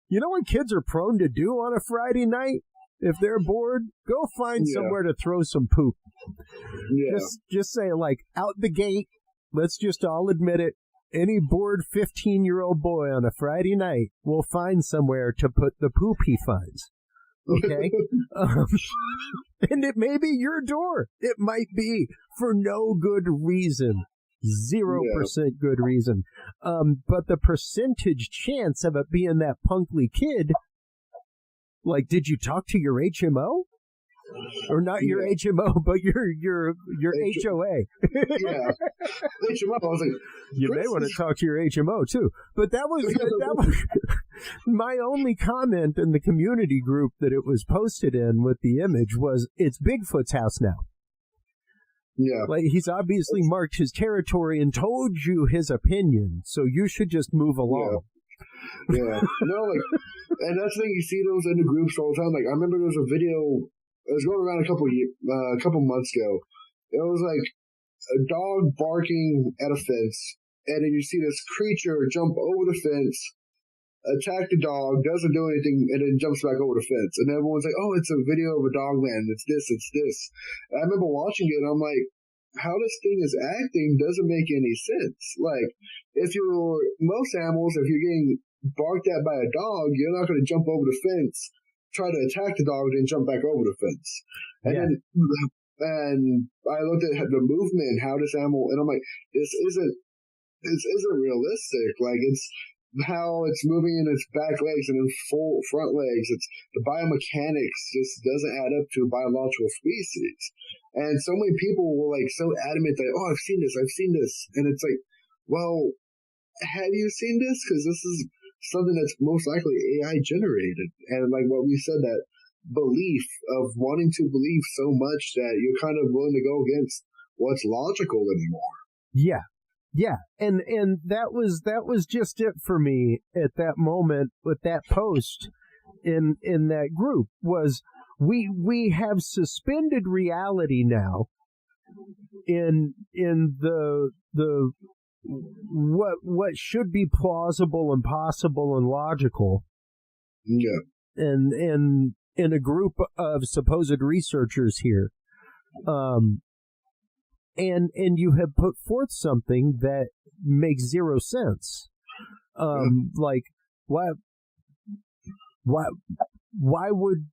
You know what kids are prone to do on a Friday night? If they're bored, go find somewhere to throw some poop. Just say, like, out the gate, let's just all admit it, any bored 15-year-old boy on a Friday night will find somewhere to put the poop he finds. Okay? And it may be your door. It might be for no good reason. 0% good reason. But the percentage chance of it being that punkly kid, like, did you talk to your HMO? Or not your HMO, but your HOA. Yeah. HMO, I was like, you may want to talk to your HMO too. But that was my only comment in the community group that it was posted in with the image was, it's Bigfoot's house now. Yeah. Like, he's obviously marked his territory and told you his opinion, so you should just move along. Yeah. No, like, and that's the thing, you see those in the groups all the time. Like, I remember there was a video, it was going around a couple months ago. It was like a dog barking at a fence, and then you see this creature jump over the fence, attack the dog, doesn't do anything, and then jumps back over the fence. And everyone's like, oh, it's a video of a dog man. It's this, it's this. And I remember watching it, and I'm like, how this thing is acting doesn't make any sense. Like, most animals, if you're getting barked at by a dog, you're not going to jump over the fence, try to attack the dog, then jump back over the fence. And then I looked at the movement, how this animal, and I'm like, this isn't realistic. Like, it's how it's moving in its back legs and in full front legs. It's the biomechanics just doesn't add up to a biological species. And so many people were like so adamant that, oh, I've seen this. And it's like, well, have you seen this? Because this is something that's most likely AI generated. And like what we said, that belief of wanting to believe so much that you're kind of willing to go against what's logical anymore. Yeah. Yeah, and that was just it for me at that moment with that post in that group, was we have suspended reality now in the what should be plausible and possible and logical. Yeah. And in a group of supposed researchers here. And you have put forth something that makes zero sense. Like, why would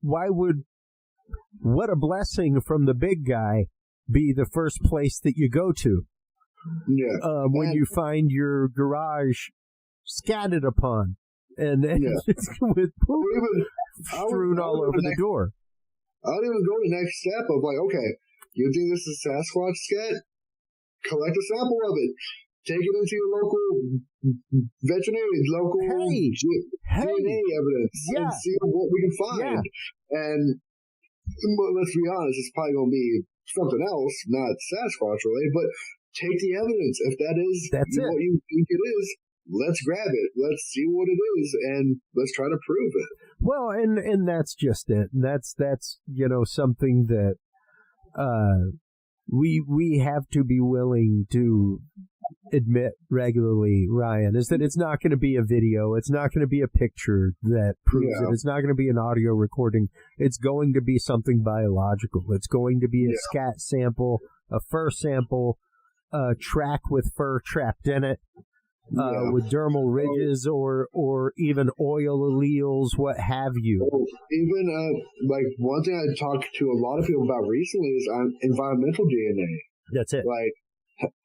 what a blessing from the big guy be the first place that you go to? Yeah. When you find your garage scattered upon and with poop strewn all over the door. I would even go the next step of like, okay, you think this is Sasquatch scat? Collect a sample of it. Take it into your local veterinarian, local DNA evidence, and see what we can find. And let's be honest, it's probably going to be something else, not Sasquatch related, but take the evidence. If that's what you think it is, let's grab it. Let's see what it is, and let's try to prove it. Well, and that's just it. That's something that we have to be willing to admit regularly, Ryan, is that it's not going to be a video, it's not going to be a picture that proves it, it's not going to be an audio recording, it's going to be something biological. It's going to be a scat sample, a fur sample, a track with fur trapped in it, with dermal ridges or even oil alleles, what have you. Even like one thing I talked to a lot of people about recently is environmental DNA. That's it. Like,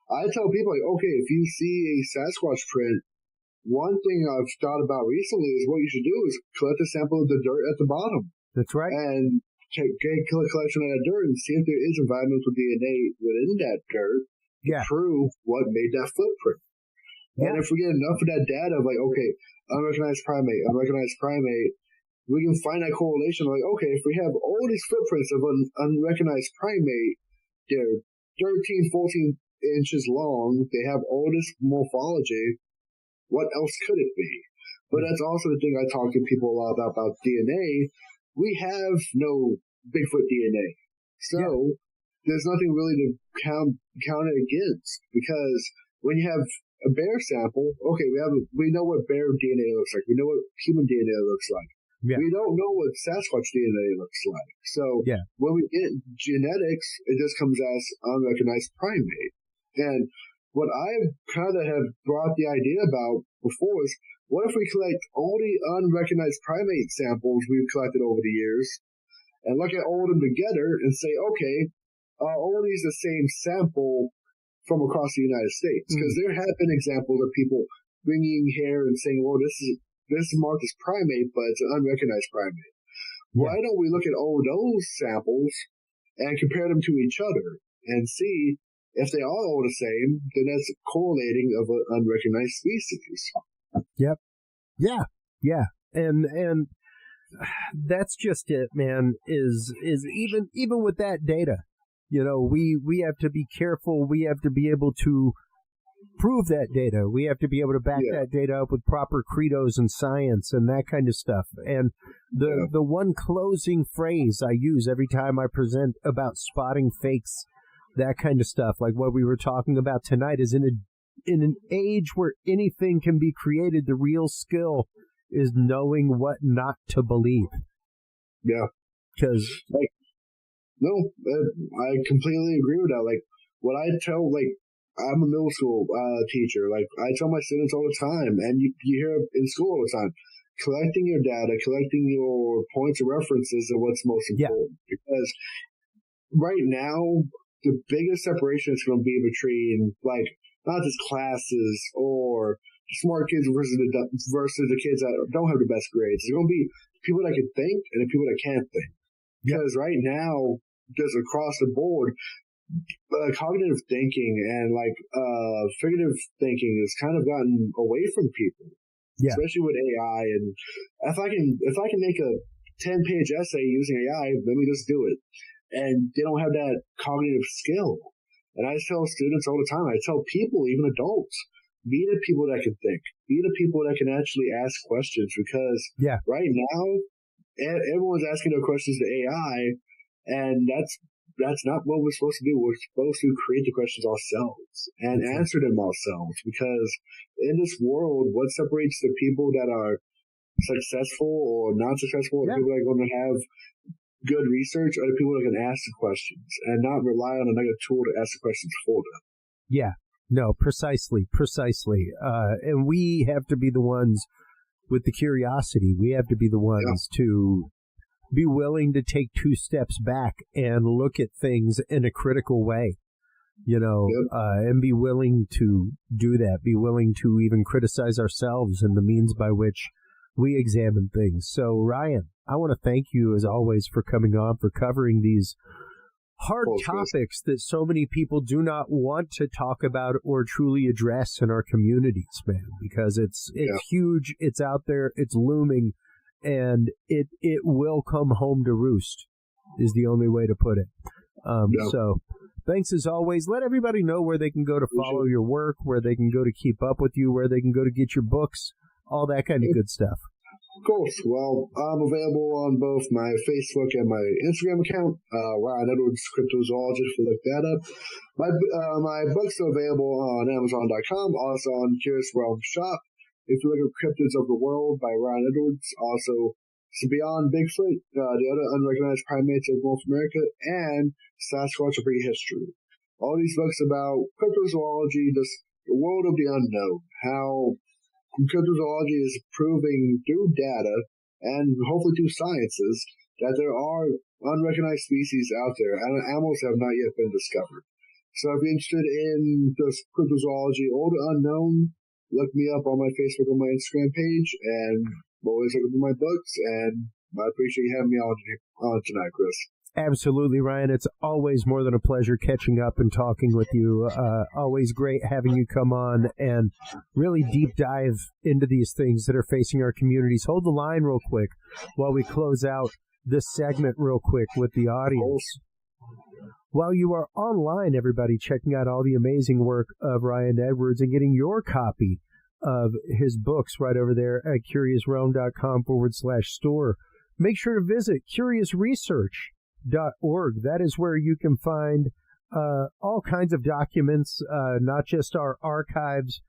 I tell people, like, okay, if you see a Sasquatch print, one thing I've thought about recently is what you should do is collect a sample of the dirt at the bottom. That's right. And get a collection of that dirt and see if there is environmental DNA within that dirt to prove what made that footprint. And if we get enough of that data of like, okay, unrecognized primate, we can find that correlation. Like, okay, if we have all these footprints of an unrecognized primate, they're 13, 14 inches long, they have all this morphology, what else could it be? But that's also the thing I talk to people a lot about DNA. We have no Bigfoot DNA. So there's nothing really to count it against, because when you have a bear sample, okay, we know what bear DNA looks like. We know what human DNA looks like. Yeah. We don't know what Sasquatch DNA looks like. So when we get genetics, it just comes as unrecognized primate. And what I kind of have brought the idea about before is, what if we collect all the unrecognized primate samples we've collected over the years, and look at all of them together and say, okay, all these the same sample from across the United States? Because there have been examples of people bringing here and saying, well, this is marked as primate, but it's an unrecognized primate. Yeah. Why don't we look at all those samples and compare them to each other and see if they are all the same? Then that's correlating of an unrecognized species. Yep. Yeah. And that's just it, man. Is even with that data, we have to be careful. We have to be able to prove that data. We have to be able to back that data up with proper credos and science and that kind of stuff. And the one closing phrase I use every time I present about spotting fakes, that kind of stuff, like what we were talking about tonight, is in an age where anything can be created, the real skill is knowing what not to believe. Yeah. Because no, I completely agree with that. Like, what I tell, I'm a middle school teacher. Like, I tell my students all the time, and you hear in school all the time, collecting your data, collecting your points of references are what's most important. Because right now, the biggest separation is going to be between, not just classes or smart kids versus the kids that don't have the best grades. There's going to be people that can think and the people that can't think. Because right now, just across the board, cognitive thinking and figurative thinking has kind of gotten away from people, especially with AI. And if I can make a 10-page essay using AI, let me just do it. And they don't have that cognitive skill. And I tell students all the time, I tell people, even adults, be the people that can think, be the people that can actually ask questions. Because right now, everyone's asking their questions to AI, and that's not what we're supposed to do. We're supposed to create the questions ourselves and answer them ourselves. Because in this world, what separates the people that are successful or not successful, the people that are going to have good research, are the people that can ask the questions and not rely on another tool to ask the questions for them. Yeah. No, precisely. And we have to be the ones with the curiosity. We have to be the ones to be willing to take 2 steps back and look at things in a critical way, and be willing to do that, be willing to even criticize ourselves and the means by which we examine things. So, Ryan, I want to thank you, as always, for coming on, for covering these hard topics that so many people do not want to talk about or truly address in our communities, man, because it's huge, it's out there, it's looming, and it will come home to roost, is the only way to put it. So thanks as always. Let everybody know where they can go to follow your work, where they can go to keep up with you, where they can go to get your books, all that kind of good stuff. Of course. Well, I'm available on both my Facebook and my Instagram account, Ryan Edwards Cryptozoologist, if you look that up. My books are available on Amazon.com, also on Curious Realm Shop. If you look at Cryptids of the World by Ryan Edwards, also Beyond Bigfoot, the other unrecognized primates of North America, and Sasquatch of Prehistory. All these books about cryptozoology, the world of the unknown, how cryptozoology is proving through data and hopefully through sciences that there are unrecognized species out there and animals have not yet been discovered. So if you're interested in this cryptozoology or the unknown, look me up on my Facebook or my Instagram page, and I'm always looking for my books, and I appreciate you having me on tonight, Chris. Absolutely, Ryan. It's always more than a pleasure catching up and talking with you. Always great having you come on and really deep dive into these things that are facing our communities. Hold the line real quick while we close out this segment real quick with the audience. While you are online, everybody, checking out all the amazing work of Ryan Edwards and getting your copy of his books right over there at curiousrealm.com/store, make sure to visit curiousresearch.org. That is where you can find all kinds of documents, not just our archives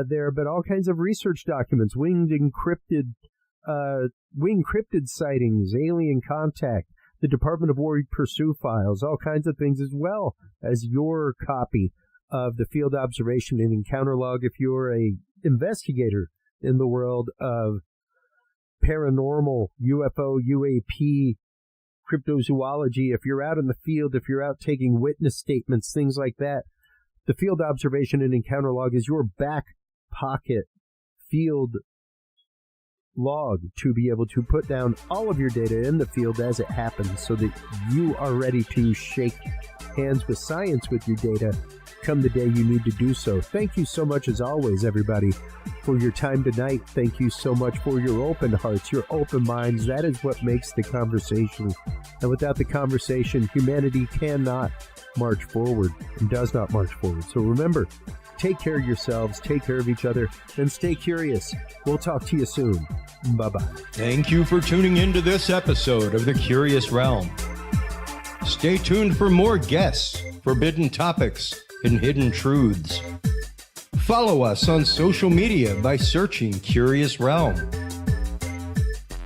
there, but all kinds of research documents, winged cryptid sightings, alien contact, the Department of War Pursue files, all kinds of things, as well as your copy of the field observation and encounter log if you're a investigator in the world of paranormal, UFO, UAP cryptozoology, if you're out in the field, if you're out taking witness statements, things like that, the field observation and encounter log is your back pocket field log to be able to put down all of your data in the field as it happens so that you are ready to shake hands with science with your data come the day you need to do so. Thank you so much, as always, everybody, for your time tonight. Thank you so much for your open hearts, your open minds. That is what makes the conversation. And without the conversation, humanity cannot march forward and does not march forward. So remember, take care of yourselves, take care of each other, and stay curious. We'll talk to you soon. Bye-bye. Thank you for tuning into this episode of The Curious Realm. Stay tuned for more guests, forbidden topics, and hidden truths. Follow us on social media by searching Curious Realm.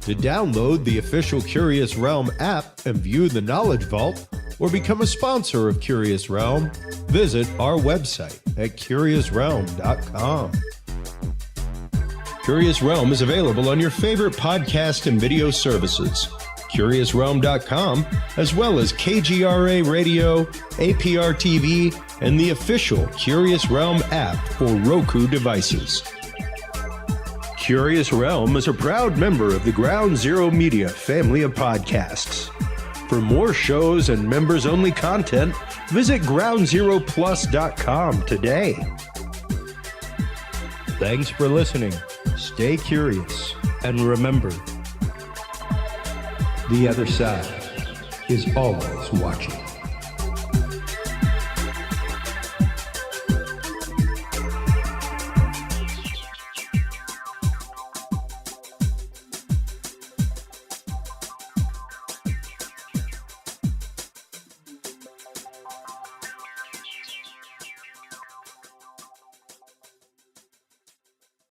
To download the official Curious Realm app and view the Knowledge Vault, or become a sponsor of Curious Realm, visit our website at curiousrealm.com. Curious Realm is available on your favorite podcast and video services, curiousrealm.com, as well as KGRA Radio, APRTV, and the official Curious Realm app for Roku devices. Curious Realm is a proud member of the Ground Zero Media family of podcasts. For more shows and members-only content, visit groundzeroplus.com today. Thanks for listening. Stay curious, and remember, the other side is always watching.